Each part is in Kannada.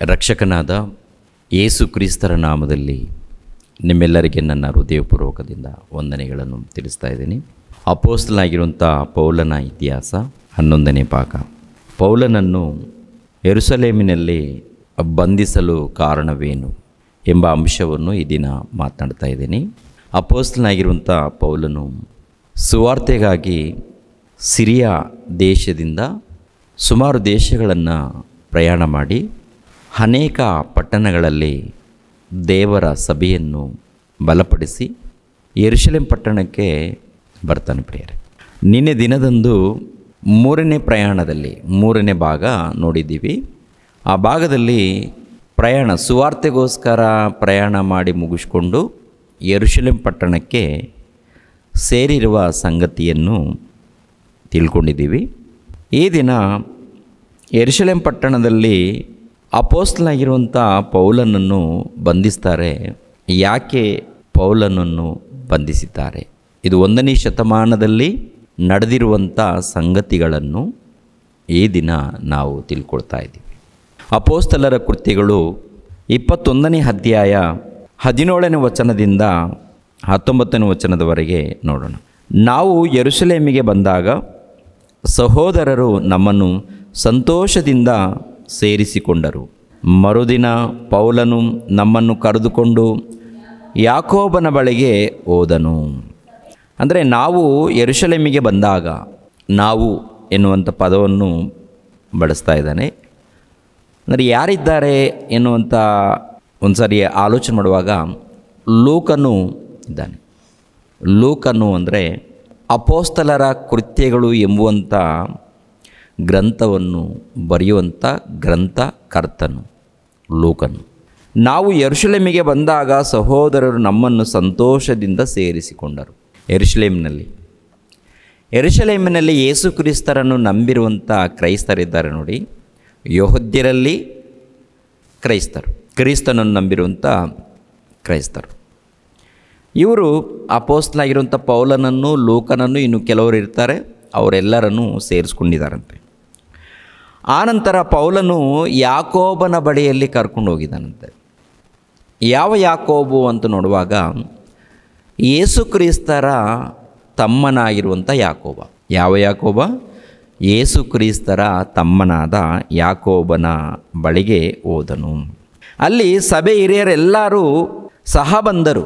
ರಕ್ಷಕನಾದ ಯೇಸು ಕ್ರಿಸ್ತರ ನಾಮದಲ್ಲಿ ನಿಮ್ಮೆಲ್ಲರಿಗೆ ನನ್ನ ಹೃದಯಪೂರ್ವಕದಿಂದ ವಂದನೆಗಳನ್ನು ತಿಳಿಸ್ತಾ ಇದ್ದೀನಿ. ಅಪೊಸ್ತಲನಾಗಿರುವಂಥ ಪೌಲನ ಇತಿಹಾಸ 11ನೇ ಭಾಗ. ಪೌಲನನ್ನು ಯೆರೂಸಲೇಮಿನಲ್ಲಿ ಬಂಧಿಸಲು ಕಾರಣವೇನು ಎಂಬ ಅಂಶವನ್ನು ಈ ದಿನ ಮಾತನಾಡ್ತಾ ಇದ್ದೀನಿ. ಅಪೊಸ್ತಲನಾಗಿರುವಂಥ ಪೌಲನು ಸುವಾರ್ತೆಗಾಗಿ ಸಿರಿಯಾ ದೇಶದಿಂದ ಸುಮಾರು ದೇಶಗಳನ್ನು ಪ್ರಯಾಣ ಮಾಡಿ ಅನೇಕ ಪಟ್ಟಣಗಳಲ್ಲಿ ದೇವರ ಸಭೆಯನ್ನು ಬಲಪಡಿಸಿ ಯೆರೂಸಲೇಮ್ ಪಟ್ಟಣಕ್ಕೆ ಬರ್ತಾನೆ. ಪ್ರಿಯರೇ, ನಿನ್ನೆ ದಿನದಂದು 3ನೇ ಪ್ರಯಾಣದಲ್ಲಿ 3ನೇ ಭಾಗ ನೋಡಿದ್ದೀವಿ. ಆ ಭಾಗದಲ್ಲಿ ಸುವಾರ್ತೆಗೋಸ್ಕರ ಪ್ರಯಾಣ ಮಾಡಿ ಮುಗಿಸ್ಕೊಂಡು ಯೆರೂಸಲೇಮ್ ಪಟ್ಟಣಕ್ಕೆ ಸೇರಿರುವ ಸಂಗತಿಯನ್ನು ತಿಳ್ಕೊಂಡಿದ್ದೀವಿ. ಈ ದಿನ ಯೆರೂಸಲೇಮ್ ಪಟ್ಟಣದಲ್ಲಿ ಅಪೊಸ್ತಲನಾಗಿರುವಂಥ ಪೌಲನನ್ನು ಬಂಧಿಸ್ತಾರೆ. ಯಾಕೆ ಪೌಲನನ್ನು ಬಂಧಿಸಿದ್ದಾರೆ? ಇದು 1ನೇ ಶತಮಾನದಲ್ಲಿ ನಡೆದಿರುವಂಥ ಸಂಗತಿಗಳನ್ನು ಈ ದಿನ ನಾವು ತಿಳ್ಕೊಳ್ತಾ ಇದ್ದೀವಿ. ಅಪೊಸ್ತಲರ ಕೃತ್ಯಗಳು 21ನೇ ಅಧ್ಯಾಯ 17ನೇ ವಚನದಿಂದ 19ನೇ ವಚನದವರೆಗೆ ನೋಡೋಣ. ನಾವು ಯೆರೂಸಲೇಮಿಗೆ ಬಂದಾಗ ಸಹೋದರರು ನಮ್ಮನ್ನು ಸಂತೋಷದಿಂದ ಸೇರಿಸಿಕೊಂಡರು. ಮರುದಿನ ಪೌಲನು ನಮ್ಮನ್ನು ಕರೆದುಕೊಂಡು ಯಾಕೋಬನ ಬಳಿಗೆ ಹೋದನು. ಅಂದರೆ ನಾವು ಯೆರೂಸಲೇಮಿಗೆ ಬಂದಾಗ, ನಾವು ಎನ್ನುವಂಥ ಪದವನ್ನು ಬಳಸ್ತಾ ಇದ್ದಾನೆ. ಅಂದರೆ ಯಾರಿದ್ದಾರೆ ಎನ್ನುವಂಥ ಒಂದು ಸಾರಿ ಆಲೋಚನೆ ಮಾಡುವಾಗ ಲೂಕನು ಇದ್ದಾನೆ. ಲೂಕನು ಅಂದರೆ ಅಪೊಸ್ತಲರ ಕೃತ್ಯಗಳು ಎಂಬುವಂಥ ಗ್ರಂಥವನ್ನು ಬರೆಯುವಂಥ ಗ್ರಂಥಕರ್ತನು ಲೂಕನು. ನಾವು ಯೆರೂಸಲೇಮಿಗೆ ಬಂದಾಗ ಸಹೋದರರು ನಮ್ಮನ್ನು ಸಂತೋಷದಿಂದ ಸೇರಿಸಿಕೊಂಡರು. ಯೆರೂಸಲೇಮಿನಲ್ಲಿ ಯೇಸು ಕ್ರಿಸ್ತರನ್ನು ನಂಬಿರುವಂಥ ಕ್ರೈಸ್ತರಿದ್ದಾರೆ ನೋಡಿ. ಯೆಹೂದ್ಯರಲ್ಲಿ ಕ್ರೈಸ್ತರು, ಕ್ರಿಸ್ತನನ್ನು ನಂಬಿರುವಂಥ ಕ್ರೈಸ್ತರು. ಇವರು ಅಪೊಸ್ತಲನಾಗಿರುವಂಥ ಪೌಲನನ್ನು, ಲೂಕನನ್ನು, ಇನ್ನು ಕೆಲವರು ಇರ್ತಾರೆ, ಅವರೆಲ್ಲರನ್ನು ಸೇರಿಸ್ಕೊಂಡಿದ್ದಾರಂತೆ. ಆನಂತರ ಪೌಲನು ಯಾಕೋಬನ ಬಳಿಯಲ್ಲಿ ಕರ್ಕೊಂಡು ಹೋಗಿದ್ದಾನಂತೆ. ಯಾವ ಯಾಕೋಬು ಅಂತ ನೋಡುವಾಗ ಯೇಸು ಕ್ರಿಸ್ತರ ತಮ್ಮನಾಗಿರುವಂಥ ಯಾಕೋಬ. ಯಾವ ಯಾಕೋಬ? ಯೇಸು ಕ್ರಿಸ್ತರ ತಮ್ಮನಾದ ಯಾಕೋಬನ ಬಳಿಗೆ ಹೋದನು. ಅಲ್ಲಿ ಸಭೆ ಹಿರಿಯರೆಲ್ಲರೂ ಸಹ ಬಂದರು.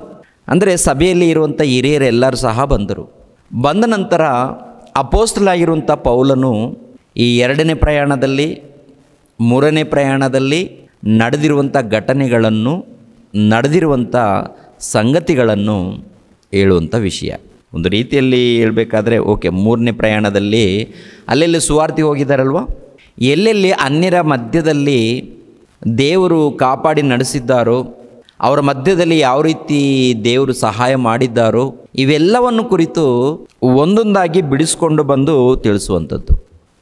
ಅಂದರೆ ಸಭೆಯಲ್ಲಿ ಇರುವಂಥ ಹಿರಿಯರೆಲ್ಲರೂ ಸಹ ಬಂದರು. ಬಂದ ನಂತರ ಅಪೊಸ್ತಲನಾಗಿರುವಂಥ ಪೌಲನು ಈ 2ನೇ ಪ್ರಯಾಣದಲ್ಲಿ 3ನೇ ಪ್ರಯಾಣದಲ್ಲಿ ನಡೆದಿರುವಂಥ ಘಟನೆಗಳನ್ನು, ನಡೆದಿರುವಂಥ ಸಂಗತಿಗಳನ್ನು ಹೇಳುವಂಥ ವಿಷಯ. ಒಂದು ರೀತಿಯಲ್ಲಿ ಹೇಳಬೇಕಾದ್ರೆ, ಓಕೆ, 3ನೇ ಪ್ರಯಾಣದಲ್ಲಿ ಅಲ್ಲೆಲ್ಲಿ ಸುವಾರ್ತೆ ಹೋಗಿದ್ದಾರಲ್ವ, ಎಲ್ಲೆಲ್ಲಿ ಅನ್ಯರ ಮಧ್ಯದಲ್ಲಿ ದೇವರು ಕಾಪಾಡಿ ನಡೆಸಿದ್ದಾರೋ, ಅವರ ಮಧ್ಯದಲ್ಲಿ ಯಾವ ರೀತಿ ದೇವರು ಸಹಾಯ ಮಾಡಿದ್ದಾರೋ, ಇವೆಲ್ಲವನ್ನು ಕುರಿತು ಒಂದೊಂದಾಗಿ ಬಿಡಿಸ್ಕೊಂಡು ಬಂದು ತಿಳಿಸುವಂಥದ್ದು.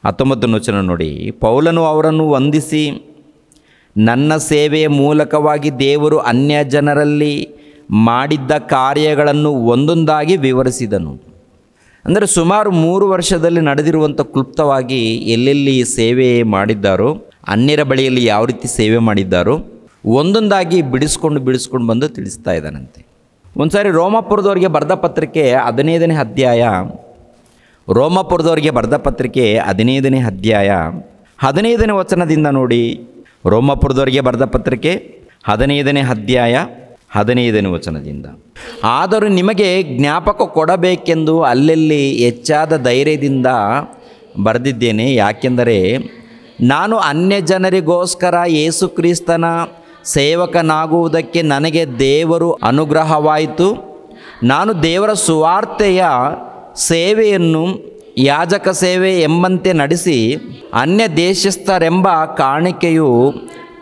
19ನೇ ವಚನ ನೋಡಿ. ಪೌಲನು ಅವರನ್ನು ವಂದಿಸಿ, ನನ್ನ ಸೇವೆಯ ಮೂಲಕವಾಗಿ ದೇವರು ಅನ್ಯ ಜನರಲ್ಲಿ ಮಾಡಿದ್ದ ಕಾರ್ಯಗಳನ್ನು ಒಂದೊಂದಾಗಿ ವಿವರಿಸಿದನು. ಅಂದರೆ ಸುಮಾರು 3 ವರ್ಷದಲ್ಲಿ ನಡೆದಿರುವಂಥ ಕ್ಲುಪ್ತವಾಗಿ ಎಲ್ಲೆಲ್ಲಿ ಸೇವೆ ಮಾಡಿದ್ದಾರೋ, ಅನ್ಯರ ಬಳಿಯಲ್ಲಿ ಯಾವ ರೀತಿ ಸೇವೆ ಮಾಡಿದ್ದಾರೋ ಒಂದೊಂದಾಗಿ ಬಿಡಿಸ್ಕೊಂಡು ಬಂದು ತಿಳಿಸ್ತಾ ಇದ್ದಾನಂತೆ. ಒಂದು ಸಾರಿ ರೋಮಾಪುರದವರಿಗೆ ಬರೆದ ಪತ್ರಿಕೆ 15ನೇ ಅಧ್ಯಾಯ, ರೋಮಾಪುರದವರಿಗೆ ಬರೆದ ಪತ್ರಿಕೆ 15ನೇ ಅಧ್ಯಾಯ 15ನೇ ವಚನದಿಂದ ನೋಡಿ. ರೋಮಾಪುರದವರಿಗೆ ಬರೆದ ಪತ್ರಿಕೆ 15ನೇ ಅಧ್ಯಾಯ 15ನೇ ವಚನದಿಂದ, ಆದರೂ ನಿಮಗೆ ಜ್ಞಾಪಕ ಕೊಡಬೇಕೆಂದು ಅಲ್ಲೆಲ್ಲಿ ಹೆಚ್ಚಾದ ಧೈರ್ಯದಿಂದ ಬರೆದಿದ್ದೇನೆ. ಯಾಕೆಂದರೆ ನಾನು ಅನ್ಯ ಜನರಿಗೋಸ್ಕರ ಯೇಸು ಕ್ರಿಸ್ತನ ಸೇವಕನಾಗುವುದಕ್ಕೆ ನನಗೆ ದೇವರು ಅನುಗ್ರಹವಾಯಿತು. ನಾನು ದೇವರ ಸುವಾರ್ತೆಯ ಸೇವೆಯನ್ನು ಯಾಜಕ ಸೇವೆ ಎಂಬಂತೆ ನಡೆಸಿ ಅನ್ಯ ದೇಶಸ್ಥರೆಂಬ ಕಾಣಿಕೆಯು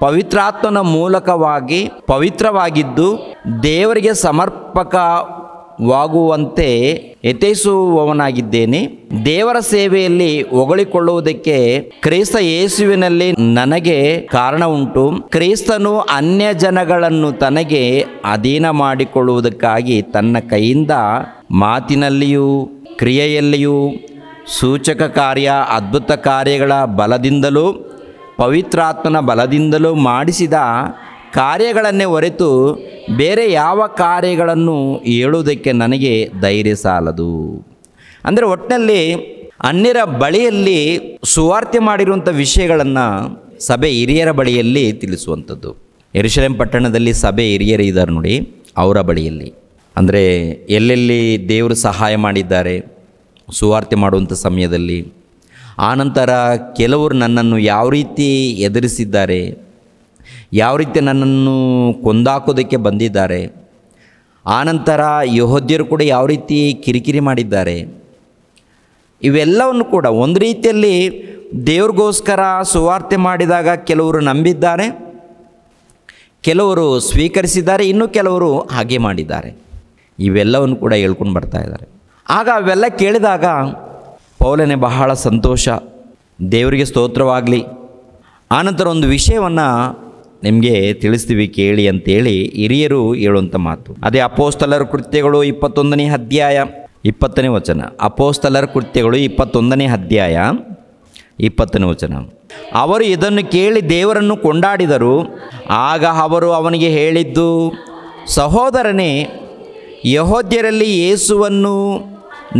ಪವಿತ್ರಾತ್ಮನ ಮೂಲಕವಾಗಿ ಪವಿತ್ರವಾಗಿದ್ದು ದೇವರಿಗೆ ಸಮರ್ಪಕವಾಗುವಂತೆ ಯಥಿಸುವವನಾಗಿದ್ದೇನೆ. ದೇವರ ಸೇವೆಯಲ್ಲಿ ಹೊಗಳಿಕೊಳ್ಳುವುದಕ್ಕೆ ಕ್ರಿಸ್ತ ಯೇಸುವಿನಲ್ಲಿ ನನಗೆ ಕಾರಣ ಉಂಟು. ಕ್ರಿಸ್ತನು ಅನ್ಯ ಜನಗಳನ್ನು ತನಗೆ ಅಧೀನ ಮಾಡಿಕೊಳ್ಳುವುದಕ್ಕಾಗಿ ತನ್ನ ಕೈಯಿಂದ ಮಾತಿನಲ್ಲಿಯೂ ಕ್ರಿಯೆಯಲ್ಲಿಯೂ ಸೂಚಕ ಕಾರ್ಯ ಅದ್ಭುತ ಕಾರ್ಯಗಳ ಬಲದಿಂದಲೂ ಪವಿತ್ರಾತ್ಮನ ಬಲದಿಂದಲೂ ಮಾಡಿಸಿದ ಕಾರ್ಯಗಳನ್ನೇ ಹೊರತು ಬೇರೆ ಯಾವ ಕಾರ್ಯಗಳನ್ನು ಹೇಳುವುದಕ್ಕೆ ನನಗೆ ಧೈರ್ಯ ಸಾಲದು. ಅಂದರೆ ಒಟ್ಟಿನಲ್ಲಿ ಅನ್ಯರ ಬಳಿಯಲ್ಲಿ ಸುವಾರ್ತೆ ಮಾಡಿರುವಂಥ ವಿಷಯಗಳನ್ನು ಸಭೆ ಹಿರಿಯರ ಬಳಿಯಲ್ಲಿ ತಿಳಿಸುವಂಥದ್ದು. ಯೆರೂಸಲೇಮ್ ಪಟ್ಟಣದಲ್ಲಿ ಸಭೆ ಹಿರಿಯರು ಇದ್ದಾರೆ ನೋಡಿ, ಅವರ ಬಳಿಯಲ್ಲಿ, ಅಂದರೆ ಎಲ್ಲೆಲ್ಲಿ ದೇವರು ಸಹಾಯ ಮಾಡಿದ್ದಾರೆ ಸುವಾರ್ತೆ ಮಾಡುವಂಥ ಸಮಯದಲ್ಲಿ. ಆನಂತರ ಕೆಲವರು ನನ್ನನ್ನು ಯಾವ ರೀತಿ ಎದುರಿಸಿದ್ದಾರೆ, ಯಾವ ರೀತಿ ನನ್ನನ್ನು ಕೊಂದಾಕೋದಕ್ಕೆ ಬಂದಿದ್ದಾರೆ, ಆನಂತರ ಯೆಹೂದ್ಯರು ಕೂಡ ಯಾವ ರೀತಿ ಕಿರಿಕಿರಿ ಮಾಡಿದ್ದಾರೆ, ಇವೆಲ್ಲವನ್ನು ಕೂಡ ಒಂದು ರೀತಿಯಲ್ಲಿ ದೇವ್ರಿಗೋಸ್ಕರ ಸುವಾರ್ತೆ ಮಾಡಿದಾಗ ಕೆಲವರು ನಂಬಿದ್ದಾರೆ, ಕೆಲವರು ಸ್ವೀಕರಿಸಿದ್ದಾರೆ, ಇನ್ನು ಕೆಲವರು ಹಾಗೆ ಮಾಡಿದ್ದಾರೆ. ಇವೆಲ್ಲವನ್ನು ಕೂಡ ಹೇಳ್ಕೊಂಡು ಬರ್ತಾ ಇದ್ದಾರೆ. ಆಗ ಅವೆಲ್ಲ ಕೇಳಿದಾಗ ಪೌಲನೇ ಬಹಳ ಸಂತೋಷ, ದೇವರಿಗೆ ಸ್ತೋತ್ರವಾಗಲಿ. ಆನಂತರ ಒಂದು ವಿಷಯವನ್ನು ನಿಮಗೆ ತಿಳಿಸ್ತೀವಿ ಕೇಳಿ ಅಂತೇಳಿ ಹಿರಿಯರು ಹೇಳುವಂಥ ಮಾತು. ಅದೇ ಅಪೊಸ್ತಲರ ಕೃತ್ಯಗಳು 21ನೇ ಅಧ್ಯಾಯ 20ನೇ ವಚನ. ಅಪೊಸ್ತಲರ ಕೃತ್ಯಗಳು 21ನೇ ಅಧ್ಯಾಯ 20ನೇ ವಚನ. ಅವರು ಇದನ್ನು ಕೇಳಿ ದೇವರನ್ನು ಕೊಂಡಾಡಿದರು. ಆಗ ಅವರು ಅವನಿಗೆ ಹೇಳಿದ್ದು, ಸಹೋದರನೇ, ಯೆಹೂದ್ಯರಲ್ಲಿ ಯೇಸುವನ್ನು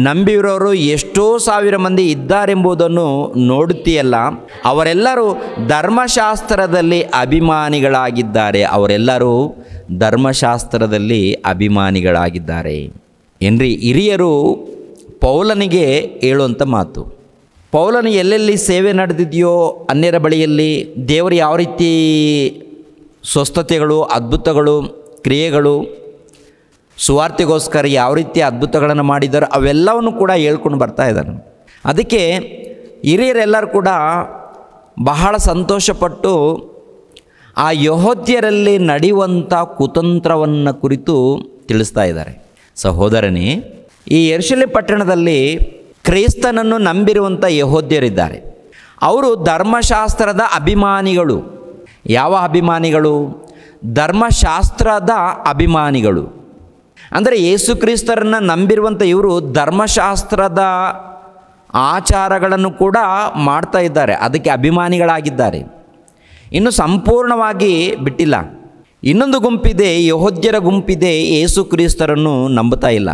ನಂಬಿರೋರು ಎಷ್ಟೋ ಸಾವಿರ ಮಂದಿ ಇದ್ದಾರೆಂಬುದನ್ನು ನೋಡುತ್ತೀಯಲ್ಲ. ಅವರೆಲ್ಲರೂ ಧರ್ಮಶಾಸ್ತ್ರದಲ್ಲಿ ಅಭಿಮಾನಿಗಳಾಗಿದ್ದಾರೆ. ಅವರೆಲ್ಲರೂ ಧರ್ಮಶಾಸ್ತ್ರದಲ್ಲಿ ಅಭಿಮಾನಿಗಳಾಗಿದ್ದಾರೆ ಏನ್ರಿ ಹಿರಿಯರು ಪೌಲನಿಗೆ ಹೇಳುವಂಥ ಮಾತು. ಪೌಲನು ಎಲ್ಲೆಲ್ಲಿ ಸೇವೆ ನಡೆದಿದೆಯೋ ಅನ್ಯರ ಬಳಿಯಲ್ಲಿ ದೇವರು ಯಾವ ರೀತಿ ಸ್ವಸ್ಥತೆಗಳು, ಅದ್ಭುತಗಳು, ಕ್ರಿಯೆಗಳು, ಸುವಾರ್ತೆಗೋಸ್ಕರ ಯಾವ ರೀತಿ ಅದ್ಭುತಗಳನ್ನು ಮಾಡಿದ್ದಾರೆ ಅವೆಲ್ಲವನ್ನು ಕೂಡ ಹೇಳ್ಕೊಂಡು ಬರ್ತಾ ಇದ್ದಾನೆ. ಅದಕ್ಕೆ ಹಿರಿಯರೆಲ್ಲರೂ ಕೂಡ ಬಹಳ ಸಂತೋಷಪಟ್ಟು ಆ ಯೆಹೂದ್ಯರಲ್ಲಿ ನಡೆಯುವಂಥ ಕುತಂತ್ರವನ್ನು ಕುರಿತು ತಿಳಿಸ್ತಾ ಇದ್ದಾರೆ. ಸಹೋದರನೇ, ಈ ಯೆರೂಸಲೇಮ್ ಪಟ್ಟಣದಲ್ಲಿ ಕ್ರಿಸ್ತನನ್ನು ನಂಬಿರುವಂಥ ಯೆಹೂದ್ಯರಿದ್ದಾರೆ. ಅವರು ಧರ್ಮಶಾಸ್ತ್ರದ ಅಭಿಮಾನಿಗಳು. ಯಾವ ಅಭಿಮಾನಿಗಳು? ಧರ್ಮಶಾಸ್ತ್ರದ ಅಭಿಮಾನಿಗಳು. ಅಂದರೆ ಯೇಸು ಕ್ರಿಸ್ತರನ್ನು ನಂಬಿರುವಂಥ ಇವರು ಧರ್ಮಶಾಸ್ತ್ರದ ಆಚಾರಗಳನ್ನು ಕೂಡ ಮಾಡ್ತಾ ಇದ್ದಾರೆ, ಅದಕ್ಕೆ ಅಭಿಮಾನಿಗಳಾಗಿದ್ದಾರೆ. ಇನ್ನು ಸಂಪೂರ್ಣವಾಗಿ ಬಿಟ್ಟಿಲ್ಲ. ಇನ್ನೊಂದು ಗುಂಪಿದೆ, ಯೆಹೂದ್ಯರ ಗುಂಪಿದೆ, ಯೇಸು ಕ್ರಿಸ್ತರನ್ನು ನಂಬುತ್ತಾ ಇಲ್ಲ.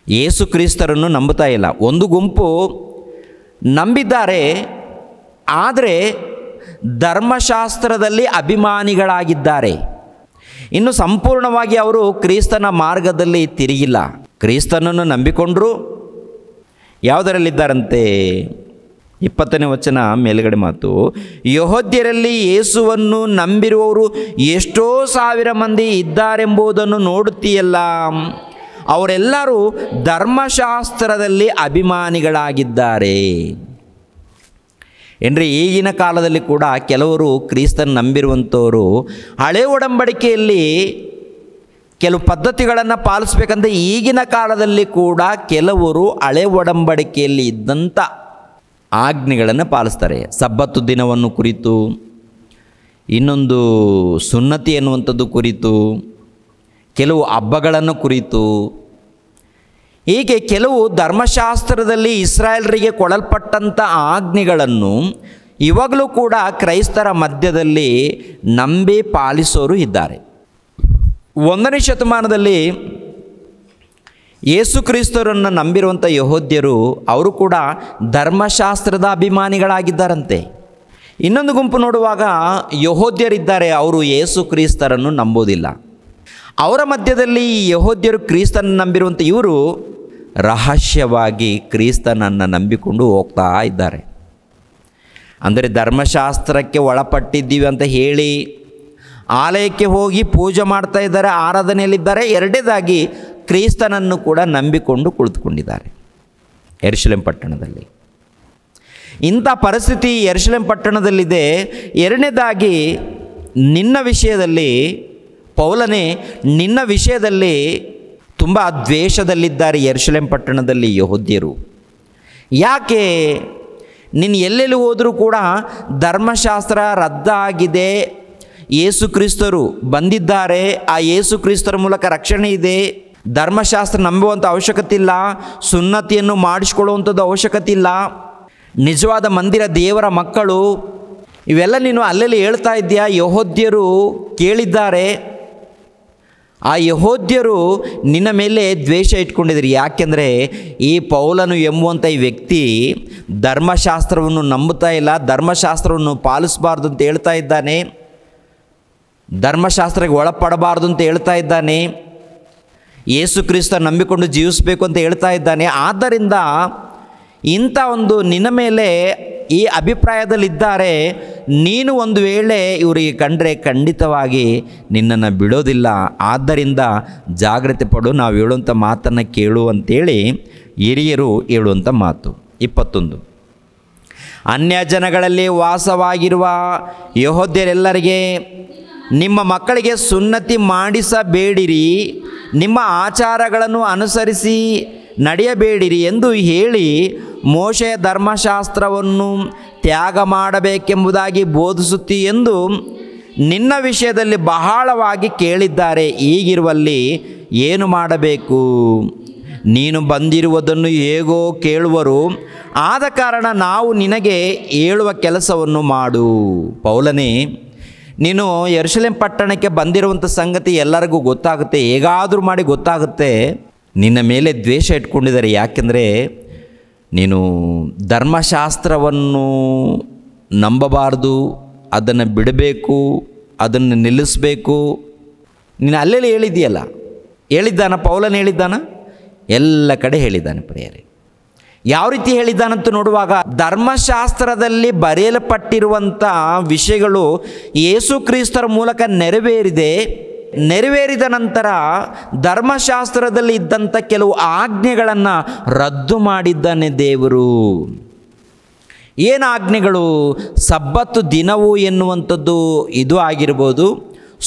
ಯೇಸು ಕ್ರಿಸ್ತರನ್ನು ನಂಬುತ್ತಾ ಇಲ್ಲ. ಒಂದು ಗುಂಪು ನಂಬಿದ್ದಾರೆ, ಆದರೆ ಧರ್ಮಶಾಸ್ತ್ರದಲ್ಲಿ ಅಭಿಮಾನಿಗಳಾಗಿದ್ದಾರೆ. ಇನ್ನು ಸಂಪೂರ್ಣವಾಗಿ ಅವರು ಕ್ರಿಸ್ತನ ಮಾರ್ಗದಲ್ಲಿ ತಿರುಗಿಲ್ಲ. ಕ್ರಿಸ್ತನನ್ನು ನಂಬಿಕೊಂಡರು, ಯಾವುದರಲ್ಲಿದ್ದಾರಂತೆ? 20ನೇ ವಚನ ಮೇಲುಗಡೆ ಮಾತು, ಯೆಹೂದ್ಯರಲ್ಲಿ ಯೇಸುವನ್ನು ನಂಬಿರುವವರು ಎಷ್ಟೋ ಸಾವಿರ ಮಂದಿ ಇದ್ದಾರೆಂಬುದನ್ನು ನೋಡುತ್ತೀಯಲ್ಲ. ಅವರೆಲ್ಲರೂ ಧರ್ಮಶಾಸ್ತ್ರದಲ್ಲಿ ಅಭಿಮಾನಿಗಳಾಗಿದ್ದಾರೆ ಏನ್ರಿ. ಈಗಿನ ಕಾಲದಲ್ಲಿ ಕೂಡ ಕೆಲವರು ಕ್ರಿಸ್ತನ ನಂಬಿರುವಂಥವರು ಹಳೆ ಒಡಂಬಡಿಕೆಯಲ್ಲಿ ಕೆಲವು ಪದ್ಧತಿಗಳನ್ನು ಪಾಲಿಸ್ಬೇಕಂತ ಈಗಿನ ಕಾಲದಲ್ಲಿ ಕೂಡ ಕೆಲವರು ಹಳೆ ಒಡಂಬಡಿಕೆಯಲ್ಲಿ ಇದ್ದಂಥ ಆಜ್ಞೆಗಳನ್ನು ಪಾಲಿಸ್ತಾರೆ. ಸಬ್ಬತ್ತು ದಿನವನ್ನು ಕುರಿತು, ಇನ್ನೊಂದು ಸುನ್ನತಿ ಎನ್ನುವಂಥದ್ದು ಕುರಿತು, ಕೆಲವು ಹಬ್ಬಗಳನ್ನು ಕುರಿತು, ಹೀಗೆ ಕೆಲವು ಧರ್ಮಶಾಸ್ತ್ರದಲ್ಲಿ ಇಸ್ರಾಯೇಲರಿಗೆ ಕೊಡಲ್ಪಟ್ಟಂಥ ಆಜ್ಞೆಗಳನ್ನು ಇವಾಗಲೂ ಕೂಡ ಕ್ರೈಸ್ತರ ಮಧ್ಯದಲ್ಲಿ ನಂಬಿ ಪಾಲಿಸೋರು ಇದ್ದಾರೆ. 1ನೇ ಶತಮಾನದಲ್ಲಿ ಯೇಸು ಕ್ರಿಸ್ತರನ್ನು ನಂಬಿರುವಂಥ ಯೆಹೂದ್ಯರು ಅವರು ಕೂಡ ಧರ್ಮಶಾಸ್ತ್ರದ ಅಭಿಮಾನಿಗಳಾಗಿದ್ದಾರಂತೆ. ಇನ್ನೊಂದು ಗುಂಪು ನೋಡುವಾಗ ಯೆಹೂದ್ಯರಿದ್ದಾರೆ, ಅವರು ಯೇಸು ಕ್ರಿಸ್ತರನ್ನು ನಂಬೋದಿಲ್ಲ. ಅವರ ಮಧ್ಯದಲ್ಲಿ ಯೆಹೂದ್ಯರು ಕ್ರಿಸ್ತನನ್ನು ನಂಬಿರುವಂಥ ಇವರು ರಹಸ್ಯವಾಗಿ ಕ್ರಿಸ್ತನನ್ನು ನಂಬಿಕೊಂಡು ಹೋಗ್ತಾ ಇದ್ದಾರೆ. ಅಂದರೆ ಧರ್ಮಶಾಸ್ತ್ರಕ್ಕೆ ಒಳಪಟ್ಟಿದ್ದೀವಿ ಅಂತ ಹೇಳಿ ಆಲಯಕ್ಕೆ ಹೋಗಿ ಪೂಜೆ ಮಾಡ್ತಾ ಇದ್ದಾರೆ, ಆರಾಧನೆಯಲ್ಲಿದ್ದಾರೆ. ಎರಡನೇದಾಗಿ ಕ್ರಿಸ್ತನನ್ನು ಕೂಡ ನಂಬಿಕೊಂಡು ಕುಳಿತುಕೊಂಡಿದ್ದಾರೆ ಯೆರೂಸಲೇಮ್ ಪಟ್ಟಣದಲ್ಲಿ. ಇಂಥ ಪರಿಸ್ಥಿತಿ ಯೆರೂಸಲೇಮ್ ಪಟ್ಟಣದಲ್ಲಿದೆ. ಎರಡನೇದಾಗಿ ನಿನ್ನ ವಿಷಯದಲ್ಲಿ ಪೌಲನೇ, ನಿನ್ನ ವಿಷಯದಲ್ಲಿ ತುಂಬ ದ್ವೇಷದಲ್ಲಿದ್ದಾರೆ ಯೆರೂಸಲೇಮ್ ಪಟ್ಟಣದಲ್ಲಿ ಯೆಹೂದ್ಯರು. ಯಾಕೆ? ನೀನು ಎಲ್ಲೆಲ್ಲಿ ಹೋದರೂ ಕೂಡ ಧರ್ಮಶಾಸ್ತ್ರ ರದ್ದಾಗಿದೆ, ಯೇಸು ಕ್ರಿಸ್ತರು ಬಂದಿದ್ದಾರೆ, ಆ ಯೇಸು ಕ್ರಿಸ್ತರ ಮೂಲಕ ರಕ್ಷಣೆ ಇದೆ, ಧರ್ಮಶಾಸ್ತ್ರ ನಂಬುವಂಥ ಅವಶ್ಯಕತೆ ಇಲ್ಲ, ಸುನ್ನತಿಯನ್ನು ಮಾಡಿಸ್ಕೊಳ್ಳುವಂಥದ್ದು ಅವಶ್ಯಕತೆ ಇಲ್ಲ, ನಿಜವಾದ ಮಂದಿರ ದೇವರ ಮಕ್ಕಳು ಇವೆಲ್ಲ ನೀನು ಅಲ್ಲೆಲ್ಲಿ ಹೇಳ್ತಾ ಇದ್ದೀಯಾ. ಯೆಹೂದ್ಯರು ಕೇಳಿದ್ದಾರೆ. ಆ ಯೆಹೂದ್ಯರು ನಿನ್ನ ಮೇಲೆ ದ್ವೇಷ ಇಟ್ಕೊಂಡಿದ್ರು. ಯಾಕೆಂದರೆ ಈ ಪೌಲನು ಎಂಬುವಂಥ ಈ ವ್ಯಕ್ತಿ ಧರ್ಮಶಾಸ್ತ್ರವನ್ನು ನಂಬುತ್ತಾ ಇಲ್ಲ, ಧರ್ಮಶಾಸ್ತ್ರವನ್ನು ಪಾಲಿಸಬಾರ್ದು ಅಂತ ಹೇಳ್ತಾ ಇದ್ದಾನೆ, ಧರ್ಮಶಾಸ್ತ್ರಕ್ಕೆ ಒಳಪಡಬಾರ್ದು ಅಂತ ಹೇಳ್ತಾ ಇದ್ದಾನೆ, ಯೇಸು ಕ್ರಿಸ್ತ ನಂಬಿಕೊಂಡು ಜೀವಿಸಬೇಕು ಅಂತ ಹೇಳ್ತಾ ಇದ್ದಾನೆ. ಆದ್ದರಿಂದ ಇಂಥ ಒಂದು ನಿನ್ನ ಮೇಲೆ ಈ ಅಭಿಪ್ರಾಯದಲ್ಲಿದ್ದಾರೆ. ನೀನು ಒಂದು ವೇಳೆ ಇವರಿಗೆ ಕಂಡರೆ ಖಂಡಿತವಾಗಿ ನಿನ್ನನ್ನು ಬಿಡೋದಿಲ್ಲ. ಆದ್ದರಿಂದ ಜಾಗ್ರತೆ ಪಡು, ನಾವು ಹೇಳುವಂಥ ಮಾತನ್ನು ಕೇಳು ಅಂತೇಳಿ ಹಿರಿಯರು ಹೇಳುವಂಥ ಮಾತು. 21 ಅನ್ಯ ಜನಗಳಲ್ಲಿ ವಾಸವಾಗಿರುವ ಯೆಹೂದ್ಯರೆಲ್ಲರಿಗೆ ನಿಮ್ಮ ಮಕ್ಕಳಿಗೆ ಸುನ್ನತಿ ಮಾಡಿಸಬೇಡಿರಿ, ನಿಮ್ಮ ಆಚಾರಗಳನ್ನು ಅನುಸರಿಸಿ ನಡೆಯಬೇಡಿರಿ ಎಂದು ಹೇಳಿ ಮೋಶೆಯ ಧರ್ಮಶಾಸ್ತ್ರವನ್ನು ತ್ಯಾಗ ಮಾಡಬೇಕೆಂಬುದಾಗಿ ಬೋಧಿಸುತ್ತಿ ಎಂದು ನಿನ್ನ ವಿಷಯದಲ್ಲಿ ಬಹಳವಾಗಿ ಕೇಳಿದ್ದಾರೆ. ಹೀಗಿರುವಲ್ಲಿ ಏನು ಮಾಡಬೇಕು? ನೀನು ಬಂದಿರುವುದನ್ನು ಹೇಗೋ ಕೇಳುವರು, ಆದ ಕಾರಣ ನಾವು ನಿನಗೆ ಹೇಳುವ ಕೆಲಸವನ್ನು ಮಾಡು. ಪೌಲನೇ, ನೀನು ಯೆರೂಸಲೇಮ್ ಪಟ್ಟಣಕ್ಕೆ ಬಂದಿರುವಂಥ ಸಂಗತಿ ಎಲ್ಲರಿಗೂ ಗೊತ್ತಾಗುತ್ತೆ, ಹೇಗಾದರೂ ಮಾಡಿ ಗೊತ್ತಾಗುತ್ತೆ. ನಿನ್ನ ಮೇಲೆ ದ್ವೇಷ ಇಟ್ಕೊಂಡಿದ್ದಾರೆ. ಯಾಕೆಂದರೆ ನೀನು ಧರ್ಮಶಾಸ್ತ್ರವನ್ನು ನಂಬಬಾರ್ದು, ಅದನ್ನು ಬಿಡಬೇಕು, ಅದನ್ನು ನಿಲ್ಲಿಸಬೇಕು. ನೀನು ಅಲ್ಲೆಲ್ಲಿ ಹೇಳಿದ್ದೀಯಲ್ಲ, ಹೇಳಿದ್ದಾನ ಪೌಲನ? ಹೇಳಿದ್ದಾನ? ಎಲ್ಲ ಕಡೆ ಹೇಳಿದ್ದಾನೆ ಪ್ರಿಯರೇ. ಯಾವ ರೀತಿ ಹೇಳಿದ್ದಾನಂತ ನೋಡುವಾಗ, ಧರ್ಮಶಾಸ್ತ್ರದಲ್ಲಿ ಬರೆಯಲ್ಪಟ್ಟಿರುವಂಥ ವಿಷಯಗಳು ಯೇಸು ಕ್ರಿಸ್ತರ ಮೂಲಕ ನೆರವೇರಿದ ನಂತರ ಧರ್ಮಶಾಸ್ತ್ರದಲ್ಲಿ ಇದ್ದಂಥ ಕೆಲವು ಆಜ್ಞೆಗಳನ್ನು ರದ್ದು ಮಾಡಿದ್ದಾನೆ ದೇವರು. ಏನು ಆಜ್ಞೆಗಳು? ಸಬ್ಬತ್ತು ದಿನವು ಎನ್ನುವಂಥದ್ದು ಇದು ಆಗಿರ್ಬೋದು,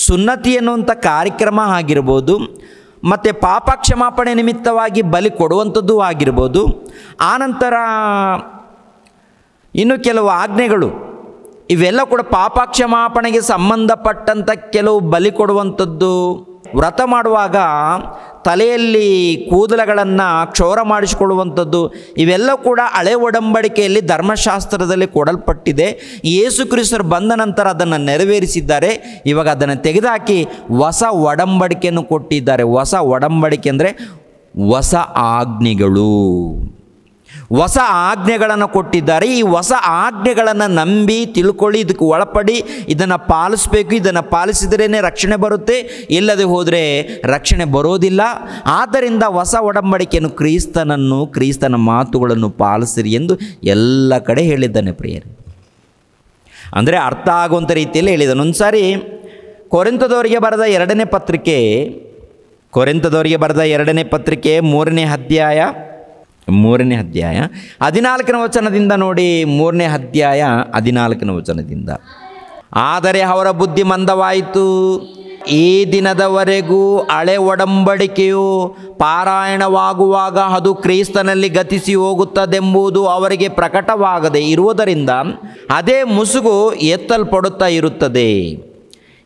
ಸುನ್ನತಿ ಎನ್ನುವಂಥ ಕಾರ್ಯಕ್ರಮ ಆಗಿರ್ಬೋದು, ಮತ್ತು ಪಾಪ ಕ್ಷಮಾಪಣೆ ನಿಮಿತ್ತವಾಗಿ ಬಲಿ ಕೊಡುವಂಥದ್ದು ಆಗಿರ್ಬೋದು. ಆನಂತರ ಇನ್ನು ಕೆಲವು ಆಜ್ಞೆಗಳು, ಇವೆಲ್ಲ ಕೂಡ ಪಾಪ ಕ್ಷಮಾಪಣೆಗೆ ಸಂಬಂಧಪಟ್ಟಂಥ ಕೆಲವು ಬಲಿ ಕೊಡುವಂಥದ್ದು. ವ್ರತ ಮಾಡುವಾಗ ತಲೆಯಲ್ಲಿ ಕೂದಲುಗಳನ್ನು ಕ್ಷೌರ ಮಾಡಿಸಿಕೊಳ್ಳುವಂಥದ್ದು, ಇವೆಲ್ಲ ಕೂಡ ಹಳೆ ಒಡಂಬಡಿಕೆಯಲ್ಲಿ ಧರ್ಮಶಾಸ್ತ್ರದಲ್ಲಿ ಕೊಡಲ್ಪಟ್ಟಿದೆ. ಯೇಸು ಕ್ರಿಸ್ತರು ಬಂದ ನಂತರ ಅದನ್ನು ನೆರವೇರಿಸಿದ್ದಾರೆ. ಇವಾಗ ಅದನ್ನು ತೆಗೆದುಹಾಕಿ ಹೊಸ ಒಡಂಬಡಿಕೆಯನ್ನು ಕೊಟ್ಟಿದ್ದಾರೆ. ಹೊಸ ಒಡಂಬಡಿಕೆ ಅಂದರೆ ಹೊಸ ಆಜ್ಞೆಗಳು, ಹೊಸ ಆಜ್ಞೆಗಳನ್ನು ಕೊಟ್ಟಿದ್ದಾರೆ. ಈ ಹೊಸ ಆಜ್ಞೆಗಳನ್ನು ನಂಬಿ ತಿಳ್ಕೊಳ್ಳಿ, ಇದಕ್ಕೆ ಒಳಪಡಿ, ಇದನ್ನು ಪಾಲಿಸಬೇಕು. ಇದನ್ನು ಪಾಲಿಸಿದ್ರೇ ರಕ್ಷಣೆ ಬರುತ್ತೆ, ಇಲ್ಲದೆ ಹೋದರೆ ರಕ್ಷಣೆ ಬರೋದಿಲ್ಲ. ಆದ್ದರಿಂದ ಹೊಸ ಒಡಂಬಡಿಕೆಯನ್ನು ಕ್ರಿಸ್ತನ ಮಾತುಗಳನ್ನು ಪಾಲಿಸಿರಿ ಎಂದು ಎಲ್ಲ ಕಡೆ ಹೇಳಿದ್ದಾನೆ ಪ್ರಿಯರೇ. ಅಂದರೆ ಅರ್ಥ ಆಗುವಂಥ ರೀತಿಯಲ್ಲಿ ಹೇಳಿದ್ದಾನೆ. ಒಂದು ಸಾರಿ ಕೊರಿಂಥದವರಿಗೆ ಬರೆದ ಎರಡನೇ ಪತ್ರಿಕೆ 3ನೇ ಅಧ್ಯಾಯ 14ನೇ ವಚನದಿಂದ ನೋಡಿ. 3ನೇ ಅಧ್ಯಾಯ 14ನೇ ವಚನದಿಂದ, ಆದರೆ ಅವರ ಬುದ್ಧಿ ಮಂದವಾಯಿತು, ಈ ದಿನದವರೆಗೂ ಹಳೆ ಒಡಂಬಡಿಕೆಯು ಪಾರಾಯಣವಾಗುವಾಗ ಅದು ಕ್ರಿಸ್ತನಲ್ಲಿ ಗತಿಸಿ ಹೋಗುತ್ತದೆಂಬುದು ಅವರಿಗೆ ಪ್ರಕಟವಾಗದೆ ಇರುವುದರಿಂದ ಅದೇ ಮುಸುಗು ಎತ್ತಲ್ಪಡುತ್ತಾ ಇರುತ್ತದೆ.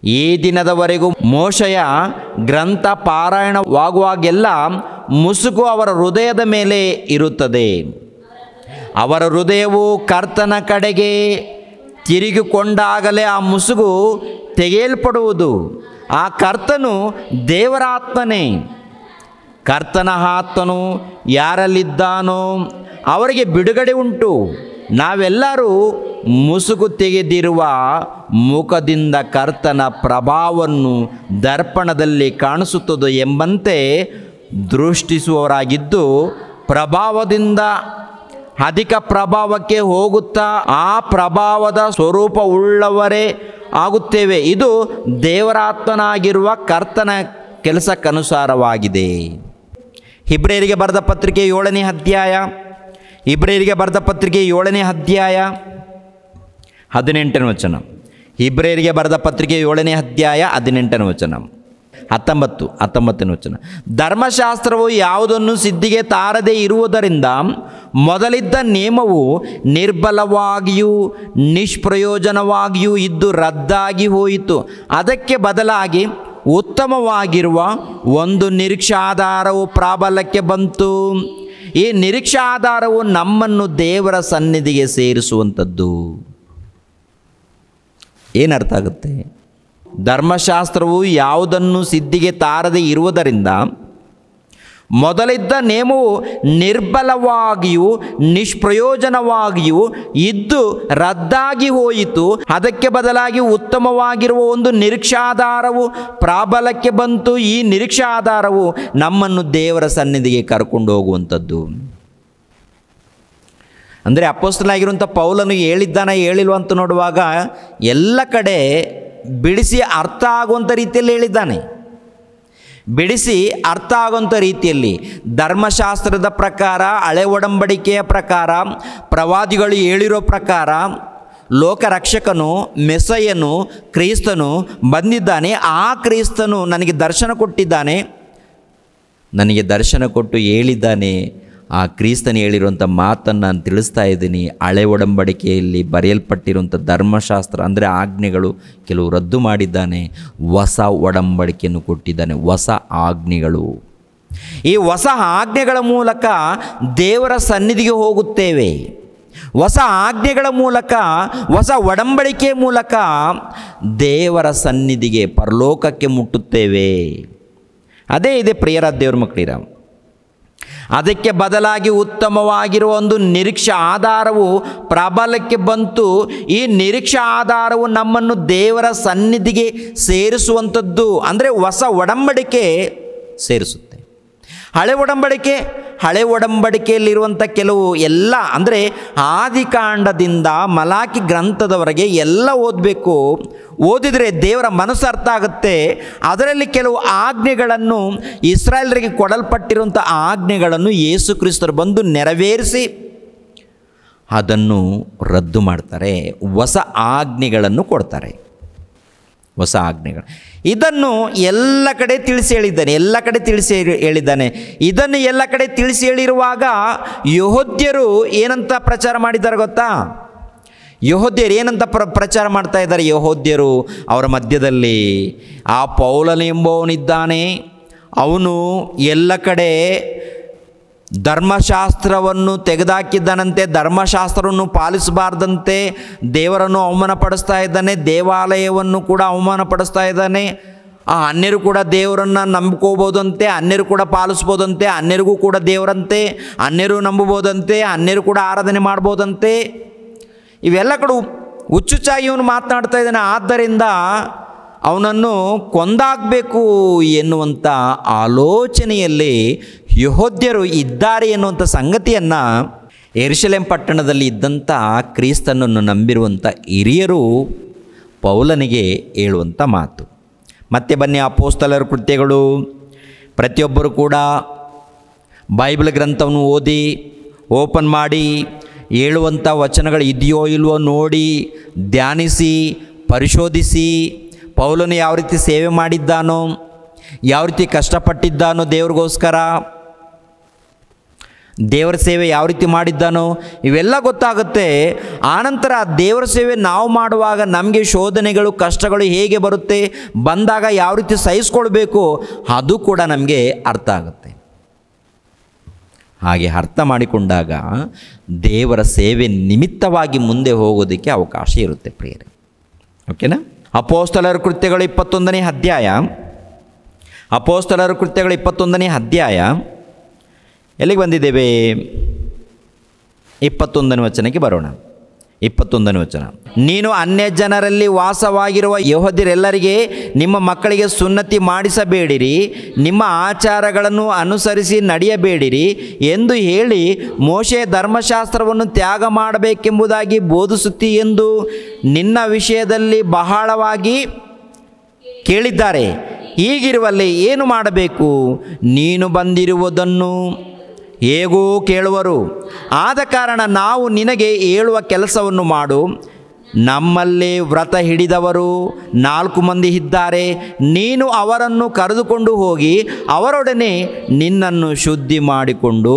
ಈ ದಿನದವರೆಗೂ ಮೋಶೆಯ ಗ್ರಂಥ ಪಾರಾಯಣವಾಗುವಾಗೆಲ್ಲ ಮುಸುಗು ಅವರ ಹೃದಯದ ಮೇಲೆ ಇರುತ್ತದೆ. ಅವರ ಹೃದಯವು ಕರ್ತನ ಕಡೆಗೆ ತಿರುಗಿಕೊಂಡಾಗಲೇ ಆ ಮುಸುಗು ತೆಗೆಯಲ್ಪಡುವುದು. ಆ ಕರ್ತನು ದೇವರ ಆತ್ಮನೇ. ಕರ್ತನ ಆತ್ಮನು ಯಾರಲ್ಲಿದ್ದಾನೋ ಅವರಿಗೆ ಬಿಡುಗಡೆ ಉಂಟು. ನಾವೆಲ್ಲರೂ ಮುಸುಗು ತೆಗೆದಿರುವ ಮುಖದಿಂದ ಕರ್ತನ ಪ್ರಭಾವವನ್ನು ದರ್ಪಣದಲ್ಲಿ ಕಾಣಿಸುತ್ತದೆ ಎಂಬಂತೆ ದೃಷ್ಟಿಸುವವರಾಗಿದ್ದು, ಪ್ರಭಾವದಿಂದ ಅಧಿಕ ಪ್ರಭಾವಕ್ಕೆ ಹೋಗುತ್ತಾ ಆ ಪ್ರಭಾವದ ಸ್ವರೂಪವುಳ್ಳವರೇ ಆಗುತ್ತೇವೆ. ಇದು ದೇವರಾತ್ಮನಾಗಿರುವ ಕರ್ತನ ಕೆಲಸಕ್ಕನುಸಾರವಾಗಿದೆ. ಇಬ್ರಿಯರಿಗೆ ಬರೆದ ಪತ್ರಿಕೆ 7ನೇ ಅಧ್ಯಾಯ 18ನೇ ವಚನ. ಇಬ್ರಿಯರಿಗೆ ಬರೆದ ಪತ್ರಿಕೆ 7ನೇ ಅಧ್ಯಾಯ 18ನೇ ವಚನ, 19ನೇ ವಚನ. ಧರ್ಮಶಾಸ್ತ್ರವು ಯಾವುದನ್ನು ಸಿದ್ಧಿಗೆ ತಾರದೇ ಇರುವುದರಿಂದ ಮೊದಲಿದ್ದ ನಿಯಮವು ನಿರ್ಬಲವಾಗಿಯೂ ನಿಷ್ಪ್ರಯೋಜನವಾಗಿಯೂ ಇದ್ದು ರದ್ದಾಗಿ ಹೋಯಿತು. ಅದಕ್ಕೆ ಬದಲಾಗಿ ಉತ್ತಮವಾಗಿರುವ ಒಂದು ನಿರೀಕ್ಷಾಧಾರವು ಪ್ರಾಬಲ್ಯಕ್ಕೆ ಬಂತು. ಈ ನಿರೀಕ್ಷಾಧಾರವು ನಮ್ಮನ್ನು ದೇವರ ಸನ್ನಿಧಿಗೆ ಸೇರಿಸುವಂಥದ್ದು. ಏನರ್ಥ ಆಗುತ್ತೆ? ಧರ್ಮಶಾಸ್ತ್ರವು ಯಾವುದನ್ನು ಸಿದ್ಧಿಗೆ ತಾರದೆ ಇರುವುದರಿಂದ ಮೊದಲಿದ್ದ ನೇಮವು ನಿರ್ಬಲವಾಗಿಯೂ ನಿಷ್ಪ್ರಯೋಜನವಾಗಿಯೂ ಇದ್ದು ರದ್ದಾಗಿ ಹೋಯಿತು. ಅದಕ್ಕೆ ಬದಲಾಗಿ ಉತ್ತಮವಾಗಿರುವ ಒಂದು ನಿರೀಕ್ಷಾಧಾರವು ಪ್ರಾಬಲ್ಯಕ್ಕೆ ಬಂತು. ಈ ನಿರೀಕ್ಷಾಧಾರವು ನಮ್ಮನ್ನು ದೇವರ ಸನ್ನಿಧಿಗೆ ಕರ್ಕೊಂಡು ಹೋಗುವಂಥದ್ದು. ಅಂದರೆ ಅಪೊಸ್ತಲನಾಗಿರುವಂಥ ಪೌಲನು ಹೇಳಿಲ್ವ ಅಂತ ನೋಡುವಾಗ ಎಲ್ಲ ಕಡೆ ಬಿಡಿಸಿ ಅರ್ಥ ಆಗುವಂಥ ರೀತಿಯಲ್ಲಿ ಹೇಳಿದ್ದಾನೆ. ಬಿಡಿಸಿ ಅರ್ಥ ಆಗುವಂಥ ರೀತಿಯಲ್ಲಿ ಧರ್ಮಶಾಸ್ತ್ರದ ಪ್ರಕಾರ, ಹಳೆ ಒಡಂಬಡಿಕೆಯ ಪ್ರಕಾರ, ಪ್ರವಾದಿಗಳು ಹೇಳಿರೋ ಪ್ರಕಾರ ಲೋಕರಕ್ಷಕನು ಮೆಸ್ಸಯ್ಯನು ಕ್ರಿಸ್ತನು ಬಂದಿದ್ದಾನೆ. ಆ ಕ್ರಿಸ್ತನು ನನಗೆ ದರ್ಶನ ಕೊಟ್ಟಿದ್ದಾನೆ, ನನಗೆ ದರ್ಶನ ಕೊಟ್ಟು ಹೇಳಿದ್ದಾನೆ. ಆ ಕ್ರಿಸ್ತನು ಹೇಳಿರುವಂಥ ಮಾತನ್ನು ನಾನು ತಿಳಿಸ್ತಾ ಇದ್ದೀನಿ. ಹಳೆ ಒಡಂಬಡಿಕೆಯಲ್ಲಿ ಬರೆಯಲ್ಪಟ್ಟಿರುವಂಥ ಧರ್ಮಶಾಸ್ತ್ರ ಅಂದರೆ ಆಜ್ಞೆಗಳು ಕೆಲವು ರದ್ದು ಮಾಡಿದ್ದಾನೆ, ಹೊಸ ಒಡಂಬಡಿಕೆಯನ್ನು ಕೊಟ್ಟಿದ್ದಾನೆ, ಹೊಸ ಆಜ್ಞೆಗಳು. ಈ ಹೊಸ ಆಜ್ಞೆಗಳ ಮೂಲಕ ದೇವರ ಸನ್ನಿಧಿಗೆ ಹೋಗುತ್ತೇವೆ. ಹೊಸ ಆಜ್ಞೆಗಳ ಮೂಲಕ, ಹೊಸ ಒಡಂಬಡಿಕೆಯ ಮೂಲಕ ದೇವರ ಸನ್ನಿಧಿಗೆ ಪರಲೋಕಕ್ಕೆ ಮುಟ್ಟುತ್ತೇವೆ. ಅದೇ ಇದೆ ಪ್ರಿಯರ ದೇವರ ಮಕ್ಕಳಿರ. ಅದಕ್ಕೆ ಬದಲಾಗಿ ಉತ್ತಮವಾಗಿರುವ ಒಂದು ನಿರೀಕ್ಷಾ ಆಧಾರವು ಪ್ರಾಬಲ್ಯಕ್ಕೆ ಬಂತು. ಈ ನಿರೀಕ್ಷಾ ಆಧಾರವು ನಮ್ಮನ್ನು ದೇವರ ಸನ್ನಿಧಿಗೆ ಸೇರಿಸುವಂಥದ್ದು, ಅಂದರೆ ಹೊಸ ಒಡಂಬಡಿಕೆ ಸೇರಿಸುತ್ತೆ. ಹಳೆ ಒಡಂಬಡಿಕೆಯಲ್ಲಿರುವಂಥ ಕೆಲವು ಎಲ್ಲ, ಅಂದರೆ ಆದಿಕಾಂಡದಿಂದ ಮಲಾಕಿ ಗ್ರಂಥದವರೆಗೆ ಎಲ್ಲ ಓದಬೇಕು. ಓದಿದರೆ ದೇವರ ಮನಸ್ಸು ಅರ್ಥ ಆಗುತ್ತೆ. ಅದರಲ್ಲಿ ಕೆಲವು ಆಜ್ಞೆಗಳನ್ನು, ಇಸ್ರಾಯೇಲರಿಗೆ ಕೊಡಲ್ಪಟ್ಟಿರುವಂಥ ಆಜ್ಞೆಗಳನ್ನು ಯೇಸು ಕ್ರಿಸ್ತರು ಬಂದು ನೆರವೇರಿಸಿ ಅದನ್ನು ರದ್ದು ಮಾಡ್ತಾರೆ. ಹೊಸ ಆಜ್ಞೆಗಳನ್ನು ಕೊಡ್ತಾರೆ. ಹೊಸ ಆಜ್ಞೆಗಳು. ಇದನ್ನು ಎಲ್ಲ ಕಡೆ ತಿಳಿಸಿ ಹೇಳಿದ್ದಾನೆ. ಇದನ್ನು ಎಲ್ಲ ಕಡೆ ತಿಳಿಸಿ ಹೇಳಿರುವಾಗ ಯೆಹೂದ್ಯರು ಏನಂತ ಪ್ರಚಾರ ಮಾಡಿದ್ದಾರೆ ಗೊತ್ತಾ? ಯೆಹೂದ್ಯರು ಏನಂತ ಪ್ರಚಾರ ಮಾಡ್ತಾ ಇದ್ದಾರೆ? ಯೆಹೂದ್ಯರು ಅವರ ಮಧ್ಯದಲ್ಲಿ ಆ ಪೌಲನು ಎಂಬವನಿದ್ದಾನೆ, ಅವನು ಎಲ್ಲ ಕಡೆ ಧರ್ಮಶಾಸ್ತ್ರವನ್ನು ತೆಗೆದುಹಾಕಿದ್ದಾನಂತೆ, ಧರ್ಮಶಾಸ್ತ್ರವನ್ನು ಪಾಲಿಸಬಾರ್ದಂತೆ, ದೇವರನ್ನು ಅವಮಾನಪಡಿಸ್ತಾ ಇದ್ದಾನೆ, ದೇವಾಲಯವನ್ನು ಕೂಡ ಅವಮಾನಪಡಿಸ್ತಾ ಇದ್ದಾನೆ. ಆ ಅನ್ಯರು ಕೂಡ ದೇವರನ್ನು ನಂಬ್ಕೋಬೋದಂತೆ, ಅನ್ಯರು ಕೂಡ ಪಾಲಿಸ್ಬೋದಂತೆ, ಅನ್ಯರಿಗೂ ಕೂಡ ದೇವರಂತೆ, ಅನ್ಯರು ನಂಬಬೋದಂತೆ, ಅನ್ಯರು ಕೂಡ ಆರಾಧನೆ ಮಾಡ್ಬೋದಂತೆ. ಇವೆಲ್ಲ ಕಡೆ ಹುಚ್ಚುಚ್ಚಾಗಿ ಇವನು ಮಾತನಾಡ್ತಾ ಇದ್ದಾನೆ. ಆದ್ದರಿಂದ ಅವನನ್ನು ಕೊಂದಾಗಬೇಕು ಎನ್ನುವಂಥ ಆಲೋಚನೆಯಲ್ಲಿ ಯೆಹೂದ್ಯರು ಇದ್ದಾರೆ ಎನ್ನುವಂಥ ಸಂಗತಿಯನ್ನು ಯೆರೂಸಲೇಮ್ ಪಟ್ಟಣದಲ್ಲಿ ಇದ್ದಂಥ ಕ್ರಿಸ್ತನನ್ನು ನಂಬಿರುವಂಥ ಹಿರಿಯರು ಪೌಲನಿಗೆ ಹೇಳುವಂಥ ಮಾತು. ಮತ್ತೆ ಬನ್ನಿ, ಅಪೊಸ್ತಲರ ಕೃತ್ಯಗಳು. ಪ್ರತಿಯೊಬ್ಬರು ಕೂಡ ಬೈಬಲ್ ಗ್ರಂಥವನ್ನು ಓದಿ ಓಪನ್ ಮಾಡಿ ಹೇಳುವಂಥ ವಚನಗಳು ಇದೆಯೋ ಇಲ್ವೋ ನೋಡಿ ಧ್ಯಾನಿಸಿ ಪರಿಶೋಧಿಸಿ, ಪೌಲನು ಯಾವ ರೀತಿ ಸೇವೆ ಮಾಡಿದ್ದಾನೋ, ಯಾವ ರೀತಿ ಕಷ್ಟಪಟ್ಟಿದ್ದಾನೋ ದೇವ್ರಿಗೋಸ್ಕರ, ದೇವರ ಸೇವೆ ಯಾವ ರೀತಿ ಮಾಡಿದ್ದಾನೋ ಇವೆಲ್ಲ ಗೊತ್ತಾಗುತ್ತೆ. ಆನಂತರ ದೇವರ ಸೇವೆ ನಾವು ಮಾಡುವಾಗ ನಮಗೆ ಶೋಧನೆಗಳು ಕಷ್ಟಗಳು ಹೇಗೆ ಬರುತ್ತೆ, ಬಂದಾಗ ಯಾವ ರೀತಿ ಸಹಿಸ್ಕೊಳ್ಬೇಕು ಅದು ಕೂಡ ನಮಗೆ ಅರ್ಥ ಆಗುತ್ತೆ. ಹಾಗೆ ಅರ್ಥ ಮಾಡಿಕೊಂಡಾಗ ದೇವರ ಸೇವೆ ನಿಮಿತ್ತವಾಗಿ ಮುಂದೆ ಹೋಗೋದಕ್ಕೆ ಅವಕಾಶ ಇರುತ್ತೆ ಪ್ರಿಯರೇ. ಓಕೆನಾ? ಅಪೊಸ್ತಲರ ಕೃತ್ಯಗಳು 21ನೇ ಅಧ್ಯಾಯ. ಅಪೊಸ್ತಲರ ಕೃತ್ಯಗಳು 21ನೇ ಅಧ್ಯಾಯ ಎಲ್ಲಿಗೆ ಬಂದಿದ್ದೇವೆ? 21ನೇ ವಚನಕ್ಕೆ ಬರೋಣ. 21ನೇ ವಚನ. ನೀನು ಅನ್ಯ ಜನರಲ್ಲಿ ವಾಸವಾಗಿರುವ ಯೆಹೂದ್ಯರೆಲ್ಲರಿಗೆ ನಿಮ್ಮ ಮಕ್ಕಳಿಗೆ ಸುನ್ನತಿ ಮಾಡಿಸಬೇಡಿರಿ, ನಿಮ್ಮ ಆಚಾರಗಳನ್ನು ಅನುಸರಿಸಿ ನಡೆಯಬೇಡಿರಿ ಎಂದು ಹೇಳಿ ಮೋಶೆಯ ಧರ್ಮಶಾಸ್ತ್ರವನ್ನು ತ್ಯಾಗ ಮಾಡಬೇಕೆಂಬುದಾಗಿ ಬೋಧಿಸುತ್ತಿ ಎಂದು ನಿನ್ನ ವಿಷಯದಲ್ಲಿ ಬಹಳವಾಗಿ ಕೇಳಿದ್ದಾರೆ. ಹೀಗಿರುವಲ್ಲಿ ಏನು ಮಾಡಬೇಕು? ನೀನು ಬಂದಿರುವುದನ್ನು ಹೇಗೂ ಕೇಳುವರು. ಆದ ಕಾರಣ ನಾವು ನಿನಗೆ ಹೇಳುವ ಕೆಲಸವನ್ನು ಮಾಡು. ನಮ್ಮಲ್ಲಿ ವ್ರತ ಹಿಡಿದವರು 4 ಮಂದಿ ಇದ್ದಾರೆ. ನೀನು ಅವರನ್ನು ಕರೆದುಕೊಂಡು ಹೋಗಿ ಅವರೊಡನೆ ನಿನ್ನನ್ನು ಶುದ್ಧಿ ಮಾಡಿಕೊಂಡು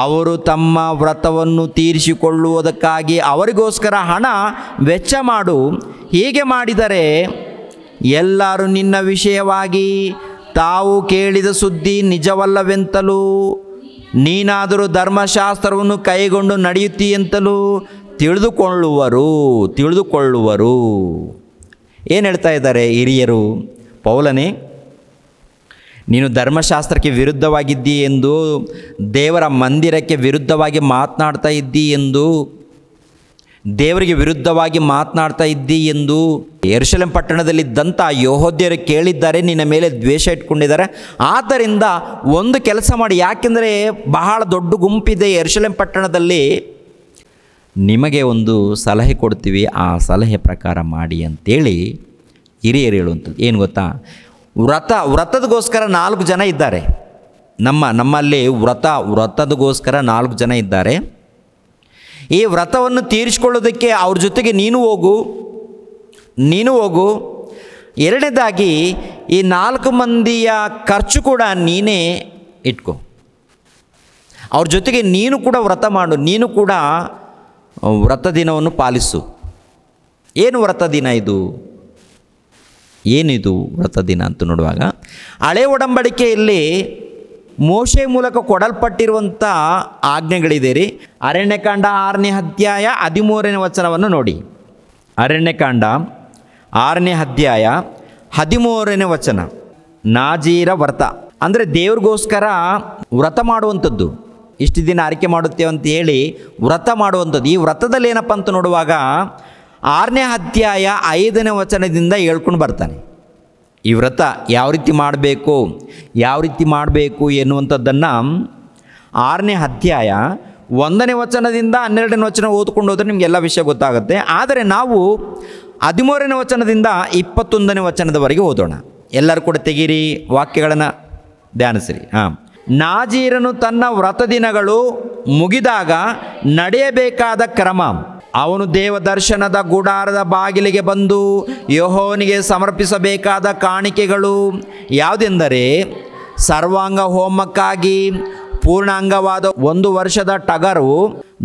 ಅವರು ತಮ್ಮ ವ್ರತವನ್ನು ತೀರಿಸಿಕೊಳ್ಳುವುದಕ್ಕಾಗಿ ಅವರಿಗೋಸ್ಕರ ಹಣ ವೆಚ್ಚ ಮಾಡು. ಹೀಗೆ ಮಾಡಿದರೆ ಎಲ್ಲರೂ ನಿನ್ನ ವಿಷಯವಾಗಿ ತಾವು ಕೇಳಿದ ಸುದ್ದಿ ನಿಜವಲ್ಲವೆಂತಲೂ ನೀನಾದರೂ ಧರ್ಮಶಾಸ್ತ್ರವನ್ನು ಕೈಗೊಂಡು ನಡೆಯುತ್ತೀಯಂತಲೂ ತಿಳಿದುಕೊಳ್ಳುವರು. ಏನು ಹೇಳ್ತಾ ಇದ್ದಾರೆ ಹಿರಿಯರು? ಪೌಲನೇ, ನೀನು ಧರ್ಮಶಾಸ್ತ್ರಕ್ಕೆ ವಿರುದ್ಧವಾಗಿದ್ದಿ ಎಂದು, ದೇವರ ಮಂದಿರಕ್ಕೆ ವಿರುದ್ಧವಾಗಿ ಮಾತನಾಡ್ತಾ ಇದ್ದಿ ಎಂದು, ದೇವರಿಗೆ ವಿರುದ್ಧವಾಗಿ ಮಾತನಾಡ್ತಾ ಇದ್ದಿ ಎಂದು ಯೆರೂಸಲೇಮ್ ಪಟ್ಟಣದಲ್ಲಿದ್ದಂಥ ಯೆಹೂದ್ಯರು ಕೇಳಿದ್ದಾರೆ, ನಿನ್ನ ಮೇಲೆ ದ್ವೇಷ ಇಟ್ಕೊಂಡಿದ್ದಾರೆ. ಆದ್ದರಿಂದ ಒಂದು ಕೆಲಸ ಮಾಡಿ, ಯಾಕೆಂದರೆ ಬಹಳ ದೊಡ್ಡ ಗುಂಪಿದೆ ಯೆರೂಸಲೇಮ್ ಪಟ್ಟಣದಲ್ಲಿ, ನಿಮಗೆ ಒಂದು ಸಲಹೆ ಕೊಡ್ತೀವಿ, ಆ ಸಲಹೆ ಪ್ರಕಾರ ಮಾಡಿ ಅಂತೇಳಿ ಹಿರಿಯರು ಹೇಳುವಂಥದ್ದು. ಏನು ಗೊತ್ತಾ? ವ್ರತದಗೋಸ್ಕರ 4 ಜನ ಇದ್ದಾರೆ. ನಮ್ಮಲ್ಲಿ ವ್ರತದಗೋಸ್ಕರ 4 ಜನ ಇದ್ದಾರೆ. ಈ ವ್ರತವನ್ನು ತೀರಿಸಿಕೊಳ್ಳೋದಕ್ಕೆ ಅವ್ರ ಜೊತೆಗೆ ನೀನು ಹೋಗು. ಎರಡನೇದಾಗಿ ಈ 4 ಮಂದಿಯ ಖರ್ಚು ಕೂಡ ನೀನೇ ಇಟ್ಕೋ. ಅವ್ರ ಜೊತೆಗೆ ನೀನು ಕೂಡ ವ್ರತ ಮಾಡು, ನೀನು ಕೂಡ ವ್ರತ ದಿನವನ್ನು ಪಾಲಿಸು. ಏನು ವ್ರತ ದಿನ ಇದು? ಏನಿದು ವ್ರತ ದಿನ ಅಂತ ನೋಡುವಾಗ, ಹಳೆ ಒಡಂಬಡಿಕೆಯಲ್ಲಿ ಮೋಶೆ ಮೂಲಕ ಕೊಡಲ್ಪಟ್ಟಿರುವಂಥ ಆಜ್ಞೆಗಳಿದೆ ರೀ. ಅರಣ್ಯಕಾಂಡ 6ನೇ ಅಧ್ಯಾಯ 13ನೇ ವಚನವನ್ನು ನೋಡಿ. ಅರಣ್ಯಕಾಂಡ 6ನೇ ಅಧ್ಯಾಯ 13ನೇ ವಚನ. ನಾಜೀರ ವ್ರತ ಅಂದರೆ ದೇವ್ರಿಗೋಸ್ಕರ ವ್ರತ ಮಾಡುವಂಥದ್ದು. ಇಷ್ಟು ದಿನ ಆರೈಕೆ ಮಾಡುತ್ತೇವೆ ಅಂತ ಹೇಳಿ ವ್ರತ ಮಾಡುವಂಥದ್ದು. ಈ ವ್ರತದಲ್ಲಿ ಏನಪ್ಪ ಅಂತ ನೋಡುವಾಗ 6ನೇ ಅಧ್ಯಾಯ 5ನೇ ವಚನದಿಂದ ಹೇಳ್ಕೊಂಡು ಬರ್ತಾನೆ. ಈ ವ್ರತ ಯಾವ ರೀತಿ ಮಾಡಬೇಕು ಎನ್ನುವಂಥದ್ದನ್ನು 6ನೇ ಅಧ್ಯಾಯ 1ನೇ ವಚನದಿಂದ 12ನೇ ವಚನ ಓದ್ಕೊಂಡು ಹೋದರೆ ನಿಮಗೆಲ್ಲ ವಿಷಯ ಗೊತ್ತಾಗುತ್ತೆ. ಆದರೆ ನಾವು 13ನೇ ವಚನದಿಂದ 21ನೇ ವಚನದವರೆಗೆ ಓದೋಣ. ಎಲ್ಲರೂ ಕೂಡ ತೆಗೀರಿ, ವಾಕ್ಯಗಳನ್ನು ಧ್ಯಾನಿಸಿರಿ. ನಾಜೀರನು ತನ್ನ ವ್ರತ ದಿನಗಳು ಮುಗಿದಾಗ ನಡೆಯಬೇಕಾದ ಕ್ರಮ. ಅವನು ದೇವದರ್ಶನದ ಗುಡಾರದ ಬಾಗಿಲಿಗೆ ಬಂದು ಯೆಹೋವನಿಗೆ ಸಮರ್ಪಿಸಬೇಕಾದ ಕಾಣಿಕೆಗಳು ಯಾವುದೆಂದರೆ, ಸರ್ವಾಂಗ ಹೋಮಕ್ಕಾಗಿ ಪೂರ್ಣಾಂಗವಾದ 1 ವರ್ಷದ ಟಗರು,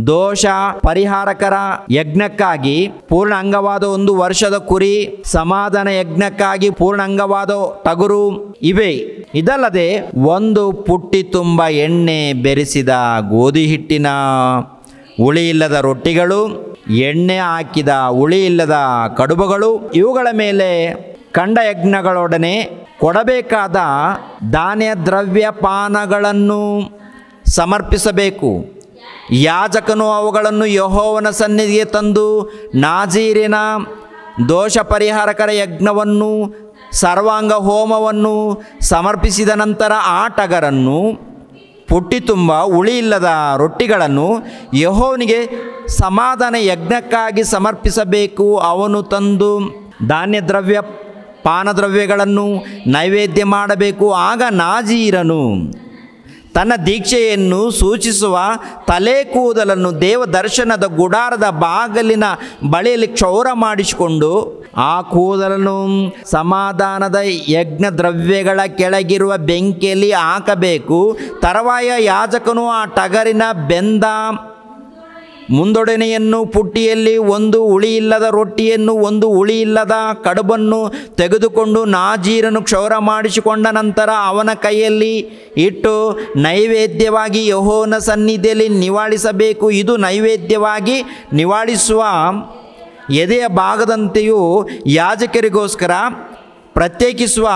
ದೋಷ ಪರಿಹಾರಕರ ಯಜ್ಞಕ್ಕಾಗಿ ಪೂರ್ಣ ಅಂಗವಾದ 1 ವರ್ಷದ ಕುರಿ, ಸಮಾಧಾನ ಯಜ್ಞಕ್ಕಾಗಿ ಪೂರ್ಣ ಅಂಗವಾದ ಟಗರು ಇವೆ. ಇದಲ್ಲದೆ 1 ಪುಟ್ಟಿ ತುಂಬ ಎಣ್ಣೆ ಬೆರೆಸಿದ ಗೋಧಿ ಹಿಟ್ಟಿನ ಹುಳಿಯಿಲ್ಲದ ರೊಟ್ಟಿಗಳು, ಎಣ್ಣೆ ಹಾಕಿದ ಹುಳಿಯಿಲ್ಲದ ಕಡುಬುಗಳು, ಇವುಗಳ ಮೇಲೆ ಕಂಡ ಯಜ್ಞಗಳೊಡನೆ ಕೊಡಬೇಕಾದ ಧಾನ್ಯ ದ್ರವ್ಯ ಪಾನಗಳನ್ನು ಸಮರ್ಪಿಸಬೇಕು. ಯಾಜಕನು ಅವುಗಳನ್ನು ಯೆಹೋವನ ಸನ್ನಿಧಿಗೆ ತಂದು ನಾಜೀರಿನ ದೋಷ ಪರಿಹಾರಕರ ಯಜ್ಞವನ್ನು ಸರ್ವಾಂಗ ಹೋಮವನ್ನು ಸಮರ್ಪಿಸಿದ ನಂತರ ಆ ಟಗರನ್ನು, ಪುಟ್ಟಿ ತುಂಬ ಹುಳಿಯಿಲ್ಲದ ರೊಟ್ಟಿಗಳನ್ನು ಯೆಹೋವನಿಗೆ ಸಮಾಧಾನ ಯಜ್ಞಕ್ಕಾಗಿ ಸಮರ್ಪಿಸಬೇಕು. ಅವನು ತಂದು ಧಾನ್ಯ ದ್ರವ್ಯ ಪಾನದ್ರವ್ಯಗಳನ್ನು ನೈವೇದ್ಯ ಮಾಡಬೇಕು. ಆಗ ನಾಜೀರನು ತನ್ನ ದೀಕ್ಷೆಯನ್ನು ಸೂಚಿಸುವ ತಲೆ ಕೂದಲನ್ನು ದೇವದರ್ಶನದ ಗುಡಾರದ ಬಾಗಿಲಿನ ಬಳಿಯಲ್ಲಿ ಕ್ಷೌರ ಮಾಡಿಸಿಕೊಂಡು ಆ ಕೂದಲನ್ನು ಸಮಾಧಾನದ ಯಜ್ಞ ದ್ರವ್ಯಗಳ ಕೆಳಗಿರುವ ಬೆಂಕಿಯಲ್ಲಿ ಹಾಕಬೇಕು. ತರುವಾಯ ಯಾಜಕನು ಆ ಟಗರಿನ ಬೆಂದ ಮುಂದೊಡನೆಯನ್ನು, ಪುಟ್ಟಿಯಲ್ಲಿ 1 ಹುಳಿಯಿಲ್ಲದ ರೊಟ್ಟಿಯನ್ನು 1 ಹುಳಿಯಿಲ್ಲದ ಕಡುಬನ್ನು ತೆಗೆದುಕೊಂಡು ನಾಜೀರನು ಕ್ಷೌರ ಮಾಡಿಸಿಕೊಂಡ ನಂತರ ಅವನ ಕೈಯಲ್ಲಿ ಇಟ್ಟು ನೈವೇದ್ಯವಾಗಿ ಯೆಹೋವನ ಸನ್ನಿಧಿಯಲ್ಲಿ ನಿವಾಳಿಸಬೇಕು. ಇದು ನೈವೇದ್ಯವಾಗಿ ನಿವಾಳಿಸುವ ಎದೆಯ ಭಾಗದಂತೆಯೂ ಯಾಜಕರಿಗೋಸ್ಕರ ಪ್ರತ್ಯೇಕಿಸುವ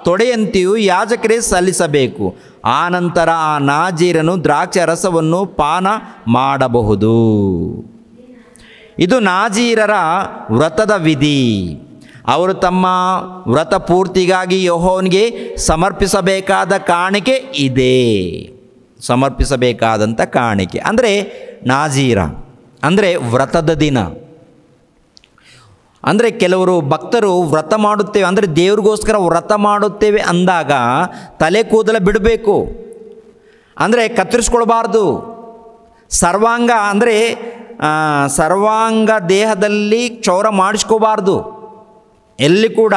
ತೊಡೆಯಂತೆಯೂ ಯಾಜಕರೇ ಸಲ್ಲಿಸಬೇಕು. ಆ ನಂತರ ಆ ನಾಜೀರನು ದ್ರಾಕ್ಷಿ ರಸವನ್ನು ಪಾನ ಮಾಡಬಹುದು. ಇದು ನಾಜೀರರ ವ್ರತದ ವಿಧಿ. ಅವರು ತಮ್ಮ ವ್ರತ ಪೂರ್ತಿಗಾಗಿ ಯೆಹೋವನಿಗೆ ಸಮರ್ಪಿಸಬೇಕಾದ ಕಾಣಿಕೆ ಇದೆ. ಸಮರ್ಪಿಸಬೇಕಾದಂಥ ಕಾಣಿಕೆ ಅಂದರೆ ನಾಜೀರ ಅಂದರೆ ವ್ರತದ ದಿನ. ಅಂದರೆ ಕೆಲವರು ಭಕ್ತರು ವ್ರತ ಮಾಡುತ್ತೇವೆ ಅಂದರೆ ದೇವ್ರಿಗೋಸ್ಕರ ವ್ರತ ಮಾಡುತ್ತೇವೆ ಅಂದಾಗ ತಲೆ ಕೂದಲ ಬಿಡಬೇಕು, ಅಂದರೆ ಕತ್ತರಿಸ್ಕೊಳ್ಬಾರ್ದು. ಸರ್ವಾಂಗ ಅಂದರೆ ಸರ್ವಾಂಗ ದೇಹದಲ್ಲಿ ಕ್ಷೌರ ಮಾಡಿಸ್ಕೋಬಾರ್ದು ಎಲ್ಲಿ ಕೂಡ.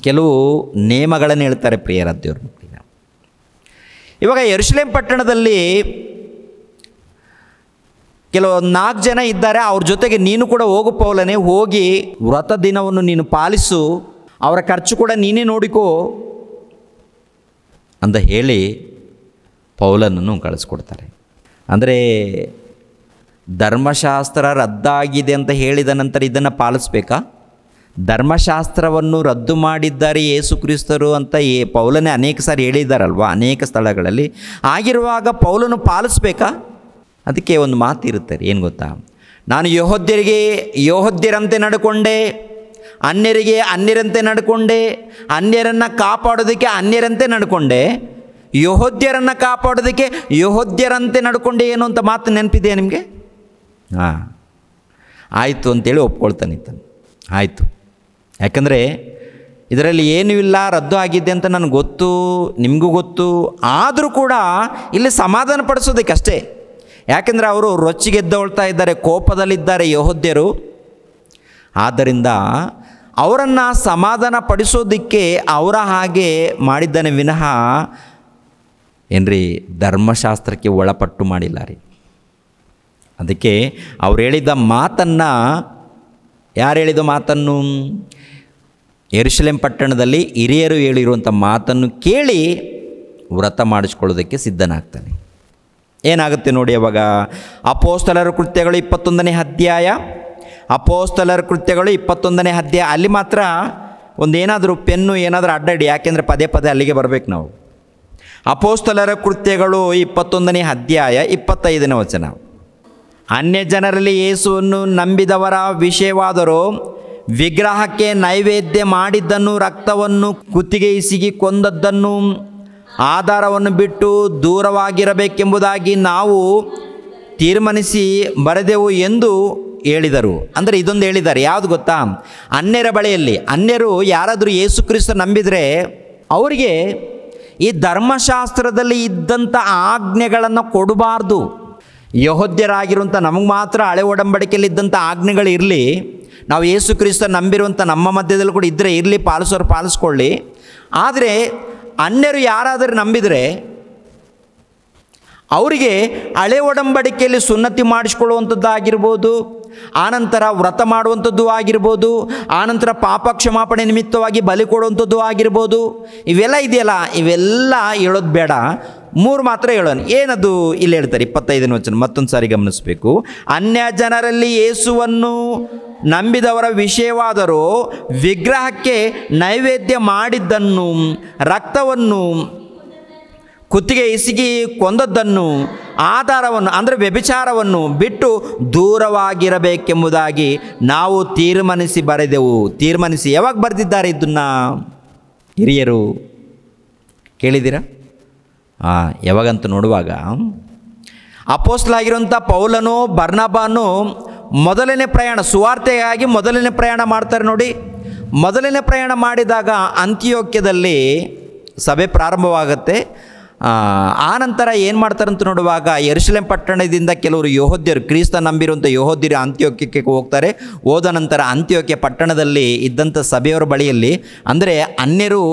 ಕೆಲವು ನೇಮಗಳನ್ನು ಹೇಳ್ತಾರೆ ಪ್ರಿಯರ ದೇವ್ರ ಮಕ್ಕಳಿಗೆ. ಇವಾಗ ಯೆರೂಸಲೇಮ್ ಪಟ್ಟಣದಲ್ಲಿ ಕೆಲವು 4 ಜನ ಇದ್ದಾರೆ. ಅವ್ರ ಜೊತೆಗೆ ನೀನು ಕೂಡ ಹೋಗು ಪೌಲನೇ, ಹೋಗಿ ವ್ರತ ದಿನವನ್ನು ನೀನು ಪಾಲಿಸು, ಅವರ ಖರ್ಚು ಕೂಡ ನೀನೇ ನೋಡಿಕೋ ಅಂತ ಹೇಳಿ ಪೌಲನನ್ನು ಕಳಿಸ್ಕೊಡ್ತಾರೆ. ಅಂದರೆ ಧರ್ಮಶಾಸ್ತ್ರ ರದ್ದಾಗಿದೆ ಅಂತ ಹೇಳಿದ ನಂತರ ಇದನ್ನು ಪಾಲಿಸ್ಬೇಕಾ? ಧರ್ಮಶಾಸ್ತ್ರವನ್ನು ರದ್ದು ಮಾಡಿದ್ದಾರೆ ಯೇಸು ಕ್ರಿಸ್ತರು ಅಂತ ಪೌಲನೇ ಅನೇಕ ಸಾರಿ ಹೇಳಿದ್ದಾರಲ್ವ, ಅನೇಕ ಸ್ಥಳಗಳಲ್ಲಿ. ಆಗಿರುವಾಗ ಪೌಲನು ಪಾಲಿಸ್ಬೇಕಾ? ಅದಕ್ಕೆ ಒಂದು ಮಾತಿರುತ್ತೆ, ಏನು ಗೊತ್ತಾ? ನಾನು ಯೆಹೂದ್ಯರಿಗೆ ಯೆಹೂದ್ಯರಂತೆ ನಡ್ಕೊಂಡೆ, ಅನ್ಯರಿಗೆ ಅನ್ಯರಂತೆ ನಡ್ಕೊಂಡೆ, ಅನ್ಯರನ್ನು ಕಾಪಾಡೋದಕ್ಕೆ ಅನ್ಯರಂತೆ ನಡ್ಕೊಂಡೆ, ಯೆಹೂದ್ಯರನ್ನು ಕಾಪಾಡೋದಕ್ಕೆ ಯೆಹೂದ್ಯರಂತೆ ನಡ್ಕೊಂಡೆ ಏನು ಅಂತ ಮಾತು ನೆನಪಿದೆಯಾ ನಿಮಗೆ? ಆಯಿತು ಅಂತೇಳಿ ಒಪ್ಕೊಳ್ತಾನೆ ಇದ್ದಾನೆ. ಆಯಿತು, ಯಾಕಂದರೆ ಇದರಲ್ಲಿ ಏನೂ ಇಲ್ಲ, ರದ್ದು ಆಗಿದೆ ಅಂತ ನನಗೆ ಗೊತ್ತು, ನಿಮಗೂ ಗೊತ್ತು. ಆದರೂ ಕೂಡ ಇಲ್ಲಿ ಸಮಾಧಾನ ಪಡಿಸೋದಕ್ಕಷ್ಟೇ. ಯಾಕೆಂದರೆ ಅವರು ರೊಚ್ಚಿಗೆದ್ದೊಳ್ತಾ ಇದ್ದಾರೆ, ಕೋಪದಲ್ಲಿದ್ದಾರೆ ಯೆಹೂದ್ಯರು. ಆದ್ದರಿಂದ ಅವರನ್ನು ಸಮಾಧಾನ ಪಡಿಸೋದಕ್ಕೆ ಅವರ ಹಾಗೆ ಮಾಡಿದ್ದಾನೆ ವಿನಃ ಏನ್ರಿ ಧರ್ಮಶಾಸ್ತ್ರಕ್ಕೆ ಒಳಪಟ್ಟು ಮಾಡಿಲ್ಲ ರೀ. ಅದಕ್ಕೆ ಅವ್ರು ಹೇಳಿದ ಮಾತನ್ನು, ಯಾರು ಹೇಳಿದ ಮಾತನ್ನು? ಯೆರೂಸಲೇಮ್ ಪಟ್ಟಣದಲ್ಲಿ ಹಿರಿಯರು ಹೇಳಿರುವಂಥ ಮಾತನ್ನು ಕೇಳಿ ವ್ರತ ಮಾಡಿಸ್ಕೊಳ್ಳೋದಕ್ಕೆ ಸಿದ್ಧನಾಗ್ತಾನೆ. ಏನಾಗುತ್ತೆ ನೋಡಿ ಅವಾಗ. ಅಪೊಸ್ತಲರ ಕೃತ್ಯಗಳು 21ನೇ ಅಧ್ಯಾಯ, ಅಪೊಸ್ತಲರ ಕೃತ್ಯಗಳು 21ನೇ ಅಧ್ಯಾಯ. ಅಲ್ಲಿ ಮಾತ್ರ ಒಂದೇನಾದರೂ ಪೆನ್ನು ಏನಾದರೂ ಅಡ್ಡಾಡಿ, ಯಾಕೆಂದರೆ ಪದೇ ಪದೇ ಅಲ್ಲಿಗೆ ಬರಬೇಕು ನಾವು. ಅಪೊಸ್ತಲರ ಕೃತ್ಯಗಳು 21ನೇ ಅಧ್ಯಾಯ 25ನೇ ವಚನ. ಅನ್ಯ ಜನರಲ್ಲಿ ಯೇಸುವನ್ನು ನಂಬಿದವರ ವಿಷಯವಾದರೂ ವಿಗ್ರಹಕ್ಕೆ ನೈವೇದ್ಯ ಮಾಡಿದ್ದನ್ನು, ರಕ್ತವನ್ನು ಕುತ್ತಿಗೆ ಇಸಿಗಿ ಕೊಂದದ್ದನ್ನು, ಆಧಾರವನ್ನು ಬಿಟ್ಟು ದೂರವಾಗಿರಬೇಕೆಂಬುದಾಗಿ ನಾವು ತೀರ್ಮಾನಿಸಿ ಬರೆದೆವು ಎಂದು ಹೇಳಿದರು. ಅಂದರೆ ಇದೊಂದು ಹೇಳಿದ್ದಾರೆ, ಯಾವುದು ಗೊತ್ತಾ? ಅನ್ಯರ ಬಳಿಯಲ್ಲಿ, ಅನ್ಯರು ಯಾರಾದರೂ ಯೇಸು ಕ್ರಿಸ್ತ ನಂಬಿದರೆ ಅವರಿಗೆ ಈ ಧರ್ಮಶಾಸ್ತ್ರದಲ್ಲಿ ಇದ್ದಂಥ ಆಜ್ಞೆಗಳನ್ನು ಕೊಡಬಾರ್ದು. ಯೆಹೂದ್ಯರಾಗಿರುವಂಥ ನಮಗೆ ಮಾತ್ರ ಹಳೆ ಒಡಂಬಡಿಕೆಯಲ್ಲಿ ಇದ್ದಂಥ ಆಜ್ಞೆಗಳಿರಲಿ, ನಾವು ಯೇಸು ಕ್ರಿಸ್ತ ನಂಬಿರುವಂಥ ನಮ್ಮ ಮಧ್ಯದಲ್ಲಿ ಕೂಡ ಇದ್ದರೆ ಇರಲಿ, ಪಾಲಿಸೋರು ಪಾಲಿಸ್ಕೊಳ್ಳಿ. ಆದರೆ ಅನ್ಯರು ಯಾರಾದರೂ ನಂಬಿದರೆ ಅವರಿಗೆ ಹಳೆ ಒಡಂಬಡಿಕೆಯಲ್ಲಿ ಸುನ್ನತಿ ಮಾಡಿಸ್ಕೊಳ್ಳುವಂಥದ್ದಾಗಿರ್ಬೋದು, ಆನಂತರ ವ್ರತ ಮಾಡುವಂಥದ್ದು ಆಗಿರ್ಬೋದು, ಆನಂತರ ಪಾಪ ಕ್ಷಮಾಪಣೆ ನಿಮಿತ್ತವಾಗಿ ಬಲಿ ಕೊಡುವಂಥದ್ದು ಆಗಿರ್ಬೋದು. ಇವೆಲ್ಲ ಇದೆಯಲ್ಲ, ಇವೆಲ್ಲ ಹೇಳೋದು ಬೇಡ, 3 ಮಾತ್ರ ಹೇಳೋಣ. ಏನದು ಇಲ್ಲಿ ಹೇಳ್ತಾರೆ 25ನೇ ವಚನ, ಮತ್ತೊಂದು ಸಾರಿ ಗಮನಿಸಬೇಕು. ಅನ್ಯ ಜನರಲ್ಲಿ ಯೇಸುವನ್ನು ನಂಬಿದವರ ವಿಷಯವಾದರೂ ವಿಗ್ರಹಕ್ಕೆ ನೈವೇದ್ಯ ಮಾಡಿದ್ದನ್ನು, ರಕ್ತವನ್ನು ಕುತ್ತಿಗೆ ಇಸಿಗಿ ಕೊಂದದ್ದನ್ನು, ಆಧಾರವನ್ನು ಅಂದರೆ ವ್ಯಭಿಚಾರವನ್ನು ಬಿಟ್ಟು ದೂರವಾಗಿರಬೇಕೆಂಬುದಾಗಿ ನಾವು ತೀರ್ಮಾನಿಸಿ ಬರೆದೆವು. ತೀರ್ಮಾನಿಸಿ ಯಾವಾಗ ಬರೆದಿದ್ದಾರೆ ಇದನ್ನು ಹಿರಿಯರು? ಕೇಳಿದ್ದೀರಾ? ಯಾವಾಗಂತ ನೋಡುವಾಗ ಅಪೊಸ್ತಲರಾಗಿರುವಂಥ ಪೌಲನು ಬರ್ನಬಾನು ಮೊದಲನೇ ಪ್ರಯಾಣ, ಸುವಾರ್ತೆಗಾಗಿ ಮೊದಲನೇ ಪ್ರಯಾಣ ಮಾಡ್ತಾರೆ ನೋಡಿ. ಮೊದಲನೇ ಪ್ರಯಾಣ ಮಾಡಿದಾಗ ಅಂತಿಯೋಕ್ಯದಲ್ಲಿ ಸಭೆ ಪ್ರಾರಂಭವಾಗುತ್ತೆ. ಆನಂತರ ಏನು ಮಾಡ್ತಾರಂತ ನೋಡುವಾಗ ಯೆರೂಸಲೇಮ್ ಪಟ್ಟಣದಿಂದ ಕೆಲವರು ಯೆಹೂದ್ಯರು, ಕ್ರಿಸ್ತ ನಂಬಿರುವಂಥ ಯೆಹೂದ್ಯರು ಅಂತ್ಯೋಕ್ಯಕ್ಕೆ ಹೋಗ್ತಾರೆ. ಹೋದ ನಂತರ ಅಂತ್ಯೋಕ್ಯ ಪಟ್ಟಣದಲ್ಲಿ ಇದ್ದಂಥ ಸಭೆಯವರ ಬಳಿಯಲ್ಲಿ, ಅಂದರೆ ಅನ್ಯರು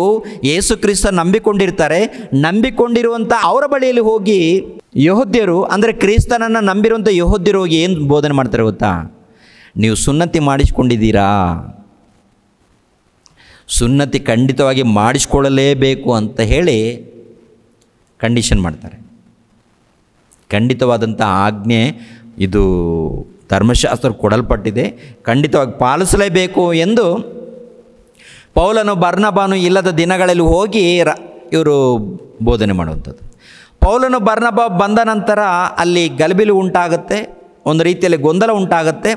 ಯೇಸು ಕ್ರಿಸ್ತ ನಂಬಿಕೊಂಡಿರ್ತಾರೆ, ನಂಬಿಕೊಂಡಿರುವಂಥ ಅವರ ಬಳಿಯಲ್ಲಿ ಹೋಗಿ ಯೆಹೂದ್ಯರು, ಅಂದರೆ ಕ್ರಿಸ್ತನನ್ನು ನಂಬಿರುವಂಥ ಯೆಹೂದ್ಯರು ಹೋಗಿ ಏನು ಬೋಧನೆ ಮಾಡ್ತಾರೆ ಗೊತ್ತಾ? ನೀವು ಸುನ್ನತಿ ಮಾಡಿಸ್ಕೊಂಡಿದ್ದೀರಾ? ಸುನ್ನತಿ ಖಂಡಿತವಾಗಿ ಮಾಡಿಸ್ಕೊಳ್ಳಲೇಬೇಕು ಅಂತ ಹೇಳಿ ಕಂಡೀಷನ್ ಮಾಡ್ತಾರೆ. ಖಂಡಿತವಾದಂಥ ಆಜ್ಞೆ ಇದು ಧರ್ಮಶಾಸ್ತ್ರ ಕೊಡಲ್ಪಟ್ಟಿದೆ, ಖಂಡಿತವಾಗಿ ಪಾಲಿಸಲೇಬೇಕು ಎಂದು ಪೌಲನು ಬರ್ನಬಾನು ಇಲ್ಲದ ದಿನಗಳಲ್ಲಿ ಹೋಗಿ ಇವರು ಬೋಧನೆ ಮಾಡುವಂಥದ್ದು. ಪೌಲನು ಬರ್ನಬ ಬಂದ ನಂತರ ಅಲ್ಲಿ ಗಲಿಬಿಲಿ ಉಂಟಾಗುತ್ತೆ, ಒಂದು ರೀತಿಯಲ್ಲಿ ಗೊಂದಲ ಉಂಟಾಗುತ್ತೆ.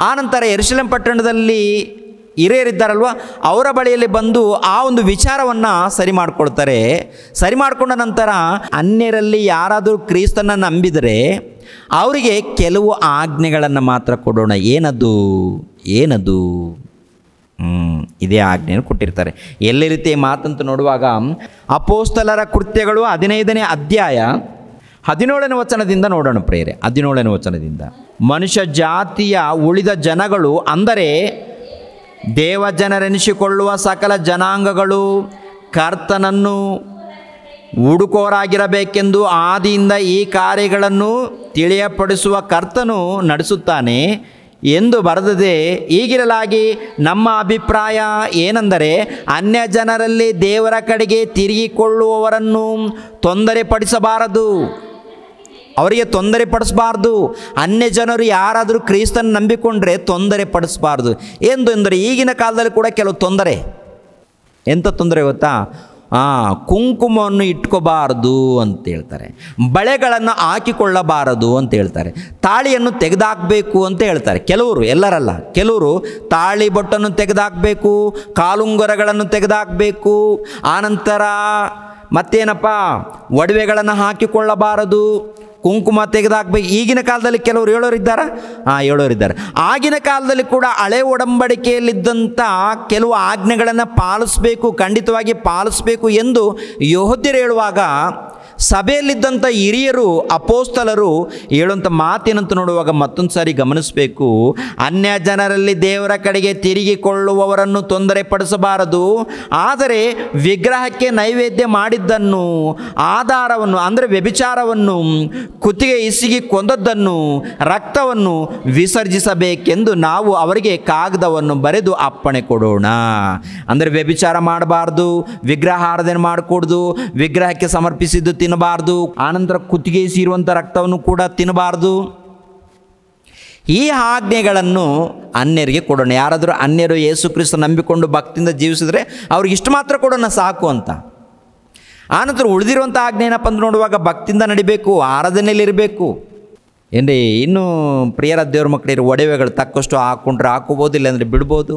ಆನಂತರ ಯೆರೂಸಲೇಮ್ ಪಟ್ಟಣದಲ್ಲಿ ಹಿರಿಯರಿದ್ದಾರಲ್ವ, ಅವರ ಬಳಿಯಲ್ಲಿ ಬಂದು ಆ ಒಂದು ವಿಚಾರವನ್ನು ಸರಿ ಮಾಡಿಕೊಳ್ತಾರೆ. ಸರಿ ಮಾಡಿಕೊಂಡ ನಂತರ ಅನ್ಯರಲ್ಲಿ ಯಾರಾದರೂ ಕ್ರಿಸ್ತನ ನಂಬಿದರೆ ಅವರಿಗೆ ಕೆಲವು ಆಜ್ಞೆಗಳನ್ನು ಮಾತ್ರ ಕೊಡೋಣ. ಏನದು ಇದೇ ಆಜ್ಞೆಯನ್ನು ಕೊಟ್ಟಿರ್ತಾರೆ. ಎಲ್ಲ ರೀತಿಯ ಮಾತಂತ ನೋಡುವಾಗ ಅಪೊಸ್ತಲರ ಕೃತ್ಯಗಳು 15ನೇ ಅಧ್ಯಾಯ 17ನೇ ವಚನದಿಂದ ನೋಡೋಣ ಪ್ರಿಯರೇ. 17ನೇ ವಚನದಿಂದ, ಮನುಷ್ಯ ಜಾತಿಯ ಉಳಿದ ಜನಗಳು, ಅಂದರೆ ದೇವಜನರೆನಿಸಿಕೊಳ್ಳುವ ಸಕಲ ಜನಾಂಗಗಳು ಕರ್ತನನ್ನು ಹುಡುಕೋರಾಗಿರಬೇಕೆಂದು ಆದಿಯಿಂದ ಈ ಕಾರ್ಯಗಳನ್ನು ತಿಳಿಯಪಡಿಸುವ ಕರ್ತನು ನಡೆಸುತ್ತಾನೆ ಎಂದು ಬರೆದಿದೆ. ಹೀಗಿರಲಾಗಿ ನಮ್ಮ ಅಭಿಪ್ರಾಯ ಏನೆಂದರೆ, ಅನ್ಯ ಜನರಲ್ಲಿ ದೇವರ ಕಡೆಗೆ ತಿರುಗಿಕೊಳ್ಳುವವರನ್ನು ತೊಂದರೆಪಡಿಸಬಾರದು. ಅವರಿಗೆ ತೊಂದರೆ ಪಡಿಸಬಾರ್ದು. ಅನ್ಯ ಜನರು ಯಾರಾದರೂ ಕ್ರಿಸ್ತನ ನಂಬಿಕೊಂಡ್ರೆ ತೊಂದರೆ ಪಡಿಸಬಾರ್ದು ಎಂದರೆ ಈಗಿನ ಕಾಲದಲ್ಲಿ ಕೂಡ ಕೆಲವು ತೊಂದರೆ. ಎಂಥ ತೊಂದರೆ ಗೊತ್ತಾ? ಕುಂಕುಮವನ್ನು ಇಟ್ಕೋಬಾರದು ಅಂತ ಹೇಳ್ತಾರೆ, ಬಳೆಗಳನ್ನು ಹಾಕಿಕೊಳ್ಳಬಾರದು ಅಂತ ಹೇಳ್ತಾರೆ, ತಾಳಿಯನ್ನು ತೆಗೆದುಹಾಕಬೇಕು ಅಂತ ಹೇಳ್ತಾರೆ. ಕೆಲವರು, ಎಲ್ಲರಲ್ಲ, ಕೆಲವರು ತಾಳಿ ಬೊಟ್ಟನ್ನು ತೆಗೆದುಹಾಕಬೇಕು, ಕಾಲುಂಗರಗಳನ್ನು ತೆಗೆದುಹಾಕಬೇಕು, ಆನಂತರ ಮತ್ತೇನಪ್ಪ ಒಡವೆಗಳನ್ನು ಹಾಕಿಕೊಳ್ಳಬಾರದು, ಕುಂಕುಮ ತೆಗೆದುಹಾಕಬೇಕು. ಈಗಿನ ಕಾಲದಲ್ಲಿ ಕೆಲವರು ಹೇಳೋರಿದ್ದಾರೆ. ಹೇಳೋರಿದ್ದಾರೆ. ಆಗಿನ ಕಾಲದಲ್ಲಿ ಕೂಡ ಹಳೆ ಒಡಂಬಡಿಕೆಯಲ್ಲಿದ್ದಂಥ ಕೆಲವು ಆಜ್ಞೆಗಳನ್ನು ಪಾಲಿಸಬೇಕು, ಖಂಡಿತವಾಗಿ ಪಾಲಿಸಬೇಕು ಎಂದು ಯೆಹೂದ್ಯರು ಹೇಳುವಾಗ ಸಭೆಯಲ್ಲಿದ್ದಂಥ ಹಿರಿಯರು ಅಪೋಸ್ತಲರು ಹೇಳುವಂಥ ಮಾತೇನಂತ ನೋಡುವಾಗ ಮತ್ತೊಂದು ಸಾರಿ ಗಮನಿಸಬೇಕು. ಅನ್ಯ ಜನರಲ್ಲಿ ದೇವರ ಕಡೆಗೆ ತಿರುಗಿಕೊಳ್ಳುವವರನ್ನು ತೊಂದರೆ ಪಡಿಸಬಾರದು, ಆದರೆ ವಿಗ್ರಹಕ್ಕೆ ನೈವೇದ್ಯ ಮಾಡಿದ್ದನ್ನು, ಆಧಾರವನ್ನು ಅಂದರೆ ವ್ಯಭಿಚಾರವನ್ನು, ಕುತ್ತಿಗೆ ಇಸಿಗಿ ಕೊಂದದ್ದನ್ನು, ರಕ್ತವನ್ನು ವಿಸರ್ಜಿಸಬೇಕೆಂದು ನಾವು ಅವರಿಗೆ ಕಾಗದವನ್ನು ಬರೆದು ಅಪ್ಪಣೆ ಕೊಡೋಣ. ಅಂದರೆ ವ್ಯಭಿಚಾರ ಮಾಡಬಾರ್ದು, ವಿಗ್ರಹ ಆರಾಧನೆ ಮಾಡಕೂಡ್ದು, ವಿಗ್ರಹಕ್ಕೆ ಸಮರ್ಪಿಸಿದ್ದು ತಿನ್ನಬಾರ್ದು, ಆನಂತರ ಕುತ್ತಿಗೆ ಇರುವಂಥ ರಕ್ತವನ್ನು ಕೂಡ ತಿನ್ನಬಾರ್ದು. ಈ ಆಜ್ಞೆಗಳನ್ನು ಅನ್ಯರಿಗೆ ಕೊಡೋಣ. ಯಾರಾದರೂ ಅನ್ಯರು ಯೇಸು ಕ್ರಿಸ್ತ ನಂಬಿಕೊಂಡು ಭಕ್ತಿಯಿಂದ ಜೀವಿಸಿದ್ರೆ ಅವ್ರಿಗೆ ಇಷ್ಟು ಮಾತ್ರ ಕೊಡೋಣ ಸಾಕು ಅಂತ. ಆನಂತರ ಉಳಿದಿರುವಂಥ ಆಜ್ಞೆ ಏನಪ್ಪ ಅಂತ ನೋಡುವಾಗ ಭಕ್ತಿಯಿಂದ ನಡಿಬೇಕು, ಆರಾಧನೆಯಲ್ಲಿರಬೇಕು. ಏನ್ರಿ, ಇನ್ನೂ ಪ್ರಿಯರ ದೇವ್ರ ಮಕ್ಕಳಿರೋ ಒಡವೆಗಳು ತಕ್ಕಷ್ಟು ಹಾಕ್ಕೊಂಡ್ರೆ ಹಾಕೋಬೋದು, ಇಲ್ಲಾಂದರೆ ಬಿಡ್ಬೋದು.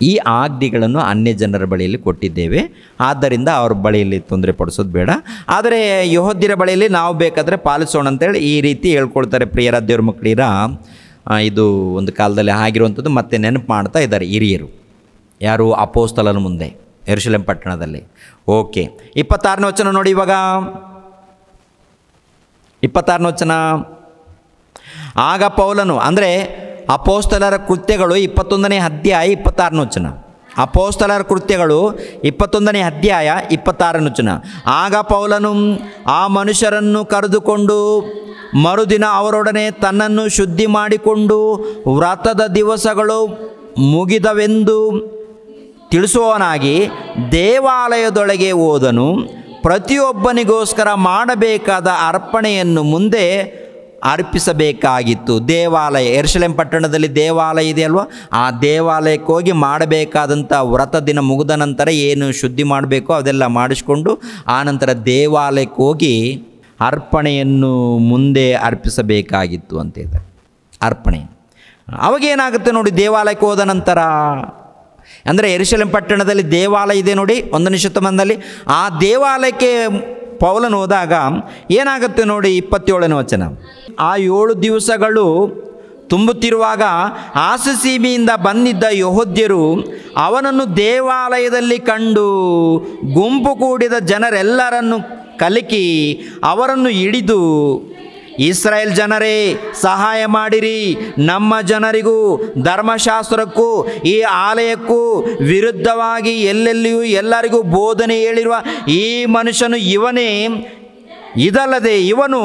ಈ ಆಜ್ಞೆಗಳನ್ನು ಅನ್ಯ ಜನರ ಬಳಿಯಲ್ಲಿ ಕೊಟ್ಟಿದ್ದೇವೆ, ಆದ್ದರಿಂದ ಅವ್ರ ಬಳಿಯಲ್ಲಿ ತೊಂದರೆ ಪಡಿಸೋದು ಬೇಡ, ಆದರೆ ಯೆಹೂದ್ಯರ ಬಳಿಯಲ್ಲಿ ನಾವು ಬೇಕಾದರೆ ಪಾಲಿಸೋಣ ಅಂತೇಳಿ ಈ ರೀತಿ ಹೇಳ್ಕೊಳ್ತಾರೆ ಪ್ರಿಯರ ದೇವ್ರ ಮಕ್ಕಳಿರ. ಇದು ಒಂದು ಕಾಲದಲ್ಲಿ ಆಗಿರುವಂಥದ್ದು ಮತ್ತೆ ನೆನಪು ಮಾಡ್ತಾ ಇದ್ದಾರೆ ಹಿರಿಯರು. ಯಾರು? ಅಪೊಸ್ತಲರ ಮುಂದೆ ಯೆರೂಸಲೇಮ್ ಪಟ್ಟಣದಲ್ಲಿ. ಓಕೆ, 26ನೇ ವಚನ ನೋಡಿ. ಇವಾಗ 26ನೇ ವಚನ. ಆಗ ಪೌಲನು, ಅಂದರೆ ಅಪೊಸ್ತಲರ ಕೃತ್ಯಗಳು 21ನೇ ಅಧ್ಯಾಯ 26ನೇ ವಚನ. ಅಪೊಸ್ತಲರ ಕೃತ್ಯಗಳು 21ನೇ ಅಧ್ಯಾಯ 26ನೇ ವಚನ. ಆಗ ಪೌಲನು ಆ ಮನುಷ್ಯರನ್ನು ಕರೆದುಕೊಂಡು ಮರುದಿನ ಅವರೊಡನೆ ತನ್ನನ್ನು ಶುದ್ಧಿ ಮಾಡಿಕೊಂಡು ವ್ರತದ ದಿವಸಗಳು ಮುಗಿದವೆಂದು ತಿಳಿಸುವವನಾಗಿ ದೇವಾಲಯದೊಳಗೆ ಹೋದನು. ಪ್ರತಿಯೊಬ್ಬನಿಗೋಸ್ಕರ ಮಾಡಬೇಕಾದ ಅರ್ಪಣೆಯನ್ನು ಮುಂದೆ ಅರ್ಪಿಸಬೇಕಾಗಿತ್ತು. ದೇವಾಲಯ, ಯೆರೂಸಲೇಮ್ ಪಟ್ಟಣದಲ್ಲಿ ದೇವಾಲಯ ಇದೆ ಅಲ್ವಾ, ಆ ದೇವಾಲಯಕ್ಕೆ ಹೋಗಿ ಮಾಡಬೇಕಾದಂಥ ವ್ರತ ದಿನ ಮುಗಿದ ನಂತರ ಏನು ಶುದ್ಧಿ ಮಾಡಬೇಕೋ ಅದೆಲ್ಲ ಮಾಡಿಸ್ಕೊಂಡು ಆನಂತರ ದೇವಾಲಯಕ್ಕೆ ಹೋಗಿ ಅರ್ಪಣೆಯನ್ನು ಮುಂದೆ ಅರ್ಪಿಸಬೇಕಾಗಿತ್ತು ಅಂತಿದೆ. ಅರ್ಪಣೆ ಅವಾಗೇನಾಗುತ್ತೆ ನೋಡಿ, ದೇವಾಲಯಕ್ಕೆ ಹೋದ ನಂತರ, ಅಂದರೆ ಯೆರೂಸಲೇಮ್ ಪಟ್ಟಣದಲ್ಲಿ ದೇವಾಲಯ ಇದೆ ನೋಡಿ 1ನೇ ಶತಮಾನದಲ್ಲಿ. ಆ ದೇವಾಲಯಕ್ಕೆ ಪೌಲನು ಹೋದಾಗ ಏನಾಗುತ್ತೆ ನೋಡಿ, 27ನೇ ವಚನ. ಆ 7 ದಿವಸಗಳು ತುಂಬುತ್ತಿರುವಾಗ ಆಸೀಮಿಯಿಂದ ಬಂದಿದ್ದ ಯೆಹೂದ್ಯರು ಅವನನ್ನು ದೇವಾಲಯದಲ್ಲಿ ಕಂಡು ಗುಂಪು ಕೂಡಿದ ಜನರೆಲ್ಲರನ್ನು ಕಲಕಿ ಅವರನ್ನು ಹಿಡಿದು, ಇಸ್ರಾಯೇಲ್ ಜನರೇ, ಸಹಾಯ ಮಾಡಿರಿ, ನಮ್ಮ ಜನರಿಗೂ ಧರ್ಮಶಾಸ್ತ್ರಕ್ಕೂ ಈ ಆಲಯಕ್ಕೂ ವಿರುದ್ಧವಾಗಿ ಎಲ್ಲೆಲ್ಲಿಯೂ ಎಲ್ಲರಿಗೂ ಬೋಧನೆ ಹೇಳಿರುವ ಈ ಮನುಷ್ಯನು ಇವನೇ. ಇದಲ್ಲದೆ ಇವನು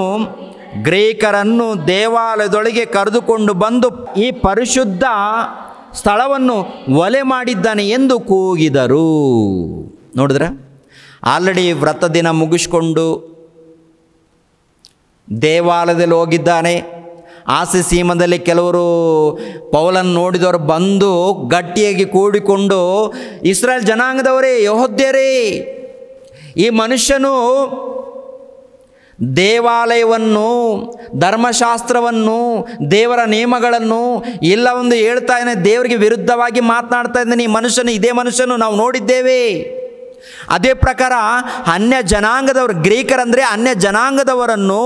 ಗ್ರೀಕರನ್ನು ದೇವಾಲಯದೊಳಗೆ ಕರೆದುಕೊಂಡು ಬಂದು ಈ ಪರಿಶುದ್ಧ ಸ್ಥಳವನ್ನು ಒಲೆ ಮಾಡಿದ್ದಾನೆ ಎಂದು ಕೂಗಿದರು. ನೋಡಿದ್ರೆ, ಆಲ್ರೆಡಿ ವ್ರತ ದಿನ ಮುಗಿಸ್ಕೊಂಡು ದೇವಾಲಯದಲ್ಲಿ ಹೋಗಿದ್ದಾನೆ. ಆಸೀಮದಲ್ಲಿ ಕೆಲವರು ಪೌಲನ್ನು ನೋಡಿದವರು ಬಂದು ಗಟ್ಟಿಯಾಗಿ ಕೂಡಿಕೊಂಡು, ಇಸ್ರಾಯೇಲ್ ಜನಾಂಗದವರೇ, ಯೆಹೂದ್ಯರೇ, ಈ ಮನುಷ್ಯನು ದೇವಾಲಯವನ್ನು, ಧರ್ಮಶಾಸ್ತ್ರವನ್ನು, ದೇವರ ನಿಯಮಗಳನ್ನು ಎಲ್ಲವೊಂದು ಹೇಳ್ತಾ ಇದ್ದಾನೆ, ದೇವರಿಗೆ ವಿರುದ್ಧವಾಗಿ ಮಾತನಾಡ್ತಾ ಇದ್ದಾನೆ. ಈ ಮನುಷ್ಯನು, ಇದೇ ಮನುಷ್ಯನು ನಾವು ನೋಡಿದ್ದೇವೆ. ಅದೇ ಪ್ರಕಾರ ಅನ್ಯ ಜನಾಂಗದವರು, ಗ್ರೀಕರಂದರೆ ಅನ್ಯ ಜನಾಂಗದವರನ್ನು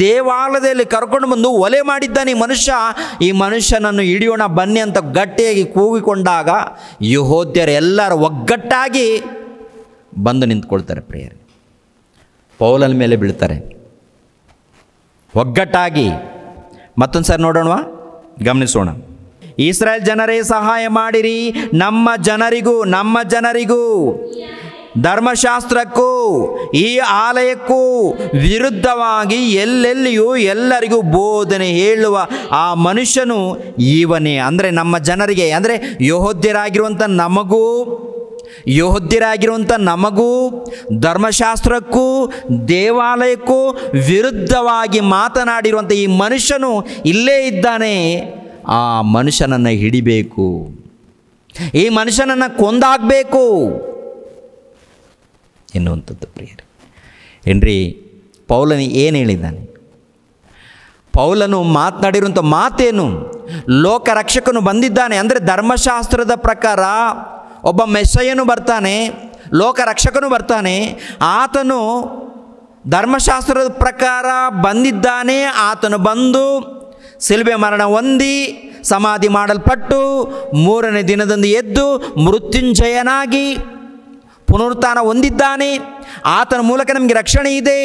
ದೇವಾಲಯದಲ್ಲಿ ಕರ್ಕೊಂಡು ಬಂದು ಒಲೆ ಮಾಡಿದ್ದಾನೆ ಈ ಮನುಷ್ಯ. ಈ ಮನುಷ್ಯನನ್ನು ಹಿಡಿಯೋಣ ಬನ್ನಿ ಅಂತ ಗಟ್ಟಿಯಾಗಿ ಕೂಗಿಕೊಂಡಾಗ ಯೆಹೂದ್ಯರೆಲ್ಲರೂ ಒಗ್ಗಟ್ಟಾಗಿ ಬಂದು ನಿಂತ್ಕೊಳ್ತಾರೆ. ಪ್ರಿಯರೇ, ಪೌಲನ ಮೇಲೆ ಬೀಳ್ತಾರೆ ಒಗ್ಗಟ್ಟಾಗಿ. ಮತ್ತೊಂದು ಸಾರಿ ನೋಡೋಣವಾ, ಗಮನಿಸೋಣ. ಇಸ್ರಾಯೇಲ್ ಜನರೇ, ಸಹಾಯ ಮಾಡಿರಿ, ನಮ್ಮ ಜನರಿಗೂ ಧರ್ಮಶಾಸ್ತ್ರಕ್ಕೂ ಈ ಆಲಯಕ್ಕೂ ವಿರುದ್ಧವಾಗಿ ಎಲ್ಲೆಲ್ಲಿಯೂ ಎಲ್ಲರಿಗೂ ಬೋಧನೆ ಹೇಳುವ ಆ ಮನುಷ್ಯನು ಇವನೇ. ಅಂದರೆ ನಮ್ಮ ಜನರಿಗೆ, ಅಂದರೆ ಯೆಹೂದ್ಯರಾಗಿರುವಂಥ ನಮಗೂ ಧರ್ಮಶಾಸ್ತ್ರಕ್ಕೂ ದೇವಾಲಯಕ್ಕೂ ವಿರುದ್ಧವಾಗಿ ಮಾತನಾಡಿರುವಂಥ ಈ ಮನುಷ್ಯನು ಇಲ್ಲೇ ಇದ್ದಾನೆ. ಆ ಮನುಷ್ಯನನ್ನು ಹಿಡಿಬೇಕು, ಈ ಮನುಷ್ಯನನ್ನು ಕೊಂದಾಗಬೇಕು ಎನ್ನುವಂಥದ್ದು ಪ್ರಿಯರೇ. ಏನ್ರಿ ಪೌಲನು ಏನು ಹೇಳಿದ್ದಾನೆ? ಪೌಲನು ಮಾತನಾಡಿರುವಂಥ ಮಾತೇನು? ಲೋಕರಕ್ಷಕನು ಬಂದಿದ್ದಾನೆ ಅಂದರೆ ಧರ್ಮಶಾಸ್ತ್ರದ ಪ್ರಕಾರ ಒಬ್ಬ ಮೆಸ್ಸಯ್ಯನು ಬರ್ತಾನೆ, ಲೋಕರಕ್ಷಕನು ಬರ್ತಾನೆ. ಆತನು ಧರ್ಮಶಾಸ್ತ್ರದ ಪ್ರಕಾರ ಬಂದಿದ್ದಾನೆ. ಆತನು ಬಂದು ಶಿಲುಬೆ ಮರಣ ಹೊಂದಿ ಸಮಾಧಿ ಮಾಡಲ್ಪಟ್ಟು 3ನೇ ದಿನದಂದು ಎದ್ದು ಮೃತ್ಯುಂಜಯನಾಗಿ ಪುನರುತ್ಥಾನ ಹೊಂದಿದ್ದಾನೆ. ಆತನ ಮೂಲಕ ನಮಗೆ ರಕ್ಷಣೆ ಇದೆ,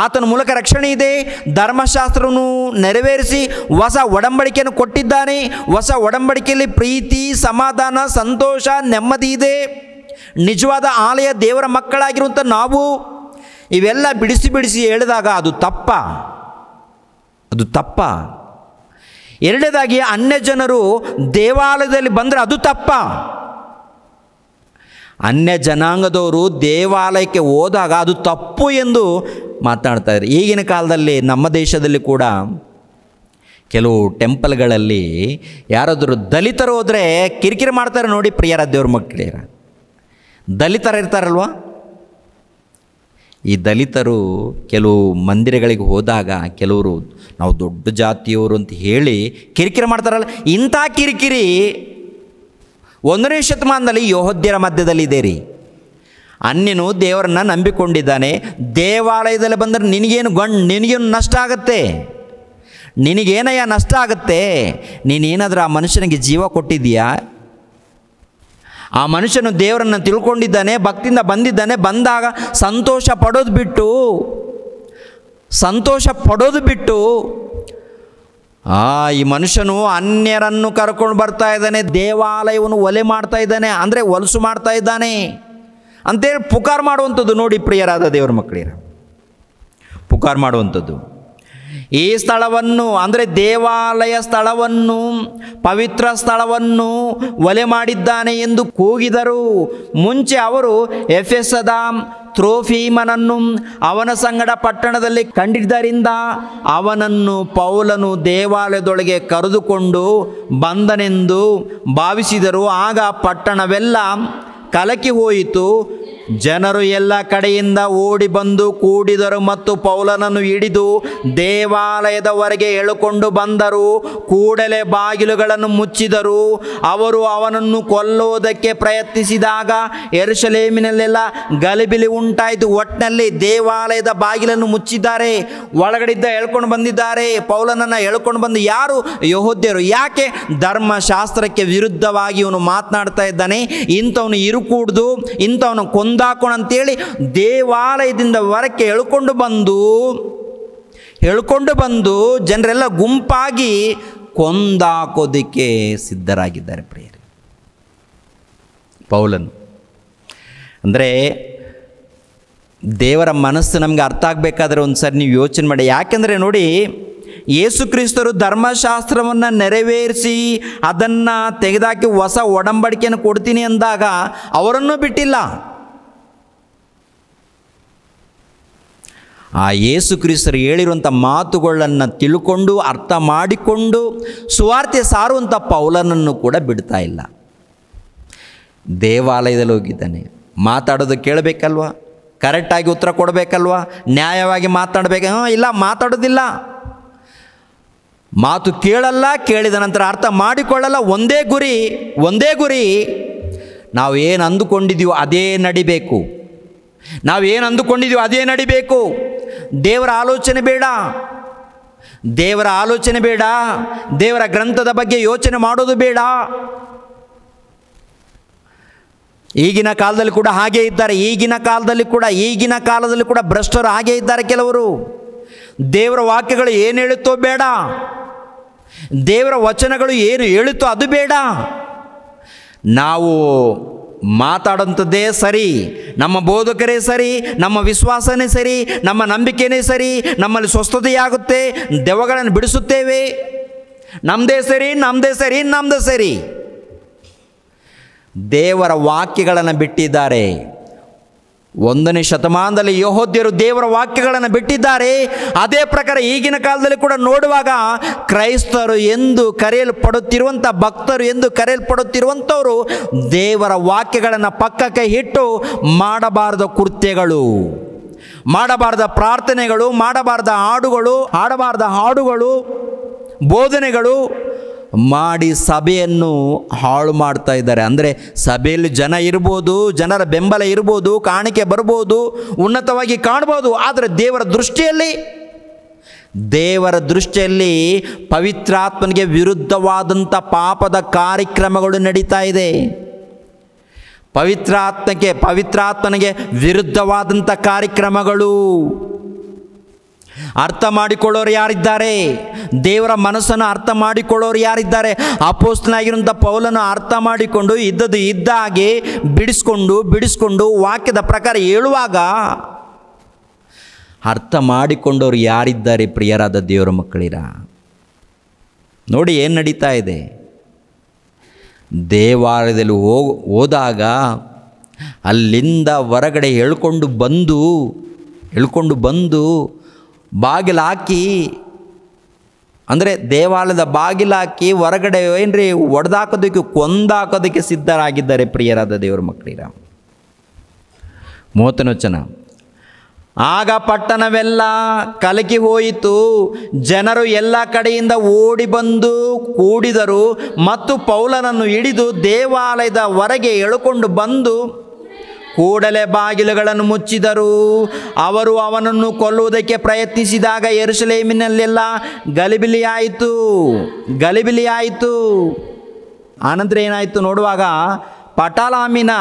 ಆತನ ಮೂಲಕ ರಕ್ಷಣೆ ಇದೆ. ಧರ್ಮಶಾಸ್ತ್ರವನ್ನು ನೆರವೇರಿಸಿ ಹೊಸ ಒಡಂಬಡಿಕೆಯನ್ನು ಕೊಟ್ಟಿದ್ದಾನೆ. ಹೊಸ ಒಡಂಬಡಿಕೆಯಲ್ಲಿ ಪ್ರೀತಿ, ಸಮಾಧಾನ, ಸಂತೋಷ, ನೆಮ್ಮದಿ ಇದೆ. ನಿಜವಾದ ಆಲಯ ದೇವರ ಮಕ್ಕಳಾಗಿರುವಂಥ ನಾವು ಇವೆಲ್ಲ ಬಿಡಿಸಿ ಬಿಡಿಸಿ ಹೇಳಿದಾಗ ಅದು ತಪ್ಪ, ಅದು ತಪ್ಪ. ಎರಡನೇದಾಗಿ ಅನ್ಯ ಜನರು ದೇವಾಲಯದಲ್ಲಿ ಬಂದರೆ ಅದು ತಪ್ಪ. ಅನ್ಯ ಜನಾಂಗದವರು ದೇವಾಲಯಕ್ಕೆ ಹೋದಾಗ ಅದು ತಪ್ಪು ಎಂದು ಮಾತನಾಡ್ತಾ ಇದ್ದಾರೆ. ಈಗಿನ ಕಾಲದಲ್ಲಿ ನಮ್ಮ ದೇಶದಲ್ಲಿ ಕೂಡ ಕೆಲವು ಟೆಂಪಲ್ಗಳಲ್ಲಿ ಯಾರಾದರೂ ದಲಿತರು ಹೋದರೆ ಕಿರಿಕಿರಿ ಮಾಡ್ತಾರೆ ನೋಡಿ ಪ್ರಿಯರ ದೇವ್ರ ಮಕ್ಕಳಿರ. ದಲಿತರು ಇರ್ತಾರಲ್ವ, ಈ ದಲಿತರು ಕೆಲವು ಮಂದಿರಗಳಿಗೆ ಹೋದಾಗ ಕೆಲವರು ನಾವು ದೊಡ್ಡ ಜಾತಿಯವರು ಅಂತ ಹೇಳಿ ಕಿರಿಕಿರಿ ಮಾಡ್ತಾರಲ್ಲ. ಇಂಥ ಕಿರಿಕಿರಿ 1ನೇ ಶತಮಾನದಲ್ಲಿ ಯಹೂದ್ಯರ ಮಧ್ಯದಲ್ಲಿ ಇದೆ ರೀ. ಅನ್ಯನು ದೇವರನ್ನ ನಂಬಿಕೊಂಡಿದ್ದಾನೆ, ದೇವಾಲಯದಲ್ಲಿ ಬಂದರೆ ನಿನಗೇನು ನಷ್ಟ ಆಗುತ್ತೆ? ನಿನಗೇನಯ್ಯ ನಷ್ಟ ಆಗುತ್ತೆ? ನೀನೇನಾದರೂ ಆ ಮನುಷ್ಯನಿಗೆ ಜೀವ ಕೊಟ್ಟಿದ್ದೀಯಾ? ಆ ಮನುಷ್ಯನು ದೇವರನ್ನು ತಿಳ್ಕೊಂಡಿದ್ದಾನೆ, ಭಕ್ತಿಯಿಂದ ಬಂದಿದ್ದಾನೆ. ಬಂದಾಗ ಸಂತೋಷ ಪಡೋದು ಬಿಟ್ಟು ಈ ಮನುಷ್ಯನು ಅನ್ಯರನ್ನು ಕರ್ಕೊಂಡು ಬರ್ತಾ ಇದ್ದಾನೆ, ದೇವಾಲಯವನ್ನು ಒಲೆ ಮಾಡ್ತಾ ಇದ್ದಾನೆ, ಅಂದರೆ ಹೊಲಸು ಮಾಡ್ತಾ ಇದ್ದಾನೆ ಅಂತೇಳಿ ಪುಕಾರ್ ಮಾಡುವಂಥದ್ದು ನೋಡಿ ಪ್ರಿಯರಾದ ದೇವರ ಮಕ್ಕಳಿರ. ಪುಕಾರ್ ಮಾಡುವಂಥದ್ದು. ಈ ಸ್ಥಳವನ್ನು ಅಂದರೆ ದೇವಾಲಯ ಸ್ಥಳವನ್ನು, ಪವಿತ್ರ ಸ್ಥಳವನ್ನು ಒಲೆ ಮಾಡಿದ್ದಾನೆ ಎಂದು ಕೂಗಿದರು. ಮುಂಚೆ ಅವರು ಎಫೆಸದ ತ್ರೋಫೀಮನನ್ನು ಅವನ ಸಂಗಡ ಪಟ್ಟಣದಲ್ಲಿ ಕಂಡಿದ್ದರಿಂದ ಅವನನ್ನು ಪೌಲನು ದೇವಾಲಯದೊಳಗೆ ಕರೆದುಕೊಂಡು ಬಂದನೆಂದು ಭಾವಿಸಿದರು. ಆಗ ಪಟ್ಟಣವೆಲ್ಲ ಕಲಕಿ ಹೋಯಿತು. ಜನರು ಎಲ್ಲ ಕಡೆಯಿಂದ ಓಡಿ ಬಂದು ಕೂಡಿದರು ಮತ್ತು ಪೌಲನನ್ನು ಹಿಡಿದು ದೇವಾಲಯದವರೆಗೆ ಎಳೆಕೊಂಡು ಬಂದರು. ಕೂಡಲೇ ಬಾಗಿಲುಗಳನ್ನು ಮುಚ್ಚಿದರು. ಅವರು ಅವನನ್ನು ಕೊಲ್ಲುವುದಕ್ಕೆ ಪ್ರಯತ್ನಿಸಿದಾಗ ಯೆರೂಸಲೇಮಿನಲ್ಲೆಲ್ಲ ಗಲಿಬಿಲಿ ಉಂಟಾಯಿತು. ಒಟ್ಟಿನಲ್ಲಿ ದೇವಾಲಯದ ಬಾಗಿಲನ್ನು ಮುಚ್ಚಿದ್ದಾರೆ, ಒಳಗಡೆಯಿಂದ ಎಳ್ಕೊಂಡು ಬಂದಿದ್ದಾರೆ. ಪೌಲನನ್ನು ಎಳ್ಕೊಂಡು ಬಂದು ಯಾರು? ಯಹೂದ್ಯರು. ಯಾಕೆ? ಧರ್ಮಶಾಸ್ತ್ರಕ್ಕೆ ವಿರುದ್ಧವಾಗಿ ಇವನು ಮಾತನಾಡ್ತಾ ಇದ್ದಾನೆ, ಇಂಥವನು ಇರುಕೂಡ್ದು, ಇಂಥವನು ಕೊಂದಾಕೋಣ ಅಂತೇಳಿ ದೇವಾಲಯದಿಂದ ಹೊರಕ್ಕೆ ಎಳ್ಕೊಂಡು ಬಂದು ಜನರೆಲ್ಲ ಗುಂಪಾಗಿ ಕೊಂದಾಕೋದಕ್ಕೆ ಸಿದ್ಧರಾಗಿದ್ದಾರೆ ಪ್ರಿಯರೇ. ಪೌಲನು ಅಂದರೆ ದೇವರ ಮನಸ್ಸು ನಮಗೆ ಅರ್ಥ ಆಗಬೇಕಾದ್ರೆ ಒಂದು ಸರಿ ನೀವು ಯೋಚನೆ ಮಾಡಿ. ಯಾಕೆಂದರೆ ನೋಡಿ, ಯೇಸು ಕ್ರಿಸ್ತರು ಧರ್ಮಶಾಸ್ತ್ರವನ್ನು ನೆರವೇರಿಸಿ ಅದನ್ನು ತೆಗೆದಾಕಿ ಹೊಸ ಒಡಂಬಡಿಕೆಯನ್ನು ಕೊಡ್ತೀನಿ ಅಂದಾಗ ಅವರನ್ನೂ ಬಿಟ್ಟಿಲ್ಲ. ಆ ಯೇಸು ಕ್ರಿಸ್ತರು ಹೇಳಿರುವಂಥ ಮಾತುಗಳನ್ನು ತಿಳ್ಕೊಂಡು ಅರ್ಥ ಮಾಡಿಕೊಂಡು ಸುವಾರ್ತೆ ಸಾರುವಂಥ ಪೌಲನನ್ನು ಕೂಡ ಬಿಡ್ತಾ ಇಲ್ಲ. ದೇವಾಲಯದಲ್ಲಿ ಹೋಗಿದ್ದಾನೆ, ಮಾತಾಡೋದು ಕೇಳಬೇಕಲ್ವ, ಕರೆಕ್ಟಾಗಿ ಉತ್ತರ ಕೊಡಬೇಕಲ್ವ, ನ್ಯಾಯವಾಗಿ ಮಾತಾಡಬೇಕು. ಇಲ್ಲ, ಮಾತಾಡೋದಿಲ್ಲ, ಮಾತು ಕೇಳಲ್ಲ, ಕೇಳಿದ ನಂತರ ಅರ್ಥ ಮಾಡಿಕೊಳ್ಳಲ್ಲ. ಒಂದೇ ಗುರಿ ನಾವು ಏನು ಅಂದುಕೊಂಡಿದ್ದೀವೋ ಅದೇ ನಡಿಬೇಕು. ದೇವರ ಆಲೋಚನೆ ಬೇಡ, ದೇವರ ಗ್ರಂಥದ ಬಗ್ಗೆ ಯೋಚನೆ ಮಾಡೋದು ಬೇಡ. ಈಗಿನ ಕಾಲದಲ್ಲಿ ಕೂಡ ಹಾಗೇ ಇದ್ದಾರೆ. ಈಗಿನ ಕಾಲದಲ್ಲಿ ಕೂಡ ಭ್ರಷ್ಟರು ಹಾಗೇ ಇದ್ದಾರೆ ಕೆಲವರು. ದೇವರ ವಾಕ್ಯಗಳು ಏನು ಹೇಳುತ್ತೋ ಬೇಡ, ದೇವರ ವಚನಗಳು ಏನು ಹೇಳುತ್ತೋ ಅದು ಬೇಡ. ನಾವು ಮಾತಾಡೋಂಥದ್ದೇ ಸರಿ, ನಮ್ಮ ಬೋಧಕರೇ ಸರಿ, ನಮ್ಮ ವಿಶ್ವಾಸನೇ ಸರಿ, ನಮ್ಮ ನಂಬಿಕೆನೇ ಸರಿ, ನಮ್ಮಲ್ಲಿ ಸ್ವಸ್ಥತೆಯಾಗುತ್ತೆ, ದೆವ್ವಗಳನ್ನು ಬಿಡಿಸುತ್ತೇವೆ, ನಮ್ಮದೇ ಸರಿ. ದೇವರ ವಾಕ್ಯಗಳನ್ನು ಬಿಟ್ಟಿದ್ದಾರೆ. 1ನೇ ಶತಮಾನದಲ್ಲಿ ಯೆಹೂದ್ಯರು ದೇವರ ವಾಕ್ಯಗಳನ್ನು ಬಿಟ್ಟಿದ್ದಾರೆ. ಅದೇ ಪ್ರಕಾರ ಈಗಿನ ಕಾಲದಲ್ಲಿ ಕೂಡ ನೋಡುವಾಗ ಕ್ರೈಸ್ತರು ಎಂದು ಕರೆಯಲ್ಪಡುತ್ತಿರುವಂಥ, ಭಕ್ತರು ಎಂದು ಕರೆಯಲ್ಪಡುತ್ತಿರುವಂಥವರು ದೇವರ ವಾಕ್ಯಗಳನ್ನು ಪಕ್ಕಕ್ಕೆ ಇಟ್ಟು ಮಾಡಬಾರದ ಕೃತ್ಯಗಳು, ಮಾಡಬಾರದ ಪ್ರಾರ್ಥನೆಗಳು, ಹಾಡಬಾರದ ಹಾಡುಗಳು, ಬೋಧನೆಗಳು ಮಾಡಿ ಸಭೆಯನ್ನು ಹಾಳು ಮಾಡ್ತಾ ಇದ್ದಾರೆ. ಅಂದರೆ ಸಭೆಯಲ್ಲಿ ಜನ ಇರ್ಬೋದು, ಜನರ ಬೆಂಬಲ ಇರ್ಬೋದು, ಕಾಣಿಕೆ ಬರ್ಬೋದು, ಉನ್ನತವಾಗಿ ಕಾಣ್ಬೋದು, ಆದರೆ ದೇವರ ದೃಷ್ಟಿಯಲ್ಲಿ ಪವಿತ್ರಾತ್ಮನಿಗೆ ವಿರುದ್ಧವಾದಂಥ ಪಾಪದ ಕಾರ್ಯಕ್ರಮಗಳು ನಡೀತಾ ಇದೆ. ಪವಿತ್ರಾತ್ಮನಿಗೆ ವಿರುದ್ಧವಾದಂಥ ಕಾರ್ಯಕ್ರಮಗಳು. ಅರ್ಥ ಮಾಡಿಕೊಳ್ಳೋರು ಯಾರಿದ್ದಾರೆ? ದೇವರ ಮನಸ್ಸನ್ನು ಅರ್ಥ ಮಾಡಿಕೊಳ್ಳೋರು ಯಾರಿದ್ದಾರೆ? ಅಪೊಸ್ತಲನಾಗಿರುವಂಥ ಪೌಲನು ಅರ್ಥ ಮಾಡಿಕೊಂಡು ಇದ್ದದ್ದು ಇದ್ದ ಹಾಗೆ ಬಿಡಿಸ್ಕೊಂಡು ವಾಕ್ಯದ ಪ್ರಕಾರ ಹೇಳುವಾಗ ಅರ್ಥ ಮಾಡಿಕೊಂಡವರು ಯಾರಿದ್ದಾರೆ? ಪ್ರಿಯರಾದ ದೇವರ ಮಕ್ಕಳಿರ, ನೋಡಿ ಏನು ನಡೀತಾ ಇದೆ. ದೇವಾಲಯದಲ್ಲಿ ಹೋದಾಗ ಅಲ್ಲಿಂದ ಹೊರಗಡೆ ಎಳ್ಕೊಂಡು ಬಂದು ಬಾಗಿಲಾಕಿ, ಅಂದರೆ ದೇವಾಲಯದ ಬಾಗಿಲಾಕಿ ಹೊರಗಡೆ ಏನ್ರಿ ಒಡೆದಾಕೋದಕ್ಕೆ, ಕೊಂದಾಕೋದಕ್ಕೆ ಸಿದ್ಧರಾಗಿದ್ದಾರೆ ಪ್ರಿಯರಾದ ದೇವರ ಮಕ್ಕಳಿರ. 30ನೇ ವಚನ, ಆಗ ಪಟ್ಟಣವೆಲ್ಲ ಕಲಕಿ ಹೋಯಿತು, ಜನರು ಎಲ್ಲ ಕಡೆಯಿಂದ ಓಡಿ ಬಂದು ಕೂಡಿದರು ಮತ್ತು ಪೌಲನನ್ನು ಹಿಡಿದು ದೇವಾಲಯದ ಹೊರಗೆ ಎಳುಕೊಂಡು ಬಂದು ಕೂಡಲೇ ಬಾಗಿಲುಗಳನ್ನು ಮುಚ್ಚಿದರು. ಅವರು ಅವನನ್ನು ಕೊಲ್ಲುವುದಕ್ಕೆ ಪ್ರಯತ್ನಿಸಿದಾಗ ಯೆರೂಸಲೇಮಿನಲ್ಲೆಲ್ಲ ಗಲಿಬಿಲಿಯಾಯಿತು. ಆನಂತರ ಏನಾಯಿತು ನೋಡುವಾಗ, ಪಟಾಲಾಮಿನ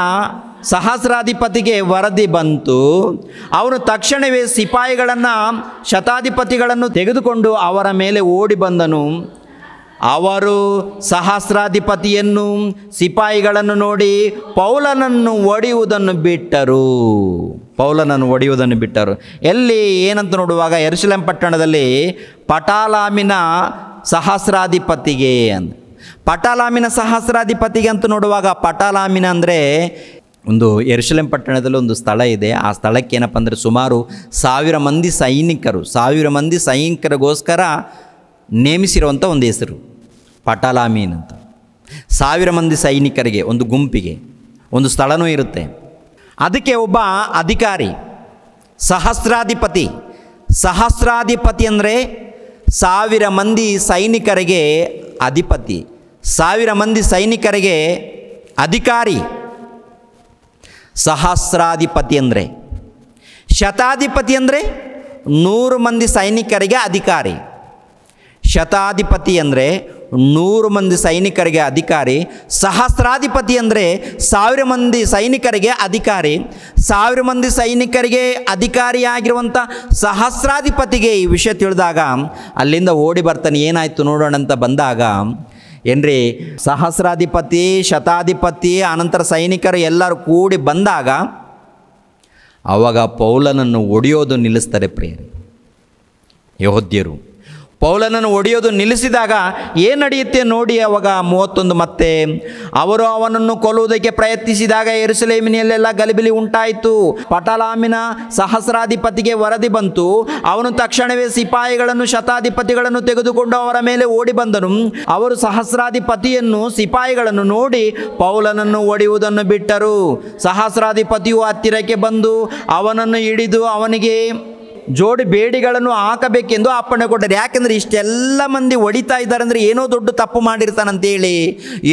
ಸಹಸ್ರಾಧಿಪತಿಗೆ ವರದಿ ಬಂತು. ಅವನು ತಕ್ಷಣವೇ ಶತಾಧಿಪತಿಗಳನ್ನು ತೆಗೆದುಕೊಂಡು ಅವರ ಮೇಲೆ ಓಡಿ ಬಂದನು. ಅವರು ಸಹಸ್ರಾಧಿಪತಿಯನ್ನು ಸಿಪಾಯಿಗಳನ್ನು ನೋಡಿ ಪೌಲನನ್ನು ಒಡೆಯುವುದನ್ನು ಬಿಟ್ಟರು. ಎಲ್ಲಿ ಏನಂತ ನೋಡುವಾಗ ಯೆರೂಸಲೇಮ್ ಪಟ್ಟಣದಲ್ಲಿ ಪಟಾಲಾಮಿನ ಸಹಸ್ರಾಧಿಪತಿಗೆ ಅಂತ ನೋಡುವಾಗ, ಪಟಾಲಾಮಿನ ಅಂದರೆ ಒಂದು ಯೆರೂಸಲೇಮ್ ಪಟ್ಟಣದಲ್ಲಿ ಒಂದು ಸ್ಥಳ ಇದೆ. ಆ ಸ್ಥಳಕ್ಕೆ ಏನಪ್ಪ ಅಂದರೆ ಸುಮಾರು 1000 ಮಂದಿ ಸೈನಿಕರಿಗೋಸ್ಕರ ನೇಮಿಸಿರುವಂಥ ಒಂದು ಹೆಸರು ಪಟಾಲಾಮೀನ್ ಅಂತ. 1000 ಮಂದಿ ಸೈನಿಕರಿಗೆ ಒಂದು ಗುಂಪಿಗೆ ಒಂದು ಸ್ಥಳನೂ ಇರುತ್ತೆ. ಅದಕ್ಕೆ ಒಬ್ಬ ಅಧಿಕಾರಿ, ಸಹಸ್ರಾಧಿಪತಿ ಅಂದರೆ 1000 ಮಂದಿ ಸೈನಿಕರಿಗೆ ಅಧಿಪತಿ, 1000 ಮಂದಿ ಸೈನಿಕರಿಗೆ ಅಧಿಕಾರಿ. ಸಹಸ್ರಾಧಿಪತಿ ಅಂದರೆ, ಶತಾಧಿಪತಿ ಅಂದರೆ 100 ಮಂದಿ ಸೈನಿಕರಿಗೆ ಅಧಿಕಾರಿ. ಶತಾಧಿಪತಿ ಅಂದರೆ 100 ಮಂದಿ ಸೈನಿಕರಿಗೆ ಅಧಿಕಾರಿ. ಸಹಸ್ರಾಧಿಪತಿ ಅಂದರೆ 1000 ಮಂದಿ ಸೈನಿಕರಿಗೆ ಅಧಿಕಾರಿ. 1000 ಮಂದಿ ಸೈನಿಕರಿಗೆ ಅಧಿಕಾರಿಯಾಗಿರುವಂಥ ಸಹಸ್ರಾಧಿಪತಿಗೆ ಈ ವಿಷಯ ತಿಳಿದಾಗ ಅಲ್ಲಿಂದ ಓಡಿ ಬರ್ತಾನೆ. ಏನಾಯಿತು ನೋಡೋಣ ಅಂತ ಬಂದಾಗ ಏನ್ರಿ, ಸಹಸ್ರಾಧಿಪತಿ, ಶತಾಧಿಪತಿ, ಅನಂತರ ಸೈನಿಕರು ಎಲ್ಲರೂ ಕೂಡಿ ಬಂದಾಗ ಆವಾಗ ಪೌಲನನ್ನು ಒಡೆಯೋದು ನಿಲ್ಲಿಸ್ತಾರೆ ಪ್ರಿಯರೇ. ಯೆಹೂದ್ಯರು ಪೌಲನನ್ನು ಒಡೆಯೋದು ನಿಲ್ಲಿಸಿದಾಗ ಏನು ನಡೆಯುತ್ತೆ ನೋಡಿ. ಅವಾಗ 31 ಮತ್ತೆ, ಅವರು ಅವನನ್ನು ಕೊಲ್ಲುವುದಕ್ಕೆ ಪ್ರಯತ್ನಿಸಿದಾಗ ಯೆರೂಸಲೇಮಿನಲ್ಲೆಲ್ಲ ಗಲಿಬಿಲಿ ಉಂಟಾಯಿತು. ಪಟಾಲಾಮಿನ ಸಹಸ್ರಾಧಿಪತಿಗೆ ವರದಿ ಬಂತು. ಅವನು ತಕ್ಷಣವೇ ಸಿಪಾಯಿಗಳನ್ನು ಶತಾಧಿಪತಿಗಳನ್ನು ತೆಗೆದುಕೊಂಡು ಅವರ ಮೇಲೆ ಓಡಿ ಬಂದನು. ಅವರು ಸಹಸ್ರಾಧಿಪತಿಯನ್ನು ಸಿಪಾಯಿಗಳನ್ನು ನೋಡಿ ಪೌಲನನ್ನು ಒಡೆಯುವುದನ್ನು ಬಿಟ್ಟರು. ಸಹಸ್ರಾಧಿಪತಿಯು ಹತ್ತಿರಕ್ಕೆ ಬಂದು ಅವನನ್ನು ಹಿಡಿದು ಅವನಿಗೆ ಜೋಡಿ ಬೇಡಿಗಳನ್ನು ಹಾಕಬೇಕೆಂದು ಅಪ್ಪಣೆ ಕೊಟ್ಟರು. ಯಾಕೆಂದರೆ ಇಷ್ಟೆಲ್ಲ ಮಂದಿ ಹೊಡಿತಾ ಇದ್ದಾರೆ ಅಂದರೆ ಏನೋ ದೊಡ್ಡ ತಪ್ಪು ಮಾಡಿರ್ತಾನಂತೇಳಿ,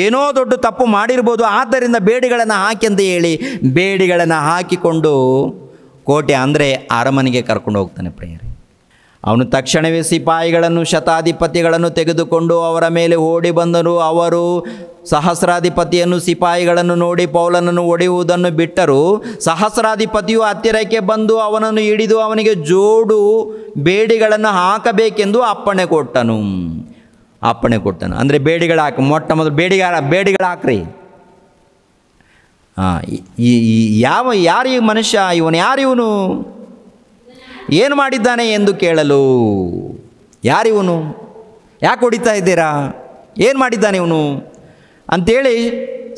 ಏನೋ ದೊಡ್ಡ ತಪ್ಪು ಮಾಡಿರ್ಬೋದು, ಆದ್ದರಿಂದ ಬೇಡಿಗಳನ್ನು ಹಾಕಿ ಅಂತ ಹೇಳಿ ಬೇಡಿಗಳನ್ನು ಹಾಕಿಕೊಂಡು ಕೋಟೆ ಅಂದರೆ ಅರಮನೆಗೆ ಕರ್ಕೊಂಡು ಹೋಗ್ತಾನೆ ಪ್ರಿಯರೇ. ಅವನು ತಕ್ಷಣವೇ ಸಿಪಾಯಿಗಳನ್ನು ಶತಾಧಿಪತಿಗಳನ್ನು ತೆಗೆದುಕೊಂಡು ಅವರ ಮೇಲೆ ಓಡಿ ಬಂದರು. ಅವರು ಸಹಸ್ರಾಧಿಪತಿಯನ್ನು ಸಿಪಾಯಿಗಳನ್ನು ನೋಡಿ ಪೌಲನನ್ನು ಒಡೆಯುವುದನ್ನು ಬಿಟ್ಟರು. ಸಹಸ್ರಾಧಿಪತಿಯು ಹತ್ತಿರಕ್ಕೆ ಬಂದು ಅವನನ್ನು ಹಿಡಿದು ಅವನಿಗೆ ಜೋಡು ಬೇಡಿಗಳನ್ನು ಹಾಕಬೇಕೆಂದು ಅಪ್ಪಣೆ ಕೊಟ್ಟನು. ಅಂದರೆ ಬೇಡಿಗಳು ಹಾಕಿ, ಮೊಟ್ಟ ಮೊದಲು ಬೇಡಿಗಳು ಹಾಕ್ರಿ. ಯಾರು ಈ ಮನುಷ್ಯ, ಯಾರಿವನು, ಏನು ಮಾಡಿದ್ದಾನೆ ಎಂದು ಕೇಳಲು. ಯಾರಿವನು, ಯಾಕೆ ಹೊಡಿತಾ ಇದ್ದೀರಾ, ಏನು ಮಾಡಿದ್ದಾನೆ ಇವನು ಅಂಥೇಳಿ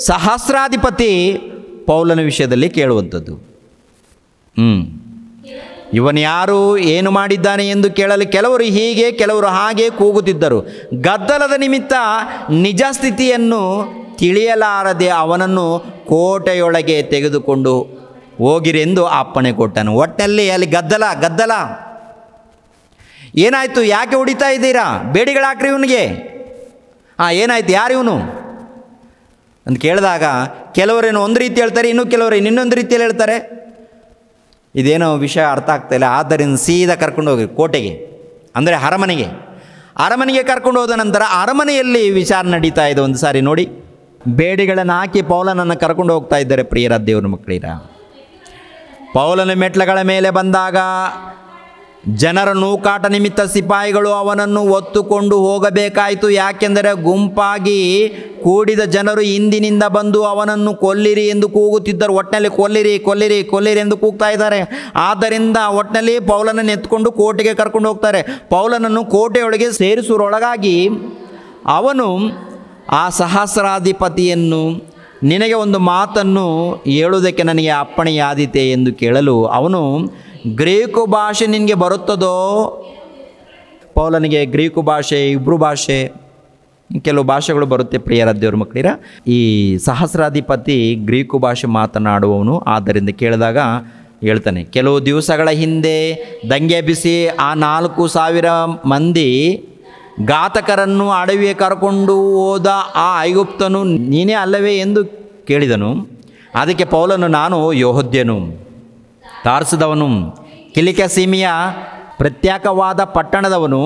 ಸಹಸ್ರಾಧಿಪತಿ ಪೌಲನ ವಿಷಯದಲ್ಲಿ ಕೇಳುವಂಥದ್ದು. ಇವನು ಯಾರು, ಏನು ಮಾಡಿದ್ದಾನೆ ಎಂದು ಕೇಳಲು ಕೆಲವರು ಹೀಗೆ ಕೆಲವರು ಹಾಗೆ ಕೂಗುತ್ತಿದ್ದರು. ಗದ್ದಲದ ನಿಮಿತ್ತ ನಿಜ ಸ್ಥಿತಿಯನ್ನು ತಿಳಿಯಲಾರದೆ ಅವನನ್ನು ಕೋಟೆಯೊಳಗೆ ತೆಗೆದುಕೊಂಡು ಹೋಗಿರೆಂದು ಅಪ್ಪಣೆ ಕೊಟ್ಟನು. ಒಟ್ಟಿನಲ್ಲಿ ಅಲ್ಲಿ ಗದ್ದಲ. ಏನಾಯಿತು, ಯಾಕೆ ಹೊಡಿತಾ ಇದ್ದೀರಾ, ಬೇಡಿಗಳಾಕ್ರಿ ಇವನಿಗೆ. ಏನಾಯ್ತು, ಯಾರು ಇವನು ಅಂತ ಕೇಳಿದಾಗ ಕೆಲವರೇನು ಒಂದು ರೀತಿ ಹೇಳ್ತಾರೆ, ಇನ್ನೂ ಕೆಲವರೇನು ಇನ್ನೊಂದು ರೀತಿಯಲ್ಲಿ ಹೇಳ್ತಾರೆ. ಇದೇನೋ ವಿಷಯ ಅರ್ಥ ಆಗ್ತಾಯಿಲ್ಲ. ಆದ್ದರಿಂದ ಸೀದಾ ಕರ್ಕೊಂಡು ಹೋಗಿ ಕೋಟೆಗೆ, ಅಂದರೆ ಅರಮನೆಗೆ ಕರ್ಕೊಂಡು ಹೋದ ನಂತರ ಅರಮನೆಯಲ್ಲಿ ವಿಚಾರಣೆ ನಡೀತಾ ಇದೆ. ಒಂದು ಸಾರಿ ನೋಡಿ, ಬೇಡಿಗಳನ್ನು ಹಾಕಿ ಪೌಲನನ್ನು ಕರ್ಕೊಂಡು ಹೋಗ್ತಾ ಇದ್ದಾರೆ. ಪ್ರಿಯರ ದೇವರ ಮಕ್ಕಳಿರ, ಪೌಲನ ಮೆಟ್ಲಗಳ ಮೇಲೆ ಬಂದಾಗ ಜನರ ನೂಕಾಟ ನಿಮಿತ್ತ ಸಿಪಾಯಿಗಳು ಅವನನ್ನು ಹೊತ್ತುಕೊಂಡು ಹೋಗಬೇಕಾಯಿತು. ಯಾಕೆಂದರೆ ಗುಂಪಾಗಿ ಕೂಡಿದ ಜನರು ಹಿಂದಿನಿಂದ ಬಂದು ಅವನನ್ನು ಕೊಲ್ಲಿರಿ ಎಂದು ಕೂಗುತ್ತಿದ್ದರು. ಒಟ್ಟಿನಲ್ಲಿ ಕೊಲ್ಲಿರಿ ಎಂದು ಕೂಗ್ತಾ ಇದ್ದಾರೆ. ಆದ್ದರಿಂದ ಒಟ್ಟಿನಲ್ಲಿ ಪೌಲನನ್ನು ಎತ್ಕೊಂಡು ಕೋಟೆಗೆ ಕರ್ಕೊಂಡು ಹೋಗ್ತಾರೆ. ಪೌಲನನ್ನು ಕೋಟೆಯೊಳಗೆ ಸೇರಿಸುವರೊಳಗಾಗಿ ಅವನು ಆ ಸಹಸ್ರಾಧಿಪತಿಯನ್ನು, ನಿನಗೆ ಒಂದು ಮಾತನ್ನು ಹೇಳುವುದಕ್ಕೆ ನನಗೆ ಅಪ್ಪಣೆಯಾದೀತೆ ಎಂದು ಕೇಳಲು ಅವನು, ಗ್ರೀಕು ಭಾಷೆ ನಿನಗೆ ಬರುತ್ತದೋ? ಪೌಲನಿಗೆ ಗ್ರೀಕು ಭಾಷೆ, ಇಬ್ರು ಭಾಷೆ, ಕೆಲವು ಭಾಷೆಗಳು ಬರುತ್ತೆ. ಪ್ರಿಯರ ದೇವ್ರ ಮಕ್ಕಳಿರ, ಈ ಸಹಸ್ರಾಧಿಪತಿ ಗ್ರೀಕು ಭಾಷೆ ಮಾತನಾಡುವವನು. ಆದ್ದರಿಂದ ಕೇಳಿದಾಗ ಹೇಳ್ತಾನೆ, ಕೆಲವು ದಿವಸಗಳ ಹಿಂದೆ ದಂಗೆ ಎಬ್ಬಿಸಿ ಆ 4,000 ಮಂದಿ ಘಾತಕರನ್ನು ಅಡವಿಗೆ ಕರ್ಕೊಂಡು ಹೋದ ಆ ಐಗುಪ್ತನು ನೀನೇ ಅಲ್ಲವೇ ಎಂದು ಕೇಳಿದನು. ಅದಕ್ಕೆ ಪೌಲನು, ನಾನು ಯೆಹೂದ್ಯನು, ತಾರ್ಸದವನು, ಕಿಲಿಕ್ಯ ಸೀಮೆಯ ಪ್ರತ್ಯೇಕವಾದ ಪಟ್ಟಣದವನು.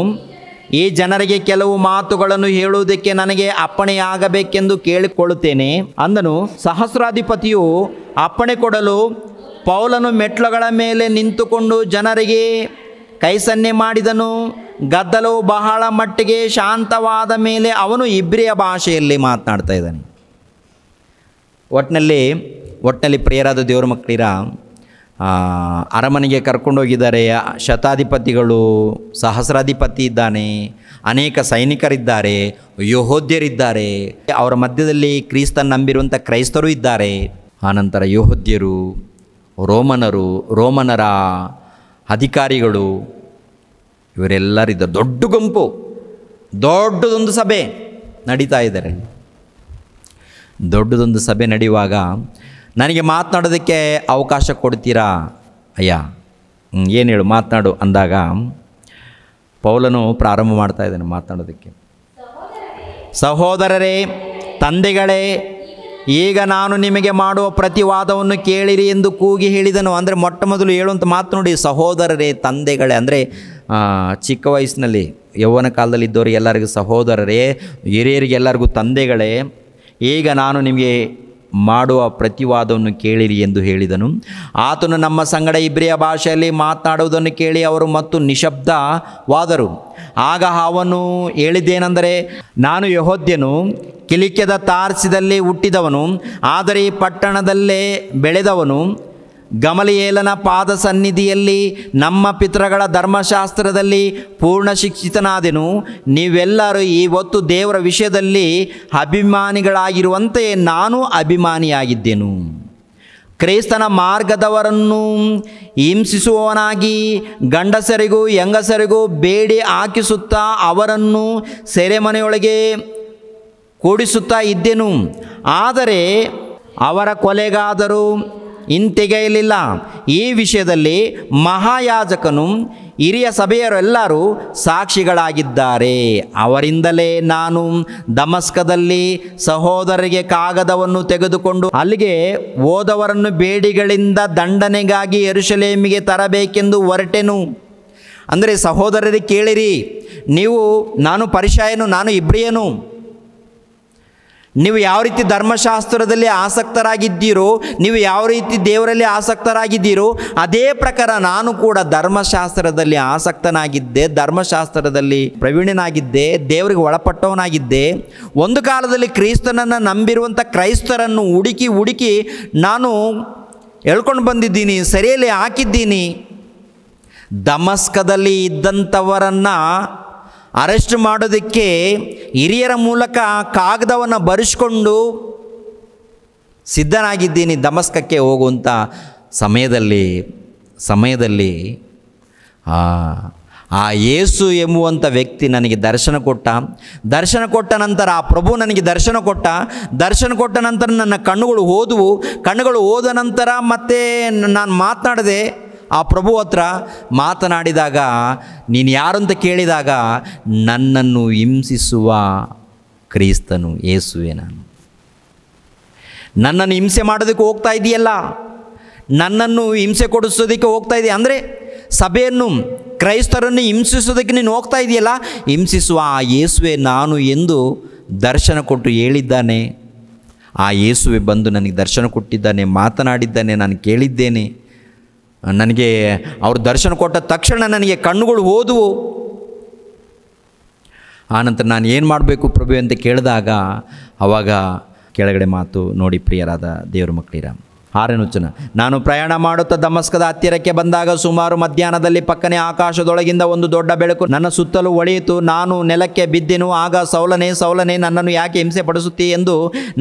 ಈ ಜನರಿಗೆ ಕೆಲವು ಮಾತುಗಳನ್ನು ಹೇಳುವುದಕ್ಕೆ ನನಗೆ ಅಪ್ಪಣೆಯಾಗಬೇಕೆಂದು ಕೇಳಿಕೊಳ್ಳುತ್ತೇನೆ ಅಂದನು. ಸಹಸ್ರಾಧಿಪತಿಯು ಅಪ್ಪಣೆ ಕೊಡಲು ಪೌಲನು ಮೆಟ್ಲುಗಳ ಮೇಲೆ ನಿಂತುಕೊಂಡು ಜನರಿಗೆ ಕೈಸನ್ನೆ ಮಾಡಿದನು. ಗದ್ದಲವು ಬಹಳ ಮಟ್ಟಿಗೆ ಶಾಂತವಾದ ಮೇಲೆ ಅವನು ಇಬ್ರಿಯ ಭಾಷೆಯಲ್ಲಿ ಮಾತನಾಡ್ತಾ ಇದ್ದಾನೆ. ಒಟ್ಟಿನಲ್ಲಿ ಪ್ರಿಯರಾದ ದೇವರ ಮಕ್ಕಳಿರ, ಅರಮನೆಗೆ ಕರ್ಕೊಂಡೋಗಿದ್ದಾರೆ. ಶತಾಧಿಪತಿಗಳು, ಸಹಸ್ರಾಧಿಪತಿ ಇದ್ದಾನೆ, ಅನೇಕ ಸೈನಿಕರಿದ್ದಾರೆ, ಯೆಹೂದ್ಯರಿದ್ದಾರೆ, ಅವರ ಮಧ್ಯದಲ್ಲಿ ಕ್ರಿಸ್ತನ ನಂಬಿರುವಂಥ ಕ್ರೈಸ್ತರು ಇದ್ದಾರೆ. ಆನಂತರ ಯೆಹೂದ್ಯರು, ರೋಮನರ ಅಧಿಕಾರಿಗಳು, ಇವರೆಲ್ಲರಿದ್ದಾರೆ. ದೊಡ್ಡ ಗುಂಪು, ದೊಡ್ಡದೊಂದು ಸಭೆ ನಡೀತಾ ಇದ್ದಾರೆ. ದೊಡ್ಡದೊಂದು ಸಭೆ ನಡೆಯುವಾಗ ನನಗೆ ಮಾತನಾಡೋದಕ್ಕೆ ಅವಕಾಶ ಕೊಡ್ತೀರಾ ಅಯ್ಯ? ಏನು ಹೇಳು, ಮಾತನಾಡು ಅಂದಾಗ ಪೌಲನು ಪ್ರಾರಂಭ ಮಾಡ್ತಾ ಇದ್ದಾನೆ ಮಾತನಾಡೋದಕ್ಕೆ. ಸಹೋದರರೇ, ತಂದೆಗಳೇ, ಈಗ ನಾನು ನಿಮಗೆ ಮಾಡುವ ಪ್ರತಿವಾದವನ್ನು ಕೇಳಿರಿ ಎಂದು ಕೂಗಿ ಹೇಳಿದನು. ಅಂದರೆ ಮೊಟ್ಟ ಮೊದಲು ಹೇಳುವಂಥ ಮಾತು ನೋಡಿ, ಸಹೋದರರೇ, ತಂದೆಗಳೇ. ಅಂದರೆ ಚಿಕ್ಕ ವಯಸ್ಸಿನಲ್ಲಿ ಯೌವನ ಕಾಲದಲ್ಲಿ ಇದ್ದವರಿಗೆ ಎಲ್ಲರಿಗೂ ಸಹೋದರರೇ, ಹಿರಿಯರಿಗೆ ಎಲ್ಲರಿಗೂ ತಂದೆಗಳೇ, ಈಗ ನಾನು ನಿಮಗೆ ಮಾಡುವ ಪ್ರತಿವಾದವನ್ನು ಕೇಳಿರಿ ಎಂದು ಹೇಳಿದನು. ಆತನು ನಮ್ಮ ಸಂಗಡ ಇಬ್ರಿಯ ಭಾಷೆಯಲ್ಲಿ ಮಾತನಾಡುವುದನ್ನು ಕೇಳಿ ಅವರು ಮತ್ತು ನಿಶಬ್ದವಾದರು. ಆಗ ಅವನು ಹೇಳಿದ್ದೇನೆಂದರೆ, ನಾನು ಯೆಹೂದ್ಯನು, ಕಿಲಿಕ್ಯದ ತಾರ್ಸಿದಲ್ಲಿ ಹುಟ್ಟಿದವನು, ಆದರೆ ಈ ಪಟ್ಟಣದಲ್ಲೇ ಬೆಳೆದವನು. ಗಮಲಿಯೇಲನ ಪಾದ ಸನ್ನಿಧಿಯಲ್ಲಿ ನಮ್ಮ ಪಿತೃಗಳ ಧರ್ಮಶಾಸ್ತ್ರದಲ್ಲಿ ಪೂರ್ಣ ಶಿಕ್ಷಿತನಾದೆನು. ನೀವೆಲ್ಲರೂ ಇವತ್ತು ದೇವರ ವಿಷಯದಲ್ಲಿ ಅಭಿಮಾನಿಗಳಾಗಿರುವಂತೆ ನಾನು ಅಭಿಮಾನಿಯಾಗಿದ್ದೆನು. ಕ್ರೈಸ್ತನ ಮಾರ್ಗದವರನ್ನು ಹಿಂಸಿಸುವವನಾಗಿ ಗಂಡಸರಿಗೂ ಹೆಂಗಸರಿಗೂ ಬೇಡಿ ಹಾಕಿಸುತ್ತಾ ಅವರನ್ನು ಸೆರೆಮನೆಯೊಳಗೆ ಕೂಡಿಸುತ್ತಾ ಇದ್ದೆನು. ಆದರೆ ಅವರ ಕೊಲೆಗಾದರೂ ಹಿಂತೆಗೆಯಲಿಲ್ಲ. ಈ ವಿಷಯದಲ್ಲಿ ಮಹಾಯಾಜಕನು ಹಿರಿಯ ಸಭೆಯರೆಲ್ಲರೂ ಸಾಕ್ಷಿಗಳಾಗಿದ್ದಾರೆ. ಅವರಿಂದಲೇ ನಾನು ದಮಸ್ಕದಲ್ಲಿ ಸಹೋದರರಿಗೆ ಕಾಗದವನ್ನು ತೆಗೆದುಕೊಂಡು ಅಲ್ಲಿಗೆ ಹೋದವರನ್ನು ಬೇಡಿಗಳಿಂದ ದಂಡನೆಗಾಗಿ ಯೆರೂಸಲೇಮಿಗೆ ತರಬೇಕೆಂದು ಹೊರಟೆನು. ಅಂದರೆ ಸಹೋದರರಿಗೆ ಕೇಳಿರಿ, ನಾನು ಪರಿಸಯನು, ನಾನು ಇಬ್ರಿಯನು. ನೀವು ಯಾವ ರೀತಿ ಧರ್ಮಶಾಸ್ತ್ರದಲ್ಲಿ ಆಸಕ್ತರಾಗಿದ್ದೀರೋ, ನೀವು ಯಾವ ರೀತಿ ದೇವರಲ್ಲಿ ಆಸಕ್ತರಾಗಿದ್ದೀರೋ, ಅದೇ ಪ್ರಕಾರ ನಾನು ಕೂಡ ಧರ್ಮಶಾಸ್ತ್ರದಲ್ಲಿ ಆಸಕ್ತನಾಗಿದ್ದೆ, ಧರ್ಮಶಾಸ್ತ್ರದಲ್ಲಿ ಪ್ರವೀಣನಾಗಿದ್ದೆ, ದೇವರಿಗೆ ಒಳಪಟ್ಟವನಾಗಿದ್ದೆ. ಒಂದು ಕಾಲದಲ್ಲಿ ಕ್ರಿಸ್ತನನ್ನು ನಂಬಿರುವಂಥ ಕ್ರೈಸ್ತರನ್ನು ಹುಡುಕಿ ನಾನು ಹೇಳ್ಕೊಂಡು ಬಂದಿದ್ದೀನಿ, ಸೆರೆಯಲ್ಲಿ ಹಾಕಿದ್ದೀನಿ. ದಮಸ್ಕದಲ್ಲಿ ಇದ್ದಂಥವರನ್ನು ಅರೆಸ್ಟ್ ಮಾಡೋದಕ್ಕೆ ಹಿರಿಯರ ಮೂಲಕ ಕಾಗದವನ್ನು ಬರೆಸ್ಕೊಂಡು ಸಿದ್ಧನಾಗಿದ್ದೀನಿ ದಮಸ್ಕಕ್ಕೆ ಹೋಗುವಂಥ ಸಮಯದಲ್ಲಿ ಸಮಯದಲ್ಲಿ ಆ ಯೇಸು ಎಂಬುವಂಥ ವ್ಯಕ್ತಿ ನನಗೆ ದರ್ಶನ ಕೊಟ್ಟ ನಂತರ ಆ ಪ್ರಭು ನನಗೆ ದರ್ಶನ ಕೊಟ್ಟ ನಂತರ ನನ್ನ ಕಣ್ಣುಗಳು ಹೋದ ನಂತರ ಮತ್ತೆ ನಾನು ಮಾತನಾಡಿದೆ ಆ ಪ್ರಭು ಹತ್ರ. ಮಾತನಾಡಿದಾಗ ನೀನು ಯಾರು ಅಂತ ಕೇಳಿದಾಗ ನನ್ನನ್ನು ಹಿಂಸಿಸುವ ಕ್ರಿಸ್ತನು ಯೇಸುವೆ ನಾನು. ನನ್ನನ್ನು ಹಿಂಸೆ ಮಾಡೋದಕ್ಕೆ ಹೋಗ್ತಾ ಇದೆಯಲ್ಲ, ನನ್ನನ್ನು ಹಿಂಸೆ ಕೊಡಿಸೋದಕ್ಕೆ ಹೋಗ್ತಾ ಇದೆಯಾ ಅಂದರೆ ಸಭೆಯನ್ನು ಕ್ರೈಸ್ತರನ್ನು ಹಿಂಸಿಸೋದಕ್ಕೆ ನೀನು ಹೋಗ್ತಾ ಇದೆಯಲ್ಲ, ಹಿಂಸಿಸುವ ಆ ಯೇಸುವೆ ನಾನು ಎಂದು ದರ್ಶನ ಕೊಟ್ಟು ಹೇಳಿದ್ದಾನೆ. ಆ ಯೇಸುವೆ ಬಂದು ನನಗೆ ದರ್ಶನ ಕೊಟ್ಟಿದ್ದಾನೆ, ಮಾತನಾಡಿದ್ದಾನೆ, ನಾನು ಕೇಳಿದ್ದೇನೆ. ನನಗೆ ಅವರು ದರ್ಶನ ಕೊಟ್ಟ ತಕ್ಷಣ ನನಗೆ ಕಣ್ಣುಗಳು ಹೋದವು. ಆನಂತರ ನಾನು ಏನು ಮಾಡಬೇಕು ಪ್ರಭು ಅಂತ ಕೇಳಿದಾಗ ಆವಾಗ ಕೆಳಗಡೆ ಮಾತು ನೋಡಿ ಪ್ರಿಯರಾದ ದೇವರ ಮಕ್ಕಳಿರ. 6ನೇ ವಚನ, ನಾನು ಪ್ರಯಾಣ ಮಾಡುತ್ತಾ ದಮಸ್ಕದ ಹತ್ತಿರಕ್ಕೆ ಬಂದಾಗ ಸುಮಾರು ಮಧ್ಯಾಹ್ನದಲ್ಲಿ ಪಕ್ಕನೆ ಆಕಾಶದೊಳಗಿಂದ ಒಂದು ದೊಡ್ಡ ಬೆಳಕು ನನ್ನ ಸುತ್ತಲೂ ಹೊಳೆಯಿತು. ನಾನು ನೆಲಕ್ಕೆ ಬಿದ್ದೆನು. ಆಗ ಸೌಲನೇ ನನ್ನನ್ನು ಯಾಕೆ ಹಿಂಸೆ ಪಡಿಸುತ್ತೀ ಎಂದು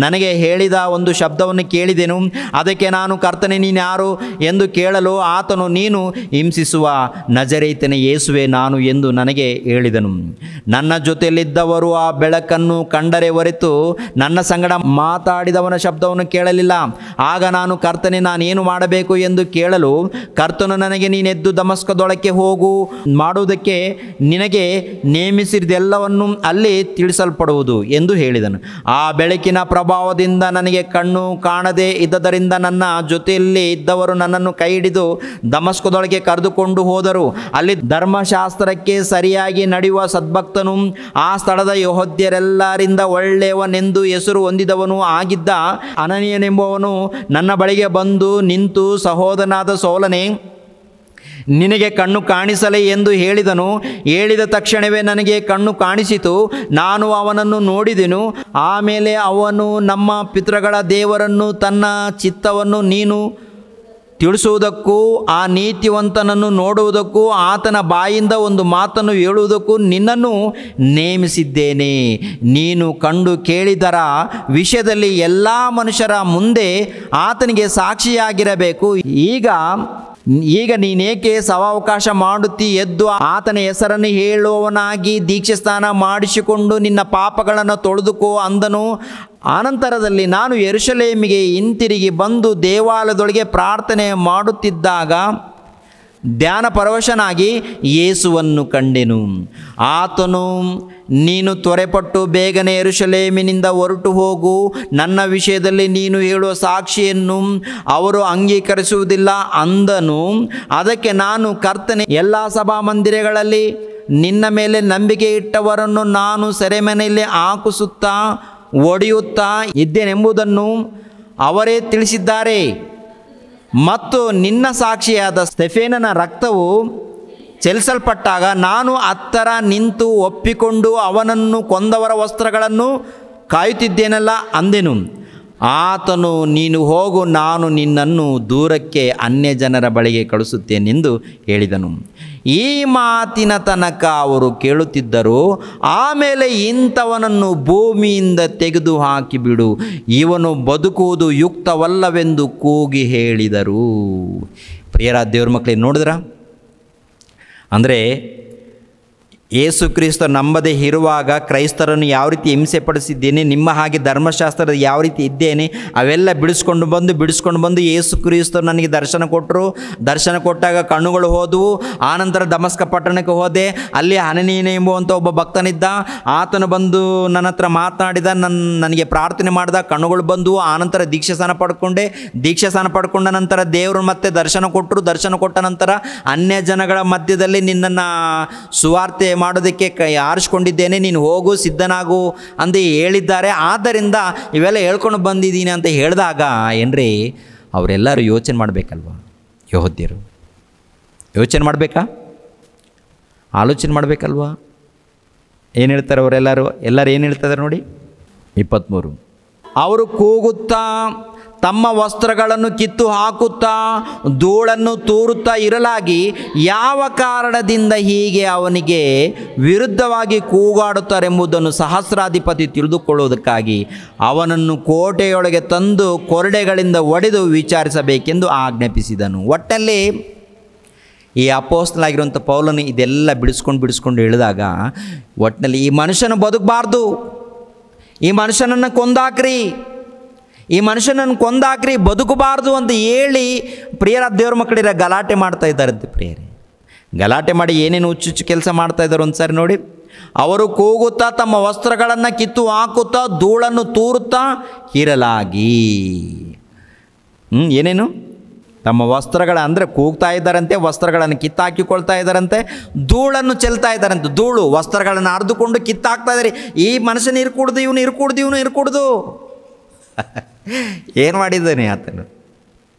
ನನಗೆ ಹೇಳಿದ ಒಂದು ಶಬ್ದವನ್ನು ಕೇಳಿದೆನು. ಅದಕ್ಕೆ ನಾನು ಕರ್ತನೇ ನೀನು ಯಾರು ಎಂದು ಕೇಳಲು ಆತನು ನೀನು ಹಿಂಸಿಸುವ ನಜರೇತಿನ ಯೇಸುವೆ ನಾನು ಎಂದು ನನಗೆ ಹೇಳಿದನು. ನನ್ನ ಜೊತೆಯಲ್ಲಿದ್ದವರು ಆ ಬೆಳಕನ್ನು ಕಂಡರೆ ಹೊರತು ನನ್ನ ಸಂಗಡ ಮಾತಾಡಿದವನ ಶಬ್ದವನ್ನು ಕೇಳಲಿಲ್ಲ. ಆಗ ನಾನು ಕರ್ತನೇ ನಾನೇನು ಮಾಡಬೇಕು ಎಂದು ಕೇಳಲು ಕರ್ತನು ನನಗೆ ನೀನೆದ್ದು ದಮಸ್ಕದೊಳಕ್ಕೆ ಹೋಗು, ಮಾಡುವುದಕ್ಕೆ ನಿನಗೆ ನೇಮಿಸಿದೆಲ್ಲವನ್ನು ಅಲ್ಲಿ ತಿಳಿಸಲ್ಪಡುವುದು ಎಂದು ಹೇಳಿದನು. ಆ ಬೆಳಕಿನ ಪ್ರಭಾವದಿಂದ ನನಗೆ ಕಣ್ಣು ಕಾಣದೆ ಇದ್ದದರಿಂದ ನನ್ನ ಜೊತೆಯಲ್ಲಿ ಇದ್ದವರು ನನ್ನನ್ನು ಕೈ ಹಿಡಿದು ದಮಸ್ಕದೊಳಗೆ ಕರೆದುಕೊಂಡು ಹೋದರು. ಅಲ್ಲಿ ಧರ್ಮಶಾಸ್ತ್ರಕ್ಕೆ ಸರಿಯಾಗಿ ನಡೆಯುವ ಸದ್ಭಕ್ತನು, ಆ ಸ್ಥಳದ ಯೆಹೂದ್ಯರೆಲ್ಲರಿಂದ ಒಳ್ಳೆಯವನೆಂದು ಹೆಸರು ಹೊಂದಿದವನು ಆಗಿದ್ದ ಅನನೀಯನೆಂಬುವನು ನನ್ನ ಬಳಿಗೆ ಬಂದು ನಿಂತು, ಸಹೋದರನಾದ ಸೌಲನೇ ನಿನಗೆ ಕಣ್ಣು ಕಾಣಿಸಲೇ ಎಂದು ಹೇಳಿದನು. ಹೇಳಿದ ತಕ್ಷಣವೇ ನನಗೆ ಕಣ್ಣು ಕಾಣಿಸಿತು. ನಾನು ಅವನನ್ನು ನೋಡಿದೆನು. ಆಮೇಲೆ ಅವನು ನಮ್ಮ ಪಿತೃಗಳ ದೇವರನ್ನು ತನ್ನ ಚಿತ್ತವನ್ನು ನೀನು ತಿಳಿಸುವುದಕ್ಕೂ ಆ ನೀತಿವಂತನನ್ನು ನೋಡುವುದಕ್ಕೂ ಆತನ ಬಾಯಿಂದ ಒಂದು ಮಾತನ್ನು ಹೇಳುವುದಕ್ಕೂ ನಿನ್ನನ್ನು ನೇಮಿಸಿದ್ದೇನೆ. ನೀನು ಕಂಡು ಕೇಳಿದರ ವಿಷಯದಲ್ಲಿ ಎಲ್ಲ ಮನುಷ್ಯರ ಮುಂದೆ ಆತನಿಗೆ ಸಾಕ್ಷಿಯಾಗಿರಬೇಕು. ಈಗ ನೀನೇಕೆ ಸವಾವಕಾಶ ಮಾಡುತ್ತಿ? ಎದ್ದು ಆತನ ಹೆಸರನ್ನು ಹೇಳುವವನಾಗಿ ದೀಕ್ಷಾಸ್ನಾನ ಮಾಡಿಸಿಕೊಂಡು ನಿನ್ನ ಪಾಪಗಳನ್ನು ತೊಳೆದುಕೋ ಅಂದನು. ಆನಂತರದಲ್ಲಿ ನಾನು ಯೆರೂಸಲೇಮಿಗೆ ಹಿಂತಿರುಗಿ ಬಂದು ದೇವಾಲಯದೊಳಗೆ ಪ್ರಾರ್ಥನೆ ಮಾಡುತ್ತಿದ್ದಾಗ ಧ್ಯಾನ ಪರವಶನಾಗಿ ಯೇಸುವನ್ನು ಕಂಡೆನು. ಆತನು, ನೀನು ತ್ವರೆಪಟ್ಟು ಬೇಗನೆ ಯೆರೂಸಲೇಮಿನಿಂದ ಹೊರಟು ಹೋಗು. ನನ್ನ ವಿಷಯದಲ್ಲಿ ನೀನು ಹೇಳುವ ಸಾಕ್ಷಿಯನ್ನು ಅವರು ಅಂಗೀಕರಿಸುವುದಿಲ್ಲ ಅಂದನು. ಅದಕ್ಕೆ ನಾನು, ಕರ್ತನೇ, ಎಲ್ಲ ಸಭಾಮಂದಿರಗಳಲ್ಲಿ ನಿನ್ನ ಮೇಲೆ ನಂಬಿಕೆ ಇಟ್ಟವರನ್ನು ನಾನು ಸೆರೆಮನೆಯಲ್ಲಿ ಹಾಕಿಸುತ್ತಾ ಒಡೆಯುತ್ತಾ ಇದ್ದೇನೆಂಬುದನ್ನು ಅವರೇ ತಿಳಿಸಿದ್ದಾರೆ. ಮತ್ತು ನಿನ್ನ ಸಾಕ್ಷಿಯಾದ ಸ್ತೆಫೇನನ ರಕ್ತವು ಚೆಲ್ಲಿಸಲ್ಪಟ್ಟಾಗ ನಾನು ಹತ್ತಿರ ನಿಂತು ಒಪ್ಪಿಕೊಂಡು ಅವನನ್ನು ಕೊಂದವರ ವಸ್ತ್ರಗಳನ್ನು ಕಾಯುತ್ತಿದ್ದೇನಲ್ಲ ಅಂದೆನು. ಆತನು, ನೀನು ಹೋಗು, ನಾನು ನಿನ್ನನ್ನು ದೂರಕ್ಕೆ ಅನ್ಯಜನರ ಬಳಿಗೆ ಕಳಿಸುತ್ತೇನೆಂದು ಹೇಳಿದನು. ಈ ಮಾತಿನ ತನಕ ಅವರು ಕೇಳುತ್ತಿದ್ದರು. ಆಮೇಲೆ ಇಂಥವನನ್ನು ಭೂಮಿಯಿಂದ ತೆಗೆದು ಹಾಕಿಬಿಡು, ಇವನು ಬದುಕುವುದು ಯುಕ್ತವಲ್ಲವೆಂದು ಕೂಗಿ ಹೇಳಿದರು. ಪ್ರಿಯರಾದ ದೇವ್ರ ಮಕ್ಕಳೇ, ನೋಡಿದ್ರ ಅಂದರೆ ಯೇಸು ಕ್ರಿಸ್ತ ನಂಬದೇ ಇರುವಾಗ ಕ್ರೈಸ್ತರನ್ನು ಯಾವ ರೀತಿ ಹಿಂಸೆ ಪಡಿಸಿದ್ದೇನೆ, ನಿಮ್ಮ ಹಾಗೆ ಧರ್ಮಶಾಸ್ತ್ರದ ಯಾವ ರೀತಿ ಇದ್ದೇನೆ, ಅವೆಲ್ಲ ಬಿಡಿಸ್ಕೊಂಡು ಬಂದು ಯೇಸು ಕ್ರಿಸ್ತರು ನನಗೆ ದರ್ಶನ ಕೊಟ್ಟರು. ದರ್ಶನ ಕೊಟ್ಟಾಗ ಕಣ್ಣುಗಳು ಹೋದವು. ಆನಂತರ ದಮಸ್ಕ ಪಟ್ಟಣಕ್ಕೆ ಹೋದೆ. ಅಲ್ಲಿ ಅನನೀಯ ಎಂಬುವಂಥ ಒಬ್ಬ ಭಕ್ತನಿದ್ದ. ಆತನು ಬಂದು ನನ್ನ ಹತ್ರ ಮಾತನಾಡಿದ, ನನಗೆ ಪ್ರಾರ್ಥನೆ ಮಾಡಿದ, ಕಣ್ಣುಗಳು ಬಂದವು. ಆನಂತರ ದೀಕ್ಷಾಸ್ನಾನ ಪಡ್ಕೊಂಡ ನಂತರ ದೇವರು ಮತ್ತೆ ದರ್ಶನ ಕೊಟ್ಟರು. ದರ್ಶನ ಕೊಟ್ಟ ನಂತರ ಅನ್ಯ ಜನಗಳ ಮಧ್ಯದಲ್ಲಿ ನಿನ್ನನ್ನು ಸುವಾರ್ತೆ ಮಾಡೋದಕ್ಕೆ ಆರಿಸ್ಕೊಂಡಿದ್ದೇನೆ, ನೀನು ಹೋಗು, ಸಿದ್ಧನಾಗು ಅಂತ ಹೇಳಿದ್ದಾರೆ. ಆದ್ದರಿಂದ ಇವೆಲ್ಲ ಹೇಳ್ಕೊಂಡು ಬಂದಿದ್ದೀನಿ ಅಂತ ಹೇಳಿದಾಗ ಏನ್ರಿ, ಅವರೆಲ್ಲರೂ ಯೋಚನೆ ಮಾಡಬೇಕಲ್ವ? ಯೆಹೂದ್ಯರು ಯೋಚನೆ ಮಾಡಬೇಕಾ? ಆಲೋಚನೆ ಮಾಡಬೇಕಲ್ವ? ಏನು ಹೇಳ್ತಾರೆ ಅವರೆಲ್ಲರೂ ಏನು ಹೇಳ್ತಾರೆ ನೋಡಿ 23. ಅವರು ಕೂಗುತ್ತಾ ತಮ್ಮ ವಸ್ತ್ರಗಳನ್ನು ಕಿತ್ತು ಹಾಕುತ್ತಾ ಧೂಳನ್ನು ತೂರುತ್ತಾ ಇರಲಾಗಿ, ಯಾವ ಕಾರಣದಿಂದ ಹೀಗೆ ಅವನಿಗೆ ವಿರುದ್ಧವಾಗಿ ಕೂಗಾಡುತ್ತಾರೆಂಬುದನ್ನು ಸಹಸ್ರಾಧಿಪತಿ ತಿಳಿದುಕೊಳ್ಳುವುದಕ್ಕಾಗಿ ಅವನನ್ನು ಕೋಟೆಯೊಳಗೆ ತಂದು ಕೊರಡೆಗಳಿಂದ ಒಡೆದು ವಿಚಾರಿಸಬೇಕೆಂದು ಆಜ್ಞಾಪಿಸಿದನು. ಒಟ್ಟಲ್ಲಿ ಈ ಅಪೊಸ್ತಲನಾಗಿರುವಂಥ ಪೌಲನು ಇದೆಲ್ಲ ಬಿಡಿಸ್ಕೊಂಡು ಹೇಳಿದಾಗ ಒಟ್ಟಿನಲ್ಲಿ ಈ ಮನುಷ್ಯನ ಬದುಕಬಾರ್ದು, ಈ ಮನುಷ್ಯನನ್ನು ಕೊಂದಾಕ್ರಿ, ಈ ಮನುಷ್ಯನನ್ನು ಕೊಂದಾಕ್ರಿ, ಬದುಕಬಾರ್ದು ಅಂತ ಹೇಳಿ ಪ್ರಿಯರ ದೇವ್ರ ಮಕ್ಕಳಿರ ಗಲಾಟೆ ಮಾಡ್ತಾ ಇದ್ದಾರಂತೆ. ಪ್ರಿಯರೇ, ಗಲಾಟೆ ಮಾಡಿ ಏನೇನು ಹುಚ್ಚುಚ್ಚು ಕೆಲಸ ಮಾಡ್ತಾ ಇದ್ದಾರೆ ಒಂದು ಸಾರಿ ನೋಡಿ. ಅವರು ಕೂಗುತ್ತಾ ತಮ್ಮ ವಸ್ತ್ರಗಳನ್ನು ಕಿತ್ತು ಹಾಕುತ್ತಾ ಧೂಳನ್ನು ತೂರುತ್ತಾ ಇರಲಾಗಿ. ಏನೇನು ತಮ್ಮ ವಸ್ತ್ರಗಳ ಅಂದರೆ ಕೂಗ್ತಾ ಇದ್ದಾರಂತೆ, ವಸ್ತ್ರಗಳನ್ನು ಕಿತ್ತಾಕಿಕೊಳ್ತಾ ಇದ್ದಾರಂತೆ, ಧೂಳನ್ನು ಚೆಲ್ತಾ ಇದ್ದಾರಂತೆ. ಧೂಳು ವಸ್ತ್ರಗಳನ್ನು ಹರಿದುಕೊಂಡು ಕಿತ್ತಾಕ್ತಾ ಇದ್ದಾರೆ. ಈ ಮನುಷ್ಯನ ಇರ್ಕೂಡ್ದು ಏನು ಮಾಡಿದ್ದಾನೆ ಆತನು?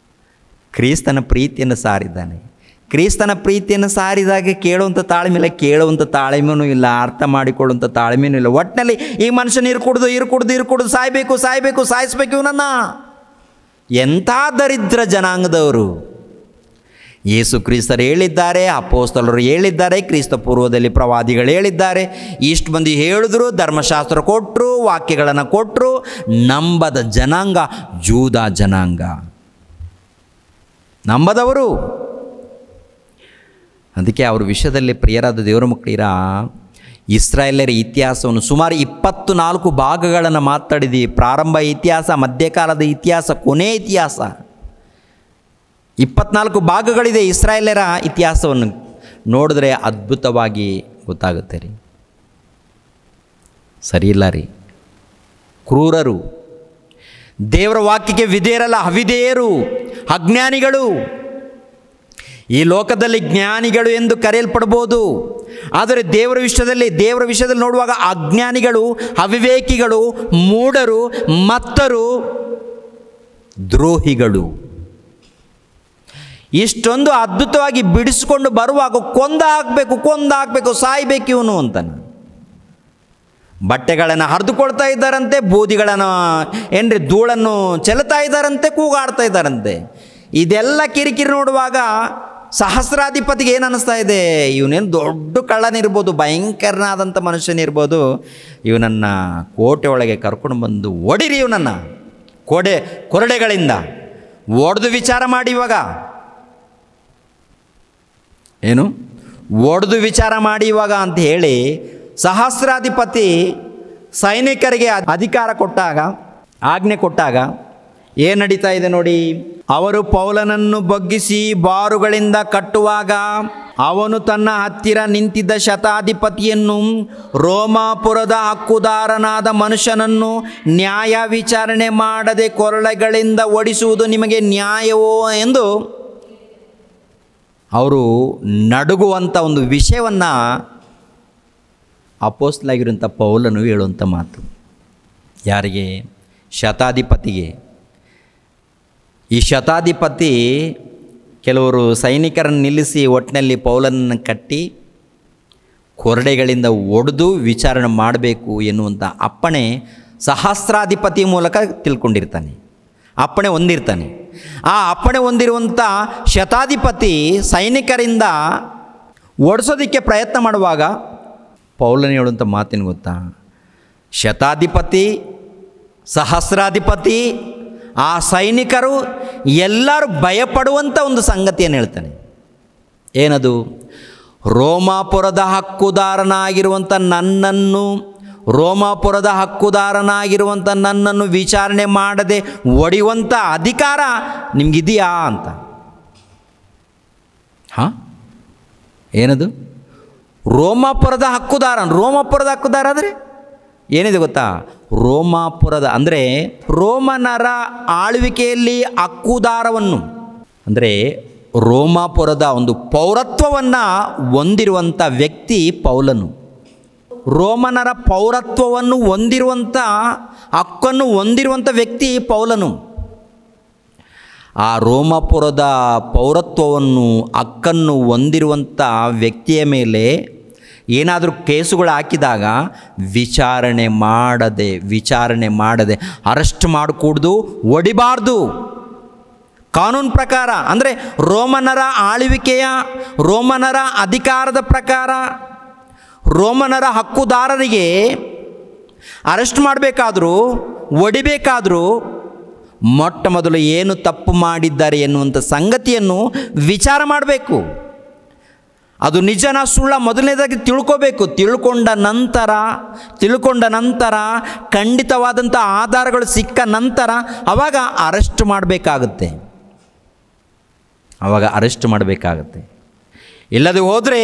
ಕ್ರಿಸ್ತನ ಪ್ರೀತಿಯನ್ನು ಸಾರಿದ್ದಾನೆ. ಕ್ರಿಸ್ತನ ಪ್ರೀತಿಯನ್ನು ಸಾರಿದಾಗ ಕೇಳುವಂಥ ತಾಳ್ಮೆಯಿಲ್ಲ, ಕೇಳುವಂಥ ತಾಳ್ಮೆಯೂ ಇಲ್ಲ, ಅರ್ಥ ಮಾಡಿಕೊಳ್ಳುವಂಥ ತಾಳ್ಮೆಯೂ ಇಲ್ಲ. ಒಟ್ಟಿನಲ್ಲಿ ಈ ಮನುಷ್ಯನ ಇರ್ಕೂಡ್ದು ಸಾಯಿಸ್ಬೇಕು ಇವನನ್ನು. ಎಂಥ ದರಿದ್ರ ಜನಾಂಗದವರು. ಯೇಸು ಕ್ರಿಸ್ತರು ಹೇಳಿದ್ದಾರೆ, ಅಪೊಸ್ತಲರು ಹೇಳಿದ್ದಾರೆ, ಕ್ರಿಸ್ತ ಪೂರ್ವದಲ್ಲಿ ಪ್ರವಾದಿಗಳು ಹೇಳಿದ್ದಾರೆ. ಇಷ್ಟು ಮಂದಿ ಹೇಳಿದ್ರು, ಧರ್ಮಶಾಸ್ತ್ರ ಕೊಟ್ಟರು, ವಾಕ್ಯಗಳನ್ನು ಕೊಟ್ಟರು. ನಂಬದ ಜನಾಂಗ ಜೂದ ಜನಾಂಗ, ನಂಬದವರು. ಅದಕ್ಕೆ ಅವ್ರ ವಿಷಯದಲ್ಲಿ ಪ್ರಿಯರಾದ ದೇವರ ಮಕ್ಕಳಿರ ಇಸ್ರಾಯೇಲರ ಇತಿಹಾಸವನ್ನು ಸುಮಾರು 24 ಭಾಗಗಳನ್ನು ಮಾತಾಡಿದ್ದೀವಿ. ಪ್ರಾರಂಭ ಇತಿಹಾಸ, ಮಧ್ಯಕಾಲದ ಇತಿಹಾಸ, ಕೊನೆ ಇತಿಹಾಸ, 24 ಭಾಗಗಳಿದೆ. ಇಸ್ರಾಯೇಲರ ಇತಿಹಾಸವನ್ನು ನೋಡಿದ್ರೆ ಅದ್ಭುತವಾಗಿ ಗೊತ್ತಾಗುತ್ತೆ ರೀ. ಸರಿಯಿಲ್ಲ ರೀ, ಕ್ರೂರರು, ದೇವರ ವಾಕ್ಯಕ್ಕೆ ವಿಧೇಯರಲ್ಲ, ಅವಿಧೇಯರು, ಅಜ್ಞಾನಿಗಳು. ಈ ಲೋಕದಲ್ಲಿ ಜ್ಞಾನಿಗಳು ಎಂದು ಕರೆಯಲ್ಪಡ್ಬೋದು, ಆದರೆ ದೇವರ ವಿಷಯದಲ್ಲಿ ನೋಡುವಾಗ ಅಜ್ಞಾನಿಗಳು, ಅವಿವೇಕಿಗಳು, ಮೂಢರು, ಮತ್ತರು, ದ್ರೋಹಿಗಳು. ಇಷ್ಟೊಂದು ಅದ್ಭುತವಾಗಿ ಬಿಡಿಸಿಕೊಂಡು ಬರುವಾಗ ಕೊಂದ ಹಾಕಬೇಕು, ಸಾಯ್ಬೇಕು ಇವನು ಅಂತಾನೆ. ಬಟ್ಟೆಗಳನ್ನು ಹರಿದುಕೊಳ್ತಾ ಇದ್ದಾರಂತೆ, ಬೂದಿಗಳನ್ನು ಧೂಳನ್ನು ಚೆಲ್ತಾ ಇದ್ದಾರಂತೆ, ಕೂಗಾಡ್ತಾ ಇದ್ದಾರಂತೆ. ಇದೆಲ್ಲ ಕಿರಿಕಿರಿ ನೋಡುವಾಗ ಸಹಸ್ರಾಧಿಪತಿಗೆ ಏನು ಅನ್ನಿಸ್ತಾ ಇದೆ? ಇವನೇನು ದೊಡ್ಡ ಕಳ್ಳನಿರ್ಬೋದು, ಭಯಂಕರನಾದಂಥ ಮನುಷ್ಯನಿರ್ಬೋದು, ಇವನನ್ನು ಕೋಟೆ ಒಳಗೆ ಕರ್ಕೊಂಡು ಬಂದು ಹೊಡಿರಿ, ಇವನನ್ನು ಕೊರಡೆಗಳಿಂದ ಒಡೆದು ವಿಚಾರ ಮಾಡಿ. ಇವಾಗ ಏನು ಒಡೆದು ವಿಚಾರ ಮಾಡಿ ಇವಾಗ ಅಂತ ಹೇಳಿ ಸಹಸ್ರಾಧಿಪತಿ ಸೈನಿಕರಿಗೆ ಅಧಿಕಾರ ಕೊಟ್ಟಾಗ, ಆಜ್ಞೆ ಕೊಟ್ಟಾಗ ಏನು ನಡೀತಾ ಇದೆ ನೋಡಿ. ಅವರು ಪೌಲನನ್ನು ಬಗ್ಗಿಸಿ ಬಾರುಗಳಿಂದ ಕಟ್ಟುವಾಗ ಅವನು ತನ್ನ ಹತ್ತಿರ ನಿಂತಿದ್ದ ಶತಾಧಿಪತಿಯನ್ನು, ರೋಮಾಪುರದ ಹಕ್ಕುದಾರನಾದ ಮನುಷ್ಯನನ್ನು ನ್ಯಾಯ ವಿಚಾರಣೆ ಮಾಡದೆ ಕೊರಳೆಗಳಿಂದ ಓಡಿಸುವುದು ನಿಮಗೆ ನ್ಯಾಯವೋ ಎಂದು ಅವರು ನಡುಗುವಂಥ ಒಂದು ವಿಷಯವನ್ನು ಅಪೊಸ್ತಲನಾಗಿರುವಂಥ ಪೌಲನು ಹೇಳುವಂಥ ಮಾತು. ಯಾರಿಗೆ? ಶತಾಧಿಪತಿಗೆ. ಈ ಶತಾಧಿಪತಿ ಕೆಲವರು ಸೈನಿಕರನ್ನು ನಿಲ್ಲಿಸಿ ಒಟ್ಟಿನಲ್ಲಿ ಪೌಲನನ್ನು ಕಟ್ಟಿ ಕೊರಡೆಗಳಿಂದ ಒಡೆದು ವಿಚಾರಣೆ ಮಾಡಬೇಕು ಎನ್ನುವಂಥ ಅಪ್ಪಣೆ ಸಹಸ್ರಾಧಿಪತಿ ಮೂಲಕ ತಿಳ್ಕೊಂಡಿರ್ತಾನೆ, ಅಪ್ಪಣೆ ಹೊಂದಿರ್ತಾನೆ. ಆ ಅಪ್ಪಣೆ ಹೊಂದಿರುವಂಥ ಶತಾಧಿಪತಿ ಸೈನಿಕರಿಂದ ಓಡಿಸೋದಕ್ಕೆ ಪ್ರಯತ್ನ ಮಾಡುವಾಗ ಪೌಲನ ಹೇಳುವಂಥ ಮಾತಿನ ಗೊತ್ತಾ? ಶತಾಧಿಪತಿ, ಸಹಸ್ರಾಧಿಪತಿ, ಆ ಸೈನಿಕರು ಎಲ್ಲರೂ ಭಯಪಡುವಂಥ ಒಂದು ಸಂಗತಿಯನ್ನು ಹೇಳ್ತಾನೆ. ಏನದು? ರೋಮಾಪುರದ ಹಕ್ಕುದಾರನಾಗಿರುವಂಥ ನನ್ನನ್ನು ವಿಚಾರಣೆ ಮಾಡದೆ ಒಡೆಯುವಂಥ ಅಧಿಕಾರ ನಿಮಗಿದೆಯಾ ಅಂತ. ಏನದು? ರೋಮಾಪುರದ ಹಕ್ಕುದಾರ ಅಂದರೆ ಏನಿದೆ ಗೊತ್ತಾ? ರೋಮಾಪುರದ ಅಂದರೆ ರೋಮನರ ಆಳ್ವಿಕೆಯಲ್ಲಿ ಹಕ್ಕುದಾರವನ್ನು, ಅಂದರೆ ರೋಮಾಪುರದ ಒಂದು ಪೌರತ್ವವನ್ನು ಹೊಂದಿರುವಂಥ ವ್ಯಕ್ತಿ ಪೌಲನು. ರೋಮನರ ಪೌರತ್ವವನ್ನು ಹೊಂದಿರುವಂಥ ಹಕ್ಕನ್ನು ಹೊಂದಿರುವಂಥ ವ್ಯಕ್ತಿ ಪೌಲನು. ಆ ರೋಮಾಪುರದ ಪೌರತ್ವವನ್ನು, ಹಕ್ಕನ್ನು ಹೊಂದಿರುವಂಥ ವ್ಯಕ್ತಿಯ ಮೇಲೆ ಏನಾದರೂ ಕೇಸುಗಳು ಹಾಕಿದಾಗ ವಿಚಾರಣೆ ಮಾಡದೆ ಅರೆಸ್ಟ್ ಮಾಡಿಕೂಡ್ದು, ಹೊಡಿಬಾರ್ದು. ಕಾನೂನು ಪ್ರಕಾರ, ಅಂದರೆ ರೋಮನರ ಆಳ್ವಿಕೆಯ, ರೋಮನರ ಅಧಿಕಾರದ ಪ್ರಕಾರ ರೋಮನರ ಹಕ್ಕುದಾರರಿಗೆ ಅರೆಸ್ಟ್ ಮಾಡಬೇಕಾದ್ರೂ, ಹೊಡಿಬೇಕಾದ್ರೂ ಮೊಟ್ಟ ಮೊದಲು ಏನು ತಪ್ಪು ಮಾಡಿದ್ದಾರೆ ಎನ್ನುವಂಥ ಸಂಗತಿಯನ್ನು ವಿಚಾರ ಮಾಡಬೇಕು. ಅದು ನಿಜನ ಸುಳ್ಳ ಮೊದಲನೇದಾಗಿ ತಿಳ್ಕೋಬೇಕು. ತಿಳ್ಕೊಂಡ ನಂತರ ಖಂಡಿತವಾದಂಥ ಆಧಾರಗಳು ಸಿಕ್ಕ ನಂತರ ಆವಾಗ ಅರೆಸ್ಟ್ ಮಾಡಬೇಕಾಗತ್ತೆ. ಇಲ್ಲದೆ ಹೋದರೆ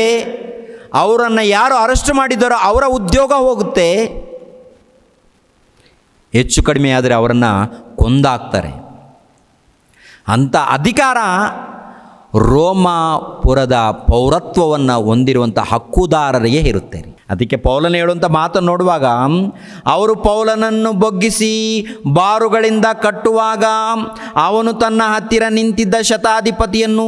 ಅವರನ್ನು ಯಾರು ಅರೆಸ್ಟ್ ಮಾಡಿದ್ದಾರೋ ಅವರ ಉದ್ಯೋಗ ಹೋಗುತ್ತೆ. ಹೆಚ್ಚು ಕಡಿಮೆ ಆದರೆ ಅವರನ್ನು ಕೊಂದಾಕ್ತಾರೆ. ಅಂಥ ಅಧಿಕಾರ ರೋಮಾಪುರದ ಪೌರತ್ವವನ್ನು ಹೊಂದಿರುವಂಥ ಹಕ್ಕುದಾರರಿಗೆ ಇರುತ್ತೆ. ಅದಕ್ಕೆ ಪೌಲನು ಹೇಳುವಂಥ ಮಾತನ್ನು ನೋಡುವಾಗ, ಅವರು ಪೌಲನನ್ನು ಬೊಗ್ಗಿಸಿ ಬಾರುಗಳಿಂದ ಕಟ್ಟುವಾಗ ಅವನು ತನ್ನ ಹತ್ತಿರ ನಿಂತಿದ್ದ ಶತಾಧಿಪತಿಯನ್ನು,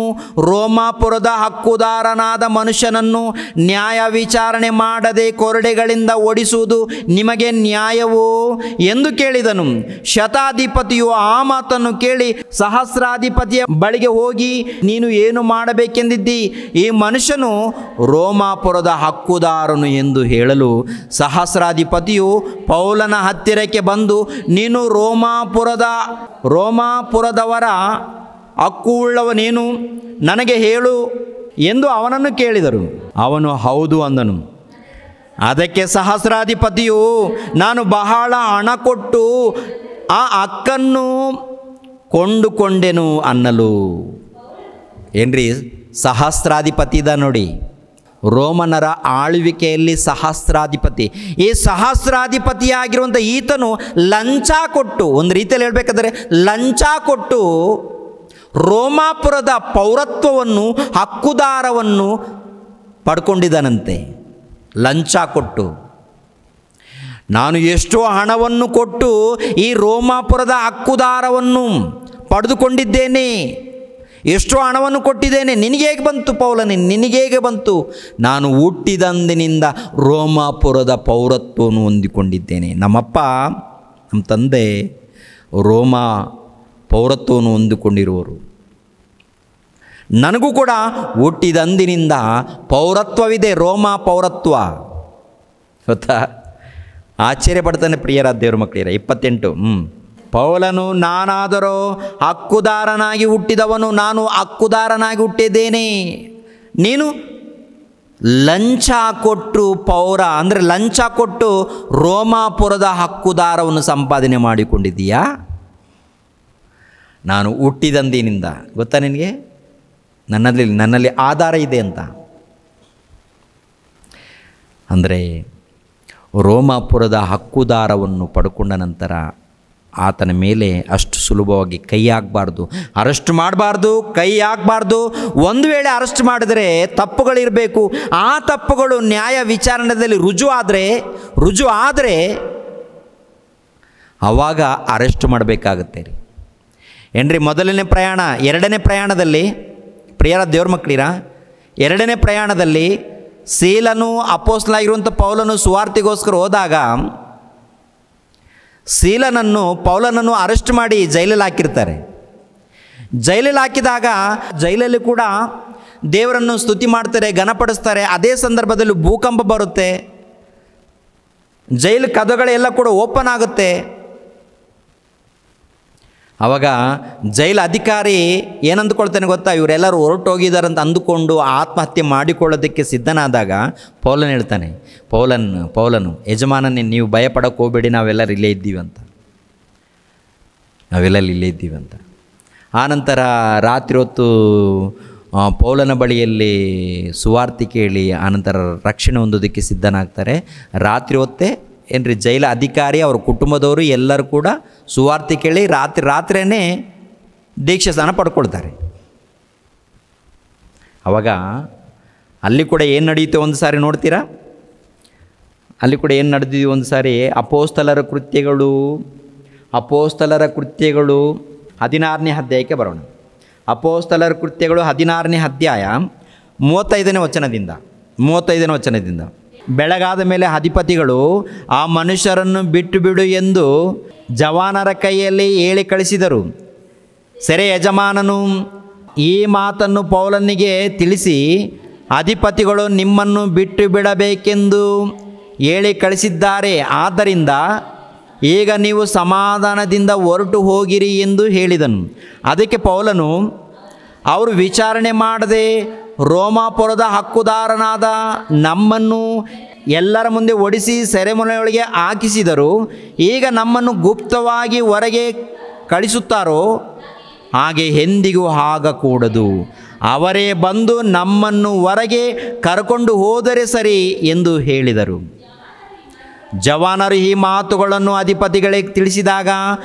ರೋಮಾಪುರದ ಹಕ್ಕುದಾರನಾದ ಮನುಷ್ಯನನ್ನು ನ್ಯಾಯ ವಿಚಾರಣೆ ಮಾಡದೆ ಕೊರಡೆಗಳಿಂದ ಓಡಿಸುವುದು ನಿಮಗೆ ನ್ಯಾಯವೋ ಎಂದು ಕೇಳಿದನು. ಶತಾಧಿಪತಿಯು ಆ ಮಾತನ್ನು ಕೇಳಿ ಸಹಸ್ರಾಧಿಪತಿಯ ಬಳಿಗೆ ಹೋಗಿ, ನೀನು ಏನು ಮಾಡಬೇಕೆಂದಿದ್ದಿ? ಈ ಮನುಷ್ಯನು ರೋಮಾಪುರದ ಹಕ್ಕುದಾರನು ಎಂದು ಹೇಳಲು ಸಹಸ್ರಾಧಿಪತಿಯು ಪೌಲನ ಹತ್ತಿರಕ್ಕೆ ಬಂದು, ನೀನು ರೋಮಾಪುರದವರ ಹಕ್ಕುಳ್ಳವನೇನು? ನನಗೆ ಹೇಳು ಎಂದು ಅವನನ್ನು ಕೇಳಿದರು. ಅವನು ಹೌದು ಅಂದನು. ಅದಕ್ಕೆ ಸಹಸ್ರಾಧಿಪತಿಯು, ನಾನು ಬಹಳ ಹಣ ಕೊಟ್ಟು ಆ ಹಕ್ಕನ್ನು ಕೊಂಡುಕೊಂಡೆನು ಅನ್ನಲು. ಏನ್ರಿ, ಸಹಸ್ರಾಧಿಪತಿ ಇದ ನೋಡಿ, ರೋಮನರ ಆಳ್ವಿಕೆಯಲ್ಲಿ ಸಹಸ್ರಾಧಿಪತಿ. ಈ ಸಹಸ್ರಾಧಿಪತಿಯಾಗಿರುವಂಥ ಈತನು ಲಂಚ ಕೊಟ್ಟು, ಒಂದು ರೀತಿಯಲ್ಲಿ ಹೇಳಬೇಕಾದ್ರೆ ಲಂಚ ಕೊಟ್ಟು ರೋಮಾಪುರದ ಪೌರತ್ವವನ್ನು, ಹಕ್ಕುದಾರವನ್ನು ಪಡ್ಕೊಂಡಿದ್ದಾನಂತೆ. ಲಂಚ ಕೊಟ್ಟು, ನಾನು ಎಷ್ಟೋ ಹಣವನ್ನು ಕೊಟ್ಟು ಈ ರೋಮಾಪುರದ ಹಕ್ಕುದಾರವನ್ನು ಪಡೆದುಕೊಂಡಿದ್ದೇನೆ, ಎಷ್ಟೋ ಹಣವನ್ನು ಕೊಟ್ಟಿದ್ದೇನೆ, ನಿನಗೆ ಹೇಗೆ ಬಂತು ಪೌಲನೇ, ನಿನಗೆ ಹೇಗೆ ಬಂತು? ನಾನು ಹುಟ್ಟಿದಂದಿನಿಂದ ರೋಮಾಪುರದ ಪೌರತ್ವವನ್ನು ಹೊಂದಿಕೊಂಡಿದ್ದೇನೆ. ನಮ್ಮ ತಂದೆ ರೋಮಾ ಪೌರತ್ವವನ್ನು ಹೊಂದಿಕೊಂಡಿರುವರು. ನನಗೂ ಕೂಡ ಹುಟ್ಟಿದಂದಿನಿಂದ ಪೌರತ್ವವಿದೆ, ರೋಮಾ ಪೌರತ್ವ. ಗೊತ್ತಾ? ಆಶ್ಚರ್ಯ ಪಡ್ತಾನೆ ಪ್ರಿಯರಾದ ದೇವ್ರ ಮಕ್ಕಳಿರ. 28 ಪೌಲನು, ನಾನಾದರೂ ಹಕ್ಕುದಾರನಾಗಿ ಹುಟ್ಟಿದವನು, ನಾನು ಹಕ್ಕುದಾರನಾಗಿ ಹುಟ್ಟಿದ್ದೇನೆ. ನೀನು ಲಂಚ ಕೊಟ್ಟು ಅಂದರೆ ಲಂಚ ಕೊಟ್ಟು ರೋಮಾಪುರದ ಹಕ್ಕುದಾರವನ್ನು ಸಂಪಾದನೆ ಮಾಡಿಕೊಂಡಿದ್ದೀಯಾ? ನಾನು ಹುಟ್ಟಿದಂದಿನಿಂದ, ಗೊತ್ತಾ ನಿನಗೆ, ನನ್ನಲ್ಲಿ ಆಧಾರ ಇದೆ ಅಂತ. ಅಂದರೆ ರೋಮಾಪುರದ ಹಕ್ಕುದಾರವನ್ನು ಪಡ್ಕೊಂಡ ನಂತರ ಆತನ ಮೇಲೆ ಅಷ್ಟು ಸುಲಭವಾಗಿ ಕೈ ಹಾಕಬಾರ್ದು, ಅರೆಸ್ಟ್ ಮಾಡಬಾರ್ದು, ಕೈ ಹಾಕಬಾರ್ದು. ಒಂದು ವೇಳೆ ಅರೆಸ್ಟ್ ಮಾಡಿದರೆ ತಪ್ಪುಗಳಿರಬೇಕು. ಆ ತಪ್ಪುಗಳು ನ್ಯಾಯ ವಿಚಾರಣೆಯಲ್ಲಿ ರುಜು ಆದರೆ ಆವಾಗ ಅರೆಸ್ಟ್ ಮಾಡಬೇಕಾಗುತ್ತೆ ರೀ. ಏನ್ರಿ, ಮೊದಲನೇ ಪ್ರಯಾಣ, ಎರಡನೇ ಪ್ರಯಾಣದಲ್ಲಿ ಪ್ರಿಯರ ದೇವ್ರ ಮಕ್ಕಳಿರ, ಎರಡನೇ ಪ್ರಯಾಣದಲ್ಲಿ ಸೀಲನು ಅಪೊಸ್ತಲನಾಗಿರುವಂಥ ಪೌಲನು ಸುವಾರ್ತೆಗೋಸ್ಕರ ಹೋದಾಗ ಪೌಲನನ್ನು ಅರೆಸ್ಟ್ ಮಾಡಿ ಜೈಲಲ್ಲಿ ಹಾಕಿರ್ತಾರೆ. ಜೈಲಲ್ಲಿ ಹಾಕಿದಾಗ ಜೈಲಲ್ಲಿ ಕೂಡ ದೇವರನ್ನು ಸ್ತುತಿ ಮಾಡ್ತಾರೆ, ಘನಪಡಿಸ್ತಾರೆ. ಅದೇ ಸಂದರ್ಭದಲ್ಲಿ ಭೂಕಂಪ ಬರುತ್ತೆ, ಜೈಲು ಕದಗಳೆಲ್ಲ ಕೂಡ ಓಪನ್ ಆಗುತ್ತೆ. ಆವಾಗ ಜೈಲು ಅಧಿಕಾರಿ ಏನಂದುಕೊಳ್ತಾನೆ ಗೊತ್ತಾ, ಇವರೆಲ್ಲರೂ ಹೊರಟೋಗಿದ್ದಾರಂತ ಅಂದುಕೊಂಡು ಆತ್ಮಹತ್ಯೆ ಮಾಡಿಕೊಳ್ಳೋದಕ್ಕೆ ಸಿದ್ಧನಾದಾಗ ಪೌಲನ್ ಹೇಳ್ತಾನೆ, ಪೌಲನು ಯಜಮಾನನೇ, ನೀವು ಭಯಪಡೋಕೆ ಹೋಗಬೇಡಿ, ನಾವೆಲ್ಲರೂ ಇಲ್ಲೇ ಇದ್ದೀವಿ ಅಂತ. ಆನಂತರ ರಾತ್ರಿ ಹೊತ್ತು ಪೌಲನ ಬಳಿಯಲ್ಲಿ ಸುವಾರ್ತೆ ಕೇಳಿ ಆನಂತರ ರಕ್ಷಣೆ ಹೊಂದೋದಕ್ಕೆ ಸಿದ್ಧನಾಗ್ತಾರೆ. ರಾತ್ರಿ ಹೊತ್ತೇ ಏನ್ರಿ, ಜೈಲ ಅಧಿಕಾರಿ ಅವ್ರ ಕುಟುಂಬದವರು ಎಲ್ಲರೂ ಕೂಡ ಸುವಾರ್ತೆ ಕೇಳಿ ರಾತ್ರಿಯೇ ದೀಕ್ಷಾ ಸ್ನಾನ ಪಡ್ಕೊಳ್ತಾರೆ. ಆವಾಗ ಅಲ್ಲಿ ಕೂಡ ಏನು ನಡೆಯುತ್ತೆ ಒಂದು ಸಾರಿ ನೋಡ್ತೀರಾ? ಅಲ್ಲಿ ಕೂಡ ಏನು ನಡೆದಿದೆ ಒಂದು ಸಾರಿ, ಅಪೋಸ್ತಲರ ಕೃತ್ಯಗಳು 16ನೇ ಅಧ್ಯಾಯಕ್ಕೆ ಬರೋಣ. ಅಪೋಸ್ತಲರ ಕೃತ್ಯಗಳು 16ನೇ ಅಧ್ಯಾಯ 35ನೇ ವಚನದಿಂದ. ಬೆಳಗಾದ ಮೇಲೆ ಅಧಿಪತಿಗಳು ಆ ಮನುಷ್ಯರನ್ನು ಬಿಟ್ಟು ಬಿಡು ಎಂದು ಜವಾನರ ಕೈಯಲ್ಲಿ ಹೇಳಿ ಕಳಿಸಿದರು. ಸೆರೆ ಯಜಮಾನನು ಈ ಮಾತನ್ನು ಪೌಲನಿಗೆ ತಿಳಿಸಿ, ಅಧಿಪತಿಗಳು ನಿಮ್ಮನ್ನು ಬಿಟ್ಟು ಬಿಡಬೇಕೆಂದು ಹೇಳಿ ಕಳಿಸಿದ್ದಾರೆ, ಆದ್ದರಿಂದ ಈಗ ನೀವು ಸಮಾಧಾನದಿಂದ ಹೊರಟು ಹೋಗಿರಿ ಎಂದು ಹೇಳಿದನು. ಅದಕ್ಕೆ ಪೌಲನು, ಅವರು ವಿಚಾರಣೆ ಮಾಡದೆ ರೋಮಾಪುರದ ಹಕ್ಕುದಾರನಾದ ನಮ್ಮನ್ನು ಎಲ್ಲರ ಮುಂದೆ ಒಡಿಸಿ ಸೆರೆಮನೆಯೊಳಗೆ ಹಾಕಿಸಿದರು. ಈಗ ನಮ್ಮನ್ನು ಗುಪ್ತವಾಗಿ ಹೊರಗೆ ಕಳಿಸುತ್ತಾರೋ ಹಾಗೆ ಎಂದಿಗೂ ಆಗಕೂಡದು. ಅವರೇ ಬಂದು ನಮ್ಮನ್ನು ಹೊರಗೆ ಕರ್ಕೊಂಡು ಹೋದರೆ ಸರಿ ಎಂದು ಹೇಳಿದರು. ಜವಾನರು ಈ ಮಾತುಗಳನ್ನು ಅಧಿಪತಿಗಳಿಗೆ ತಿಳಿಸಿದಾಗ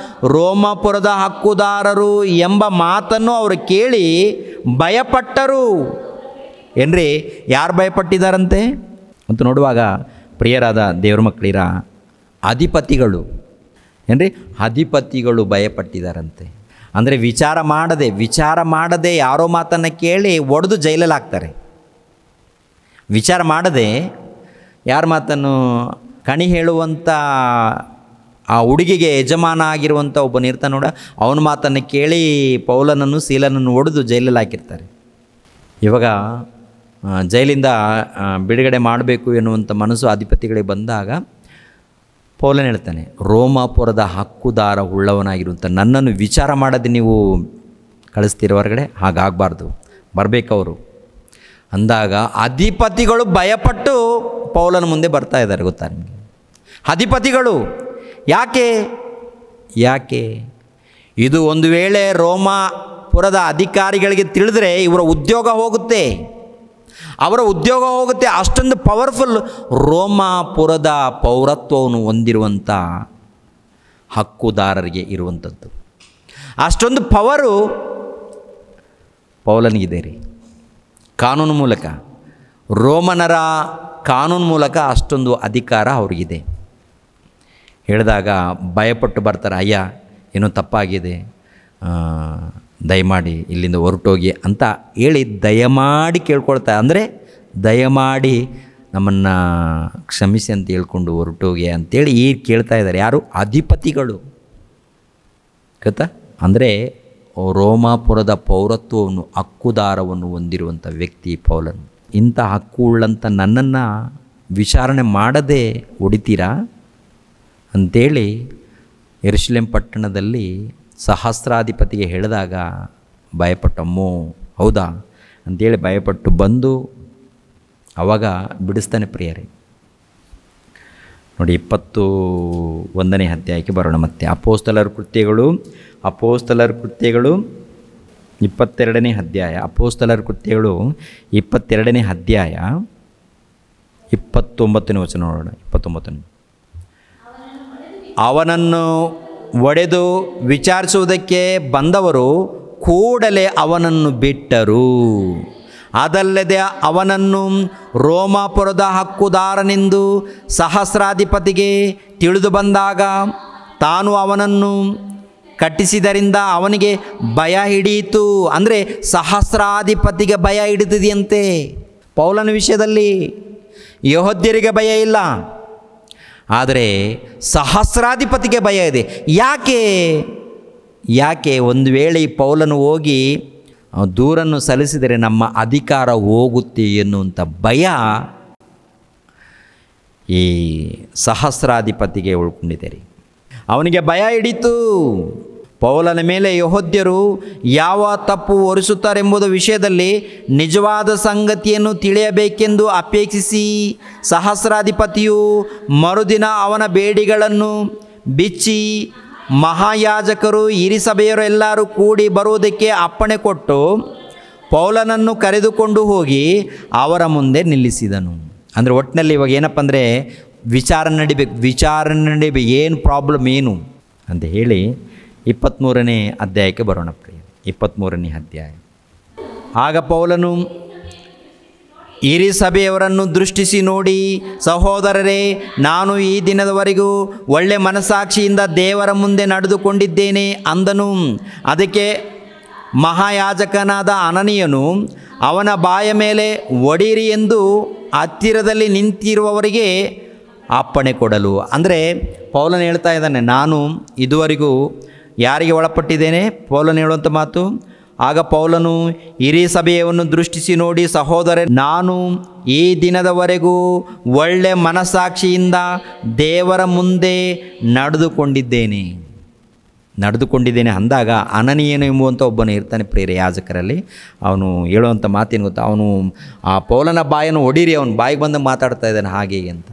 ರೋಮಾಪುರದ ಹಕ್ಕುದಾರರು ಎಂಬ ಮಾತನ್ನು ಅವರು ಕೇಳಿ ಭಯಪಟ್ಟರು. ಏನ್ರಿ, ಯಾರು ಭಯಪಟ್ಟಿದ್ದಾರಂತೆ ಅಂತ ನೋಡುವಾಗ ಪ್ರಿಯರಾದ ದೇವ್ರ ಮಕ್ಕಳಿರ, ಅಧಿಪತಿಗಳು ಏನ್ರಿ, ಅಧಿಪತಿಗಳು ಭಯಪಟ್ಟಿದ್ದಾರಂತೆ. ಅಂದರೆ ವಿಚಾರ ಮಾಡದೆ ಯಾರೋ ಮಾತನ್ನು ಕೇಳಿ ಒಡೆದು ಜೈಲಲ್ಲಿ ಹಾಕ್ತಾರೆ. ವಿಚಾರ ಮಾಡದೆ ಯಾರ ಮಾತನ್ನು, ಕಣಿ ಹೇಳುವಂಥ ಆ ಹುಡುಗಿಗೆ ಯಜಮಾನ ಆಗಿರುವಂಥ ಒಬ್ಬನಿರ್ತಾನೆ ನೋಡ, ಅವನ ಮಾತನ್ನು ಕೇಳಿ ಪೌಲನನ್ನು ಸೀಲನನ್ನು ಒಡೆದು ಜೈಲಲ್ಲಿ ಹಾಕಿರ್ತಾರೆ. ಇವಾಗ ಜೈಲಿಂದ ಬಿಡುಗಡೆ ಮಾಡಬೇಕು ಎನ್ನುವಂಥ ಮನಸ್ಸು ಅಧಿಪತಿಗಳಿಗೆ ಬಂದಾಗ ಪೌಲನ್ ಹೇಳ್ತಾನೆ, ರೋಮಾಪುರದ ಹಕ್ಕುದಾರ ಉಳ್ಳವನಾಗಿರುವಂಥ ನನ್ನನ್ನು ವಿಚಾರ ಮಾಡದೆ ನೀವು ಕಳಿಸ್ತೀರ ಹೊರಗಡೆ, ಹಾಗಾಗಬಾರ್ದು, ಬರಬೇಕವರು ಅಂದಾಗ ಅಧಿಪತಿಗಳು ಭಯಪಟ್ಟು ಪೌಲನ ಮುಂದೆ ಬರ್ತಾ ಇದ್ದಾರೆ. ಗೊತ್ತಾ ನಿಮಗೆ, ಅಧಿಪತಿಗಳು ಯಾಕೆ ಇದು ಒಂದು ವೇಳೆ ರೋಮಾಪುರದ ಅಧಿಕಾರಿಗಳಿಗೆ ತಿಳಿದ್ರೆ ಇವರ ಉದ್ಯೋಗ ಹೋಗುತ್ತೆ, ಅವರ ಉದ್ಯೋಗ ಹೋಗುತ್ತೆ. ಅಷ್ಟೊಂದು ಪವರ್ಫುಲ್ ರೋಮಾಪುರದ ಪೌರತ್ವವನ್ನು ಹೊಂದಿರುವಂಥ ಹಕ್ಕುದಾರರಿಗೆ ಇರುವಂಥದ್ದು. ಅಷ್ಟೊಂದು ಪವರು ಪೌಲನಿಗಿದೆ ರೀ. ಕಾನೂನು ಮೂಲಕ, ರೋಮನರ ಕಾನೂನು ಮೂಲಕ ಅಷ್ಟೊಂದು ಅಧಿಕಾರ ಅವ್ರಿಗಿದೆ. ಹೇಳಿದಾಗ ಭಯಪಟ್ಟು ಬರ್ತಾರೆ, ಅಯ್ಯ ಏನೋ ತಪ್ಪಾಗಿದೆ, ದಯಮಾಡಿ ಇಲ್ಲಿಂದ ಹೊರಟೋಗಿ ಅಂತ ಹೇಳಿ ದಯಮಾಡಿ ಕೇಳ್ಕೊಳ್ತಾ, ಅಂದರೆ ದಯಮಾಡಿ ನಮ್ಮನ್ನು ಕ್ಷಮಿಸಿ ಅಂತ ಹೇಳ್ಕೊಂಡು ಹೊರಟೋಗಿ ಅಂತೇಳಿ ಕೇಳ್ತಾ ಇದ್ದಾರೆ. ಯಾರು? ಅಧಿಪತಿಗಳು. ಗೊತ್ತಾ? ಅಂದರೆ ರೋಮಾಪುರದ ಪೌರತ್ವವನ್ನು, ಹಕ್ಕುದಾರವನ್ನು ಹೊಂದಿರುವಂಥ ವ್ಯಕ್ತಿ ಪೌಲನು. ಇಂಥ ಹಕ್ಕು ಉಳ್ಳಂಥ ನನ್ನನ್ನು ವಿಚಾರಣೆ ಮಾಡದೆ ಹೊಡಿತೀರಾ ಅಂಥೇಳಿ ಯೆರೂಸಲೇಮ್ ಪಟ್ಟಣದಲ್ಲಿ ಸಹಸ್ರಾಧಿಪತಿಗೆ ಹೇಳಿದಾಗ ಭಯಪಟ್ಟಮ್ಮೋ, ಹೌದಾ ಅಂಥೇಳಿ ಭಯಪಟ್ಟು ಬಂದು ಆವಾಗ ಬಿಡಿಸ್ತಾನೆ. ಪ್ರಿಯರೇ ನೋಡಿ, 21ನೇ ಅಧ್ಯಾಯಕ್ಕೆ ಬರೋಣ. ಮತ್ತೆ ಅಪೊಸ್ತಲರ ಕೃತ್ಯಗಳು 22ನೇ ಅಧ್ಯಾಯ, ಅಪೊಸ್ತಲರ ಕೃತ್ಯಗಳು 22ನೇ ಅಧ್ಯಾಯ 29ನೇ ವಚನ ನೋಡೋಣ. 29. ಅವನನ್ನು ಒಡೆದು ವಿಚಾರಿಸುವುದಕ್ಕೆ ಬಂದವರು ಕೂಡಲೇ ಅವನನ್ನು ಬಿಟ್ಟರು. ಅದಲ್ಲದೆ ಅವನನ್ನು ರೋಮಾಪುರದ ಹಕ್ಕುದಾರನೆಂದು ಸಹಸ್ರಾಧಿಪತಿಗೆ ತಿಳಿದು ಬಂದಾಗ ತಾನು ಅವನನ್ನು ಕಟ್ಟಿಸಿದರಿಂದ ಅವನಿಗೆ ಭಯ ಹಿಡಿಯಿತು. ಅಂದರೆ ಸಹಸ್ರಾಧಿಪತಿಗೆ ಭಯ ಹಿಡಿದಿದೆಯಂತೆ. ಪೌಲನ ವಿಷಯದಲ್ಲಿ ಯೆಹೂದ್ಯರಿಗೆ ಭಯ ಇಲ್ಲ, ಆದರೆ ಸಹಸ್ರಾಧಿಪತಿಗೆ ಭಯ ಇದೆ. ಯಾಕೆ ಒಂದು ವೇಳೆ ಈ ಪೌಲನು ಹೋಗಿ ದೂರನ್ನು ಸಲ್ಲಿಸಿದರೆ ನಮ್ಮ ಅಧಿಕಾರ ಹೋಗುತ್ತೆ ಎನ್ನುವಂಥ ಭಯ ಈ ಸಹಸ್ರಾಧಿಪತಿಗೆ ಉಳ್ಕೊಂಡಿದೆ ರೀ. ಅವನಿಗೆ ಭಯ ಹಿಡಿತು. ಪೌಲನ ಮೇಲೆ ಯೆಹೂದ್ಯರು ಯಾವ ತಪ್ಪು ಹೊರಿಸುತ್ತಾರೆಂಬುದು ವಿಷಯದಲ್ಲಿ ನಿಜವಾದ ಸಂಗತಿಯನ್ನು ತಿಳಿಯಬೇಕೆಂದು ಅಪೇಕ್ಷಿಸಿ ಸಹಸ್ರಾಧಿಪತಿಯು ಮರುದಿನ ಅವನ ಬೇಡಿಗಳನ್ನು ಬಿಚ್ಚಿ ಮಹಾಯಾಜಕರು ಹಿರಿಸಭೆಯರು ಎಲ್ಲರೂ ಕೂಡಿ ಬರುವುದಕ್ಕೆ ಅಪ್ಪಣೆ ಕೊಟ್ಟು ಪೌಲನನ್ನು ಕರೆದುಕೊಂಡು ಹೋಗಿ ಅವರ ಮುಂದೆ ನಿಲ್ಲಿಸಿದನು. ಅಂದರೆ ಒಟ್ಟಿನಲ್ಲಿ ಇವಾಗ ಏನಪ್ಪ ಅಂದರೆ ವಿಚಾರಣೆ ನಡಿಬೇಕು, ಏನು ಪ್ರಾಬ್ಲಮ್ ಏನು ಅಂತ ಹೇಳಿ 23ನೇ ಅಧ್ಯಾಯಕ್ಕೆ ಬರೋಣ. 23ನೇ ಅಧ್ಯಾಯ. ಆಗ ಪೌಲನು ಹಿರಿಸಭೆಯವರನ್ನು ದೃಷ್ಟಿಸಿ ನೋಡಿ, ಸಹೋದರರೇ, ನಾನು ಈ ದಿನದವರೆಗೂ ಒಳ್ಳೆ ಮನಸ್ಸಾಕ್ಷಿಯಿಂದ ದೇವರ ಮುಂದೆ ನಡೆದುಕೊಂಡಿದ್ದೇನೆ ಅಂದನು. ಅದಕ್ಕೆ ಮಹಾಯಾಜಕನಾದ ಅನನೀಯನು ಅವನ ಬಾಯ ಮೇಲೆ ಒಡಿರಿ ಎಂದು ಹತ್ತಿರದಲ್ಲಿ ನಿಂತಿರುವವರಿಗೆ ಅಪ್ಪಣೆ ಕೊಡಲು. ಅಂದರೆ ಪೌಲನು ಹೇಳ್ತಾ ಇದ್ದಾನೆ, ನಾನು ಇದುವರೆಗೂ ಯಾರಿಗೆ ಒಳಪಟ್ಟಿದ್ದೇನೆ? ಪೌಲನು ಹೇಳುವಂಥ ಮಾತು. ಆಗ ಪೌಲನು ಹಿರಿಯ ಸಭೆಯನ್ನು ದೃಷ್ಟಿಸಿ ನೋಡಿ, ಸಹೋದರ, ನಾನು ಈ ದಿನದವರೆಗೂ ಒಳ್ಳೆ ಮನಸ್ಸಾಕ್ಷಿಯಿಂದ ದೇವರ ಮುಂದೆ ನಡೆದುಕೊಂಡಿದ್ದೇನೆ. ನಡೆದುಕೊಂಡಿದ್ದೇನೆ ಅಂದಾಗ ಅನನೀಯನು ಎಂಬುವಂಥ ಒಬ್ಬನು ಇರ್ತಾನೆ ಪ್ರಿಯರೇ ಯಾಜಕರಲ್ಲಿ. ಅವನು ಹೇಳುವಂಥ ಮಾತೇನು ಗೊತ್ತಾ, ಅವನು ಆ ಪೌಲನ ಬಾಯನ್ನು ಹೊಡೀರಿ, ಅವನು ಬಾಯಿಗೆ ಬಂದು ಮಾತಾಡ್ತಾ ಇದ್ದಾನೆ ಹಾಗೆ ಹೀಗೆ ಅಂತ.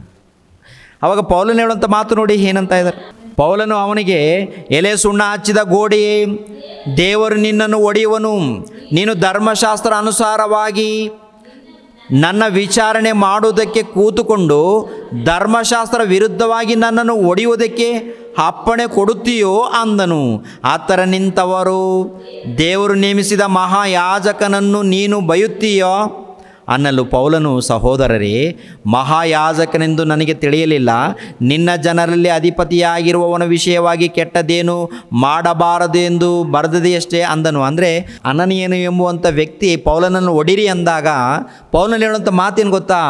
ಆವಾಗ ಪೌಲನು ಹೇಳುವಂಥ ಮಾತು ನೋಡಿ ಏನಂತ ಇದ್ದಾರೆ. ಪೌಲನು ಅವನಿಗೆ, ಎಲೆ ಸುಣ್ಣ ಹಚ್ಚಿದ ಗೋಡೆಯೇ, ದೇವರು ನಿನ್ನನ್ನು ಒಡೆಯುವನು. ನೀನು ಧರ್ಮಶಾಸ್ತ್ರ ಅನುಸಾರವಾಗಿ ನನ್ನ ವಿಚಾರಣೆ ಮಾಡುವುದಕ್ಕೆ ಕೂತುಕೊಂಡು ಧರ್ಮಶಾಸ್ತ್ರ ವಿರುದ್ಧವಾಗಿ ನನ್ನನ್ನು ಒಡೆಯುವುದಕ್ಕೆ ಅಪ್ಪಣೆ ಕೊಡುತ್ತೀಯೋ ಅಂದನು. ಆ ಥರ ನಿಂತವರು ದೇವರು ನೇಮಿಸಿದ ಮಹಾಯಾಜಕನನ್ನು ನೀನು ಬೈಯುತ್ತೀಯೋ ಅನ್ನಲು ಪೌಲನು, ಸಹೋದರರೇ, ಮಹಾಯಾಜಕನೆಂದು ನನಗೆ ತಿಳಿಯಲಿಲ್ಲ. ನಿನ್ನ ಜನರಲ್ಲಿ ಅಧಿಪತಿಯಾಗಿರುವವನ ವಿಷಯವಾಗಿ ಕೆಟ್ಟದೇನು ಮಾಡಬಾರದು ಎಂದು ಬರೆದದೆಯಷ್ಟೇ ಅಂದನು. ಅಂದರೆ ಅನನೀಯನು ಎಂಬುವಂಥ ವ್ಯಕ್ತಿ ಪೌಲನನ್ನು ಒಡಿರಿ ಅಂದಾಗ ಪೌಲನು ಹೇಳುವಂಥ ಮಾತೇನು ಗೊತ್ತಾ,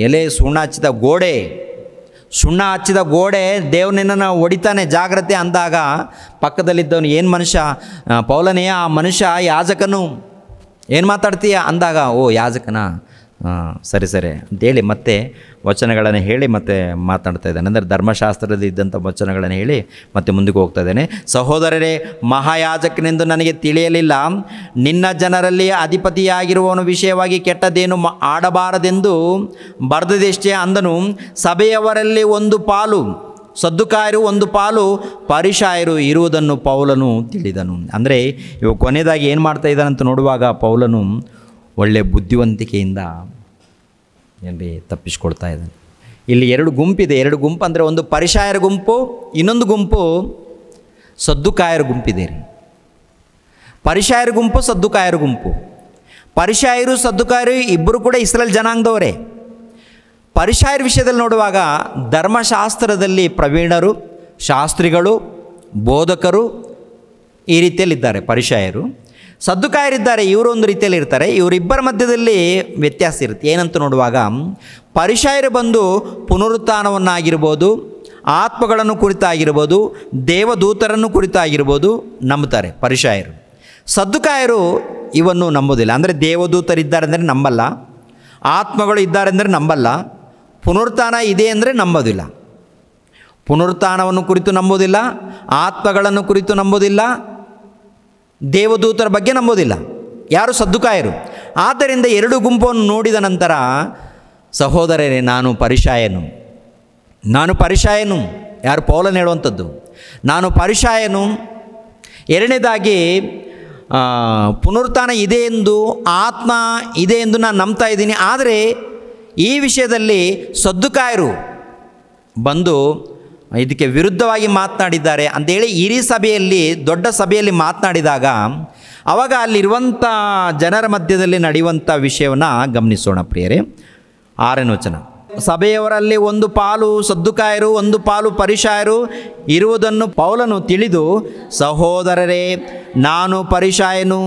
ಎಲೆ ಸುಣ್ಣ ಹಚ್ಚಿದ ಗೋಡೆ, ಸುಣ್ಣ ಹಚ್ಚಿದ ಗೋಡೆ, ದೇವ್ರು ನಿನ್ನನ್ನು ಹೊಡಿತಾನೆ ಜಾಗ್ರತೆ ಅಂದಾಗ ಪಕ್ಕದಲ್ಲಿದ್ದವನು, ಏನು ಮನುಷ್ಯ ಪೌಲನೇ, ಆ ಮನುಷ್ಯ ಯಾಜಕನು, ಏನು ಮಾತಾಡ್ತೀಯ ಅಂದಾಗ, ಓ ಯಾಜಕನಾ, ಸರಿ ಸರಿ ಅಂತೇಳಿ ಮತ್ತೆ ವಚನಗಳನ್ನು ಹೇಳಿ ಮತ್ತೆ ಮಾತಾಡ್ತಾ ಇದ್ದಾನೆ. ಅಂದರೆ ಧರ್ಮಶಾಸ್ತ್ರದಲ್ಲಿ ಇದ್ದಂಥ ವಚನಗಳನ್ನು ಹೇಳಿ ಮತ್ತೆ ಮುಂದಕ್ಕೆ ಹೋಗ್ತಾ ಇದ್ದಾನೆ. ಸಹೋದರರೇ, ಮಹಾಯಾಜಕನೆಂದು ನನಗೆ ತಿಳಿಯಲಿಲ್ಲ. ನಿನ್ನ ಜನರಲ್ಲಿ ಅಧಿಪತಿಯಾಗಿರುವವನ ವಿಷಯವಾಗಿ ಕೆಟ್ಟದೇನು ಆಡಬಾರದೆಂದು ಬರೆದದೆಷ್ಟೇ ಅಂದನು. ಸಭೆಯವರಲ್ಲಿ ಒಂದು ಪಾಲು ಸದ್ದುಕಾಯರು, ಒಂದು ಪಾಲು ಪರಿಸಾಯರು ಇರುವುದನ್ನು ಪೌಲನು ತಿಳಿದನು. ಅಂದರೆ ಇವಾಗ ಕೊನೆಯದಾಗಿ ಏನು ಮಾಡ್ತಾ ಇದ್ದಾನಂತ ನೋಡುವಾಗ ಪೌಲನು ಒಳ್ಳೆಯ ಬುದ್ಧಿವಂತಿಕೆಯಿಂದ ಏನ್ರಿ ತಪ್ಪಿಸ್ಕೊಳ್ತಾ ಇದ್ದಾನೆ. ಇಲ್ಲಿ ಎರಡು ಗುಂಪಿದೆ. ಎರಡು ಗುಂಪು ಅಂದರೆ ಒಂದು ಪರಿಸಾಯರ ಗುಂಪು, ಇನ್ನೊಂದು ಗುಂಪು ಸದ್ದುಕಾಯರ ಗುಂಪಿದೆ ರೀ. ಪರಿಸಾಯರ ಗುಂಪು, ಸದ್ದುಕಾಯರ ಗುಂಪು. ಪರಿಸಾಯರು ಸದ್ದುಕಾಯರು ಇಬ್ಬರು ಕೂಡ ಇಸ್ರೇಲ್ ಜನಾಂಗದವರೇ. ಪರಿಸಾಯರ ವಿಷಯದಲ್ಲಿ ನೋಡುವಾಗ ಧರ್ಮಶಾಸ್ತ್ರದಲ್ಲಿ ಪ್ರವೀಣರು, ಶಾಸ್ತ್ರಿಗಳು, ಬೋಧಕರು ಈ ರೀತಿಯಲ್ಲಿದ್ದಾರೆ ಪರಿಸಾಯರು. ಸದ್ದುಕಾಯರಿದ್ದಾರೆ, ಇವರು ಒಂದು ರೀತಿಯಲ್ಲಿ ಇರ್ತಾರೆ. ಇವರಿಬ್ಬರ ಮಧ್ಯದಲ್ಲಿ ವ್ಯತ್ಯಾಸ ಇರುತ್ತೆ. ಏನಂತ ನೋಡುವಾಗ ಪರಿಸಾಯರು ಬಂದು ಪುನರುತ್ಥಾನವನ್ನಾಗಿರ್ಬೋದು, ಆತ್ಮಗಳನ್ನು ಕುರಿತಾಗಿರ್ಬೋದು, ದೇವದೂತರನ್ನು ಕುರಿತಾಗಿರ್ಬೋದು ನಂಬುತ್ತಾರೆ ಪರಿಸಾಯರು. ಸದ್ದುಕಾಯರು ಇವನ್ನು ನಂಬೋದಿಲ್ಲ. ಅಂದರೆ ದೇವದೂತರಿದ್ದಾರೆ ಅಂದರೆ ನಂಬಲ್ಲ, ಆತ್ಮಗಳು ಇದ್ದಾರೆ ಅಂದರೆ ನಂಬಲ್ಲ, ಪುನರುತ್ಥಾನ ಇದೆ ಅಂದರೆ ನಂಬೋದಿಲ್ಲ. ಪುನರುತ್ಥಾನವನ್ನು ಕುರಿತು ನಂಬೋದಿಲ್ಲ, ಆತ್ಮಗಳನ್ನು ಕುರಿತು ನಂಬೋದಿಲ್ಲ, ದೇವದೂತರ ಬಗ್ಗೆ ನಂಬೋದಿಲ್ಲ. ಯಾರು? ಸದ್ದುಕಾಯರು. ಆದ್ದರಿಂದ ಎರಡು ಗುಂಪನ್ನು ನೋಡಿದ ನಂತರ, ಸಹೋದರರೇ, ನಾನು ಪರಿಸಾಯನು. ಯಾರು? ಪೌಲನು ಹೇಳುವಂಥದ್ದು, ನಾನು ಪರಿಸಾಯನು. ಎರಡನೇದಾಗಿ ಪುನರುತ್ಥಾನ ಇದೆ ಎಂದು, ಆತ್ಮ ಇದೆ ಎಂದು ನಾನು ನಂಬ್ತಾ ಇದ್ದೀನಿ. ಆದರೆ ಈ ವಿಷಯದಲ್ಲಿ ಸದ್ದುಕಾಯರು ಬಂದು ಇದಕ್ಕೆ ವಿರುದ್ಧವಾಗಿ ಮಾತನಾಡಿದ್ದಾರೆ ಅಂಥೇಳಿ ಹಿರೀ ಸಭೆಯಲ್ಲಿ, ದೊಡ್ಡ ಸಭೆಯಲ್ಲಿ ಮಾತನಾಡಿದಾಗ ಆವಾಗ ಅಲ್ಲಿರುವಂಥ ಜನರ ಮಧ್ಯದಲ್ಲಿ ನಡೆಯುವಂಥ ವಿಷಯವನ್ನು ಗಮನಿಸೋಣ ಪ್ರಿಯರೇ. 6ನೇ ವಚನ. ಸಭೆಯವರಲ್ಲಿ ಒಂದು ಪಾಲು ಸದ್ದುಕಾಯರು, ಒಂದು ಪಾಲು ಪರಿಸಾಯರು ಇರುವುದನ್ನು ಪೌಲನು ತಿಳಿದು, ಸಹೋದರರೇ, ನಾನು ಪರಿಸಾಯನು,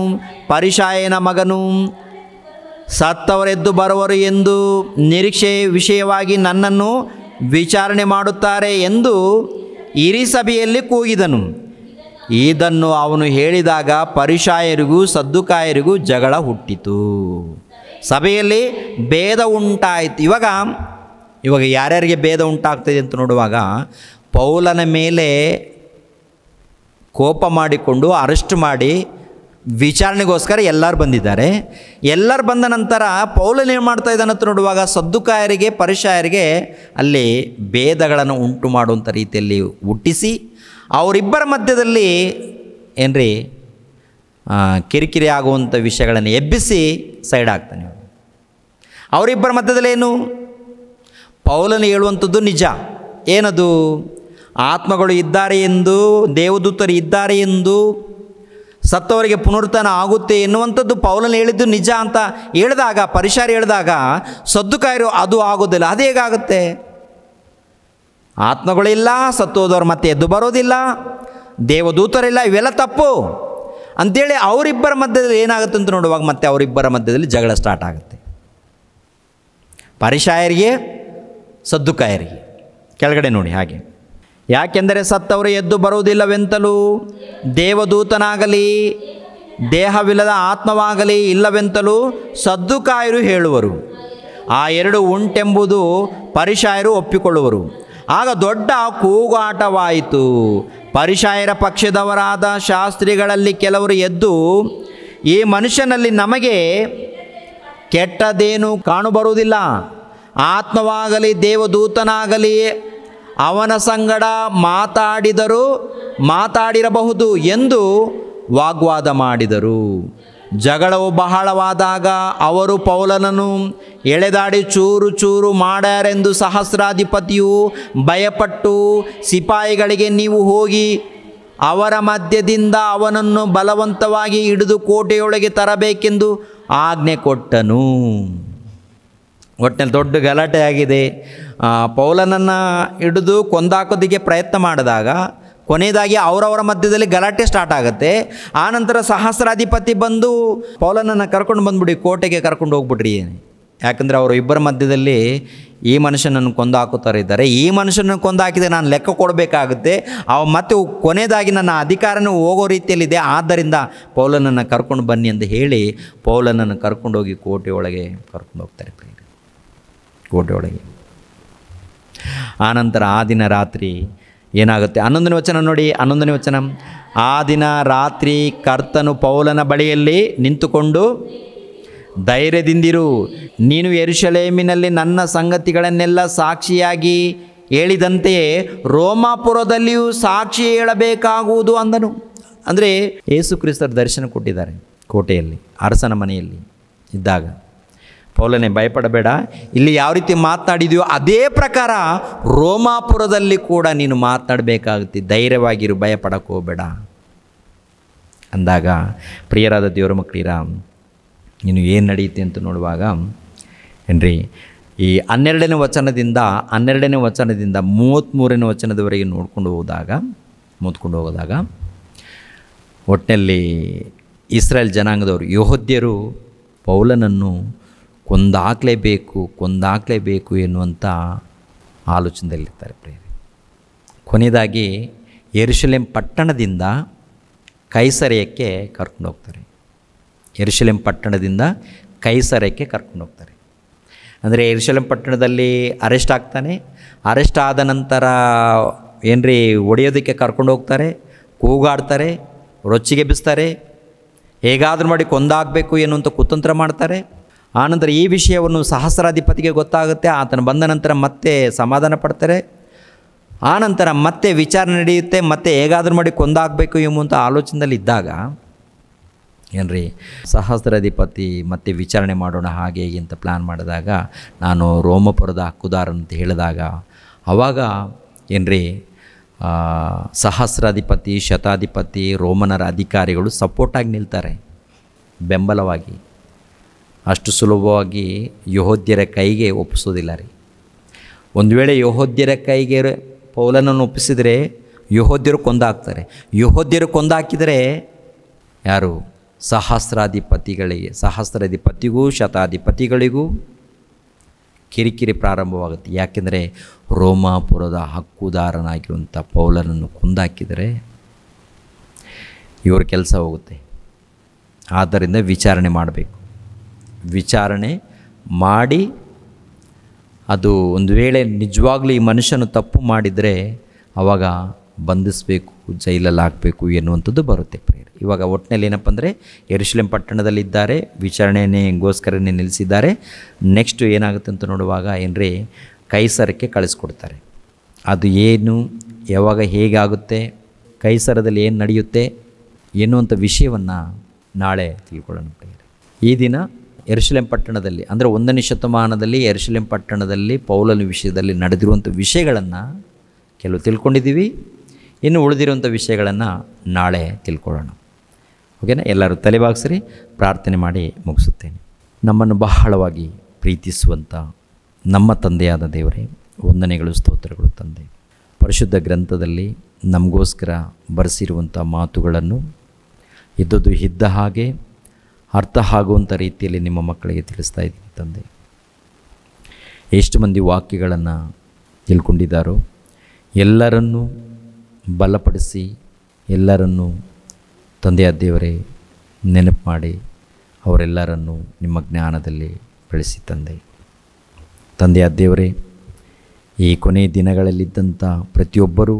ಪರಿಸಾಯನ ಮಗನು, ಸತ್ತವರೆದ್ದು ಬರುವರು ಎಂದು ನಿರೀಕ್ಷೆ ವಿಷಯವಾಗಿ ನನ್ನನ್ನು ವಿಚಾರಣೆ ಮಾಡುತ್ತಾರೆ ಎಂದು ಹಿರೀ ಸಭೆಯಲ್ಲಿ ಕೂಗಿದನು. ಇದನ್ನು ಅವನು ಹೇಳಿದಾಗ ಪರಿಸಾಯರಿಗೂ ಸದ್ದುಕಾಯರಿಗೂ ಜಗಳ ಹುಟ್ಟಿತು, ಸಭೆಯಲ್ಲಿ ಭೇದ ಉಂಟಾಯಿತು. ಇವಾಗ ಯಾರ್ಯಾರಿಗೆ ಭೇದ ಉಂಟಾಗ್ತದೆ ಅಂತ ನೋಡುವಾಗ, ಪೌಲನ ಮೇಲೆ ಕೋಪ ಮಾಡಿಕೊಂಡು ಅರೆಸ್ಟ್ ಮಾಡಿ ವಿಚಾರಣೆಗೋಸ್ಕರ ಎಲ್ಲರೂ ಬಂದಿದ್ದಾರೆ. ಎಲ್ಲರೂ ಬಂದ ನಂತರ ಪೌಲನು ಏನು ಮಾಡ್ತಾ ಇದ್ದಾನಂತ ನೋಡುವಾಗ ಸದ್ದುಕಾಯರಿಗೆ, ಪರಿಸಾಯರಿಗೆ ಅಲ್ಲಿ ಭೇದಗಳನ್ನು ಉಂಟು ಮಾಡುವಂಥ ರೀತಿಯಲ್ಲಿ ಹುಟ್ಟಿಸಿ ಅವರಿಬ್ಬರ ಮಧ್ಯದಲ್ಲಿ ಏನ್ರಿ ಕಿರಿಕಿರಿ ಆಗುವಂಥ ವಿಷಯಗಳನ್ನು ಎಬ್ಬಿಸಿ ಸೈಡ್ ಆಗ್ತಾನೆ. ಅವರಿಬ್ಬರ ಮಧ್ಯದಲ್ಲಿ ಏನು? ಪೌಲನು ಹೇಳುವಂಥದ್ದು ನಿಜ. ಏನದು? ಆತ್ಮಗಳು ಇದ್ದಾರೆ ಎಂದು, ದೇವದೂತರು ಇದ್ದಾರೆ ಎಂದು, ಸತ್ತವರಿಗೆ ಪುನರುತ್ಥಾನ ಆಗುತ್ತೆ ಎನ್ನುವಂಥದ್ದು ಪೌಲನು ಹೇಳಿದ್ದು ನಿಜ ಅಂತ ಹೇಳಿದಾಗ, ಪರಿಸಾಯರು ಹೇಳಿದಾಗ, ಸದ್ದುಕಾಯರು ಅದು ಆಗೋದಿಲ್ಲ. ಅದು ಹೇಗಾಗುತ್ತೆ? ಆತ್ಮಗಳಿಲ್ಲ, ಸತ್ತೋದವರು ಮತ್ತೆ ಎದ್ದು ಬರೋದಿಲ್ಲ, ದೇವದೂತರಿಲ್ಲ, ಇವೆಲ್ಲ ತಪ್ಪು ಅಂಥೇಳಿ ಅವರಿಬ್ಬರ ಮಧ್ಯದಲ್ಲಿ ಏನಾಗುತ್ತೆ ಅಂತ ನೋಡುವಾಗ ಮತ್ತೆ ಅವರಿಬ್ಬರ ಮಧ್ಯದಲ್ಲಿ ಜಗಳ ಸ್ಟಾರ್ಟ್ ಆಗುತ್ತೆ. ಪರಿಸಾಯರಿಗೆ, ಸದ್ದುಕಾಯರಿಗೆ. ಕೆಳಗಡೆ ನೋಡಿ ಹಾಗೆ. ಯಾಕೆಂದರೆ ಸತ್ತವರು ಎದ್ದು ಬರುವುದಿಲ್ಲವೆಂತಲೂ, ದೇವದೂತನಾಗಲಿ ದೇಹವಿಲ್ಲದ ಆತ್ಮವಾಗಲಿ ಇಲ್ಲವೆಂತಲೂ ಸದ್ದುಕಾಯರು ಹೇಳುವರು. ಆ ಎರಡು ಉಂಟೆಂಬುದು ಪರಿಸಾಯರು ಒಪ್ಪಿಕೊಳ್ಳುವರು. ಆಗ ದೊಡ್ಡ ಕೂಗಾಟವಾಯಿತು. ಪರಿಸಾಯರ ಪಕ್ಷದವರಾದ ಶಾಸ್ತ್ರಿಗಳಲ್ಲಿ ಕೆಲವರು ಎದ್ದು, ಈ ಮನುಷ್ಯನಲ್ಲಿ ನಮಗೆ ಕೆಟ್ಟದೇನು ಕಾಣಬರುವುದಿಲ್ಲ, ಆತ್ಮವಾಗಲಿ ದೇವದೂತನಾಗಲಿ ಅವನ ಸಂಗಡ ಮಾತಾಡಿರಬಹುದು ಎಂದು ವಾಗ್ವಾದ ಮಾಡಿದರು. ಜಗಳವು ಬಹಳವಾದಾಗ ಅವರು ಪೌಲನನ್ನು ಎಳೆದಾಡಿ ಚೂರು ಚೂರು ಮಾಡ್ಯಾರೆಂದು ಸಹಸ್ರಾಧಿಪತಿಯು ಭಯಪಟ್ಟು ಸಿಪಾಯಿಗಳಿಗೆ, ನೀವು ಹೋಗಿ ಅವರ ಮಧ್ಯದಿಂದ ಅವನನ್ನು ಬಲವಂತವಾಗಿ ಹಿಡಿದು ಕೋಟೆಯೊಳಗೆ ತರಬೇಕೆಂದು ಆಜ್ಞೆ ಕೊಟ್ಟನು. ಒಟ್ಟಿನಲ್ಲಿ ದೊಡ್ಡ ಗಲಾಟೆ ಆಗಿದೆ. ಪೌಲನನ್ನು ಹಿಡಿದು ಕೊಂದಾಕೋದಕ್ಕೆ ಪ್ರಯತ್ನ ಮಾಡಿದಾಗ ಕೊನೆಯದಾಗಿ ಅವರವರ ಮಧ್ಯದಲ್ಲಿ ಗಲಾಟೆ ಸ್ಟಾರ್ಟ್ ಆಗುತ್ತೆ. ಆನಂತರ ಸಹಸ್ರಾಧಿಪತಿ ಬಂದು ಪೌಲನನ್ನು ಕರ್ಕೊಂಡು ಬಂದ್ಬಿಡಿ, ಕೋಟೆಗೆ ಕರ್ಕೊಂಡು ಹೋಗ್ಬಿಡ್ರಿ. ಯಾಕಂದರೆ ಅವರು ಇಬ್ಬರ ಮಧ್ಯದಲ್ಲಿ ಈ ಮನುಷ್ಯನನ್ನು ಕೊಂದು ಹಾಕುತ್ತಾರೆ ಇದ್ದಾರೆ. ಈ ಮನುಷ್ಯನನ್ನು ಕೊಂದು ಹಾಕಿದರೆ ನಾನು ಲೆಕ್ಕ ಕೊಡಬೇಕಾಗುತ್ತೆ, ಮತ್ತು ಕೊನೆಯದಾಗಿ ನನ್ನ ಅಧಿಕಾರನೂ ಹೋಗೋ ರೀತಿಯಲ್ಲಿದೆ. ಆದ್ದರಿಂದ ಪೌಲನನ್ನು ಕರ್ಕೊಂಡು ಬನ್ನಿ ಅಂತ ಹೇಳಿ ಪೌಲನನ್ನು ಕರ್ಕೊಂಡೋಗಿ ಕೋಟೆಯೊಳಗೆ ಕರ್ಕೊಂಡು ಹೋಗ್ತಾರೆ. ಕೋಟೆಯೊಳಗೆ ಆನಂತರ ಆ ದಿನ ರಾತ್ರಿ ಏನಾಗುತ್ತೆ? 11ನೇ ವಚನ ನೋಡಿ. 11ನೇ ವಚನ, ಆ ದಿನ ರಾತ್ರಿ ಕರ್ತನು ಪೌಲನ ಬಳಿಯಲ್ಲಿ ನಿಂತುಕೊಂಡು, ಧೈರ್ಯದಿಂದಿರು, ನೀನು ಯೆರೂಸಲೇಮಿನಲ್ಲಿ ನನ್ನ ಸಂಗತಿಗಳನ್ನೆಲ್ಲ ಸಾಕ್ಷಿಯಾಗಿ ಹೇಳಿದಂತೆಯೇ ರೋಮಾಪುರದಲ್ಲಿಯೂ ಸಾಕ್ಷಿ ಹೇಳಬೇಕಾಗುವುದು ಅಂದನು. ಅಂದರೆ ಯೇಸು ಕ್ರಿಸ್ತರ ದರ್ಶನ ಕೊಟ್ಟಿದ್ದಾರೆ ಕೋಟೆಯಲ್ಲಿ, ಅರಸನ ಮನೆಯಲ್ಲಿ ಇದ್ದಾಗ. ಪೌಲನೇ ಭಯಪಡಬೇಡ, ಇಲ್ಲಿ ಯಾವ ರೀತಿ ಮಾತನಾಡಿದೆಯೋ ಅದೇ ಪ್ರಕಾರ ರೋಮಾಪುರದಲ್ಲಿ ಕೂಡ ನೀನು ಮಾತನಾಡಬೇಕಾಗುತ್ತೆ, ಧೈರ್ಯವಾಗಿರು, ಭಯಪಡಕ್ಕೆ ಹೋಗಬೇಡ ಅಂದಾಗ, ಪ್ರಿಯರಾದ ದೇವರ ಮಕ್ಕಳಿರ, ನೀನು ಏನು ನಡೆಯುತ್ತೆ ಅಂತ ನೋಡುವಾಗ ಏನ್ರಿ, ಈ 12ನೇ ವಚನದಿಂದ 33ನೇ ವಚನದವರೆಗೆ ನೋಡ್ಕೊಂಡು ಹೋದಾಗ ಒಟ್ಟಿನಲ್ಲಿ ಇಸ್ರಾಯೇಲ್ ಜನಾಂಗದವರು, ಯೆಹೂದ್ಯರು ಪೌಲನನ್ನು ಕೊಂದಾಕಲೇಬೇಕು ಎನ್ನುವಂಥ ಆಲೋಚನೆಯಲ್ಲಿರ್ತಾರೆ ಪ್ರಿಯರೇ. ಕೊನೆಯದಾಗಿ ಯೆರೂಸಲೇಮ್ ಪಟ್ಟಣದಿಂದ ಕೈಸರೈಯಕ್ಕೆ ಕರ್ಕೊಂಡು ಹೋಗ್ತಾರೆ. ಯೆರೂಸಲೇಮ್ ಪಟ್ಟಣದಿಂದ ಕೈಸರೈಯಕ್ಕೆ ಕರ್ಕೊಂಡು ಹೋಗ್ತಾರೆ. ಅಂದರೆ ಯೆರೂಸಲೇಮ್ ಪಟ್ಟಣದಲ್ಲಿ ಅರೆಸ್ಟ್ ಆಗ್ತಾನೆ. ಅರೆಸ್ಟ್ ಆದ ನಂತರ ಏನ್ರಿ ಹೊಡೆಯೋದಕ್ಕೆ ಕರ್ಕೊಂಡು ಹೋಗ್ತಾರೆ, ಕೂಗಾಡ್ತಾರೆ, ರೊಚ್ಚಿಗೆ ಬಿಸ್ತಾರೆ, ಹೇಗಾದರೂ ಮಾಡಿ ಕೊಂದಾಗಬೇಕು ಎನ್ನುವಂಥ ಕುತಂತ್ರ ಮಾಡ್ತಾರೆ. ಆನಂತರ ಈ ವಿಷಯವನ್ನು ಸಹಸ್ರಾಧಿಪತಿಗೆ ಗೊತ್ತಾಗುತ್ತೆ. ಆತನು ಬಂದ ನಂತರ ಮತ್ತೆ ಸಮಾಧಾನ ಪಡ್ತಾರೆ. ಆನಂತರ ಮತ್ತೆ ವಿಚಾರಣೆ ನಡೆಯುತ್ತೆ, ಮತ್ತೆ ಹೇಗಾದರೂ ಮಾಡಿ ಕೊಂದಾಗಬೇಕು ಎಂಬುವಂಥ ಆಲೋಚನೆಯಲ್ಲಿ ಇದ್ದಾಗ ಏನ್ರಿ, ಸಹಸ್ರಾಧಿಪತಿ ಮತ್ತೆ ವಿಚಾರಣೆ ಮಾಡೋಣ ಹಾಗೆ ಹೀಗೆ ಅಂತ ಪ್ಲ್ಯಾನ್ ಮಾಡಿದಾಗ, ನಾನು ರೋಮಪುರದ ಹಕ್ಕುದಾರ ಅಂತ ಹೇಳಿದಾಗ ಆವಾಗ ಏನ್ರಿ, ಸಹಸ್ರಾಧಿಪತಿ, ಶತಾಧಿಪತಿ, ರೋಮನರ ಅಧಿಕಾರಿಗಳು ಸಪೋರ್ಟಾಗಿ ನಿಲ್ತಾರೆ, ಬೆಂಬಲವಾಗಿ. ಅಷ್ಟು ಸುಲಭವಾಗಿ ಯೆಹೂದ್ಯರ ಕೈಗೆ ಒಪ್ಪಿಸೋದಿಲ್ಲ ರೀ. ಒಂದು ವೇಳೆ ಯೆಹೂದ್ಯರ ಕೈಗೆ ಪೌಲನನ್ನು ಒಪ್ಪಿಸಿದರೆ ಯೆಹೂದ್ಯರು ಕೊಂದಾಕ್ತಾರೆ. ಯೆಹೂದ್ಯರು ಕೊಂದಾಕಿದರೆ ಯಾರು? ಸಹಸ್ರಾಧಿಪತಿಗೂ ಶತಾಧಿಪತಿಗಳಿಗೂ ಕಿರಿಕಿರಿ ಪ್ರಾರಂಭವಾಗುತ್ತೆ. ಯಾಕೆಂದರೆ ರೋಮಾಪುರದ ಹಕ್ಕುದಾರನಾಗಿರುವಂಥ ಪೌಲನನ್ನು ಕೊಂದಾಕಿದರೆ ಇವ್ರ ಕೆಲಸ ಹೋಗುತ್ತೆ. ಆದ್ದರಿಂದ ವಿಚಾರಣೆ ಮಾಡಬೇಕು. ವಿಚಾರಣೆ ಮಾಡಿ ಅದು ಒಂದು ವೇಳೆ ನಿಜವಾಗ್ಲೂ ಈ ಮನುಷ್ಯನು ತಪ್ಪು ಮಾಡಿದರೆ ಆವಾಗ ಬಂಧಿಸಬೇಕು, ಜೈಲಲ್ಲಿ ಹಾಕಬೇಕು ಎನ್ನುವಂಥದ್ದು ಬರುತ್ತೆ ಪ್ರಿಯರೇ. ಇವಾಗ ಒಟ್ಟಿನಲ್ಲಿ ಏನಪ್ಪ ಅಂದರೆ ಯೆರೂಸಲೇಮ್ ಪಟ್ಟಣದಲ್ಲಿದ್ದಾರೆ, ವಿಚಾರಣೆಗೋಸ್ಕರನೇ ನಿಲ್ಲಿಸಿದ್ದಾರೆ. ನೆಕ್ಸ್ಟ್ ಏನಾಗುತ್ತೆ ಅಂತ ನೋಡುವಾಗ ಏನ್ರಿ, ಕೈಸರಕ್ಕೆ ಕಳಿಸ್ಕೊಡ್ತಾರೆ. ಅದು ಏನು, ಯಾವಾಗ, ಹೇಗಾಗುತ್ತೆ, ಕೈಸರದಲ್ಲಿ ಏನು ನಡೆಯುತ್ತೆ ಎನ್ನುವಂಥ ವಿಷಯವನ್ನು ನಾಳೆ ತಿಳ್ಕೊಳ್ಳೋಣ ಪ್ರಿಯರೇ. ಈ ದಿನ ಯೆರೂಸಲೇಮ್ ಪಟ್ಟಣದಲ್ಲಿ ಅಂದರೆ 1ನೇ ಶತಮಾನದಲ್ಲಿ ಯೆರೂಸಲೇಮ್ ಪಟ್ಟಣದಲ್ಲಿ ಪೌಲನ ವಿಷಯದಲ್ಲಿ ನಡೆದಿರುವಂಥ ವಿಷಯಗಳನ್ನು ಕೆಲವು ತಿಳ್ಕೊಂಡಿದ್ದೀವಿ. ಇನ್ನು ಉಳಿದಿರುವಂಥ ವಿಷಯಗಳನ್ನು ನಾಳೆ ತಿಳ್ಕೊಳ್ಳೋಣ. ಓಕೆನಾ? ಎಲ್ಲರೂ ತಲೆಬಾಗಿಸ್ರಿ, ಪ್ರಾರ್ಥನೆ ಮಾಡಿ ಮುಗಿಸುತ್ತೇನೆ. ನಮ್ಮನ್ನು ಬಹಳವಾಗಿ ಪ್ರೀತಿಸುವಂಥ ನಮ್ಮ ತಂದೆಯಾದ ದೇವರೇ, ವಂದನೆಗಳು, ಸ್ತೋತ್ರಗಳು ತಂದೆ. ಪರಿಶುದ್ಧ ಗ್ರಂಥದಲ್ಲಿ ನಮಗೋಸ್ಕರ ಬರೆಸಿರುವಂಥ ಮಾತುಗಳನ್ನು ಇದ್ದದ್ದು ಇದ್ದ ಹಾಗೆ ಅರ್ಥ ಆಗುವಂಥ ರೀತಿಯಲ್ಲಿ ನಿಮ್ಮ ಮಕ್ಕಳಿಗೆ ತಿಳಿಸ್ತಾ ಇದ್ದೀನಿ ತಂದೆ. ಎಷ್ಟು ಮಂದಿ ವಾಕ್ಯಗಳನ್ನು ತಿಳ್ಕೊಂಡಿದ್ದಾರೋ ಎಲ್ಲರನ್ನೂ ಬಲಪಡಿಸಿ, ಎಲ್ಲರನ್ನೂ ತಂದೆಯ ದೇವರೇ ನೆನಪು ಮಾಡಿ ಅವರೆಲ್ಲರನ್ನೂ ನಿಮ್ಮ ಜ್ಞಾನದಲ್ಲಿ ಬೆಳೆಸಿ ತಂದೆಯ ದೇವರೇ, ಈ ಕೊನೆಯ ದಿನಗಳಲ್ಲಿದ್ದಂಥ ಪ್ರತಿಯೊಬ್ಬರೂ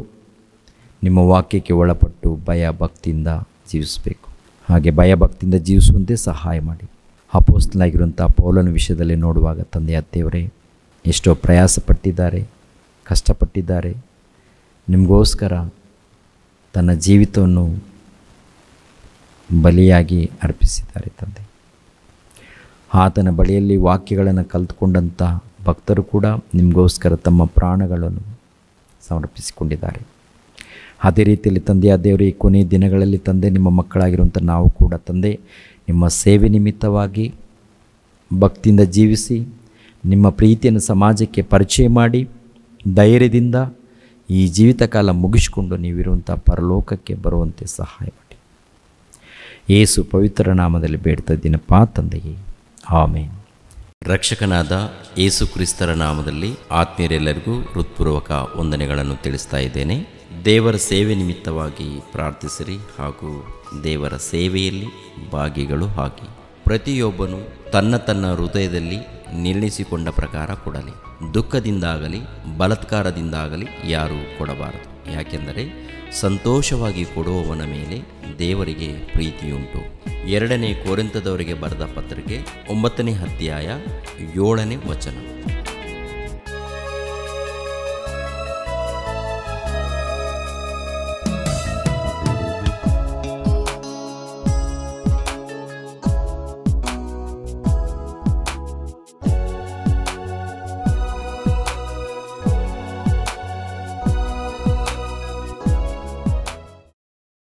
ನಿಮ್ಮ ವಾಕ್ಯಕ್ಕೆ ಒಳಪಟ್ಟು ಭಯ ಭಕ್ತಿಯಿಂದ ಜೀವಿಸಬೇಕು. ಹಾಗೆ ಭಯ ಭಕ್ತಿಯಿಂದ ಜೀವಿಸುವಂತೆ ಸಹಾಯ ಮಾಡಿ. ಅಪೊಸ್ತಲನಾಗಿರುವಂಥ ಪೌಲನ ವಿಷಯದಲ್ಲಿ ನೋಡುವಾಗ ತಂದೆಯ ದೇವರೇ, ಎಷ್ಟೋ ಪ್ರಯಾಸಪಟ್ಟಿದ್ದಾರೆ, ಕಷ್ಟಪಟ್ಟಿದ್ದಾರೆ, ನಿಮಗೋಸ್ಕರ ತನ್ನ ಜೀವಿತವನ್ನು ಬಲಿಯಾಗಿ ಅರ್ಪಿಸಿದ್ದಾರೆ ತಂದೆ. ಆತನ ಬಳಿಯಲ್ಲಿ ವಾಕ್ಯಗಳನ್ನು ಕಲಿತುಕೊಂಡಂಥ ಭಕ್ತರು ಕೂಡ ನಿಮಗೋಸ್ಕರ ತಮ್ಮ ಪ್ರಾಣಗಳನ್ನು ಸಮರ್ಪಿಸಿಕೊಂಡಿದ್ದಾರೆ. ಅದೇ ರೀತಿಯಲ್ಲಿ ತಂದೆಯ ದೇವರು ಈ ಕೊನೆಯ ದಿನಗಳಲ್ಲಿ ತಂದೆ ನಿಮ್ಮ ಮಕ್ಕಳಾಗಿರುವಂಥ ನಾವು ಕೂಡ ತಂದೆ ನಿಮ್ಮ ಸೇವೆ ನಿಮಿತ್ತವಾಗಿ ಭಕ್ತಿಯಿಂದ ಜೀವಿಸಿ ನಿಮ್ಮ ಪ್ರೀತಿಯನ್ನು ಸಮಾಜಕ್ಕೆ ಪರಿಚಯ ಮಾಡಿ ಧೈರ್ಯದಿಂದ ಈ ಜೀವಿತ ಕಾಲ ಮುಗಿಸಿಕೊಂಡು ನೀವಿರುವಂಥ ಪರಲೋಕಕ್ಕೆ ಬರುವಂತೆ ಸಹಾಯ ಮಾಡಿ. ಯೇಸು ಪವಿತ್ರ ನಾಮದಲ್ಲಿ ಬೇಡ್ತಾ ಇದ್ದೀನಪ್ಪ ತಂದೆಯೇ, ಆಮೇನ್. ರಕ್ಷಕನಾದ ಯೇಸು ಕ್ರಿಸ್ತರ ನಾಮದಲ್ಲಿ ಆತ್ಮೀಯರೆಲ್ಲರಿಗೂ ಹೃತ್ಪೂರ್ವಕ ವಂದನೆಗಳನ್ನು ತಿಳಿಸ್ತಾ ಇದ್ದೇನೆ. ದೇವರ ಸೇವೆ ನಿಮಿತ್ತವಾಗಿ ಪ್ರಾರ್ಥಿಸಿರಿ ಹಾಗೂ ದೇವರ ಸೇವೆಯಲ್ಲಿ ಭಾಗಿಗಳು ಆಗಿ. ಪ್ರತಿಯೊಬ್ಬನು ತನ್ನ ತನ್ನ ಹೃದಯದಲ್ಲಿ ನಿರ್ಣಯಿಸಿಕೊಂಡ ಪ್ರಕಾರ ಕೊಡಲಿ. ದುಃಖದಿಂದಾಗಲಿ ಬಲಾತ್ಕಾರದಿಂದಾಗಲಿ ಯಾರೂ ಕೊಡಬಾರದು. ಯಾಕೆಂದರೆ ಸಂತೋಷವಾಗಿ ಕೊಡುವವನ ಮೇಲೆ ದೇವರಿಗೆ ಪ್ರೀತಿಯುಂಟು. 2 ಕೊರಿಂಥದವರಿಗೆ ಬರೆದ ಪತ್ರಿಕೆ 9ನೇ ಅಧ್ಯಾಯ 7ನೇ ವಚನ.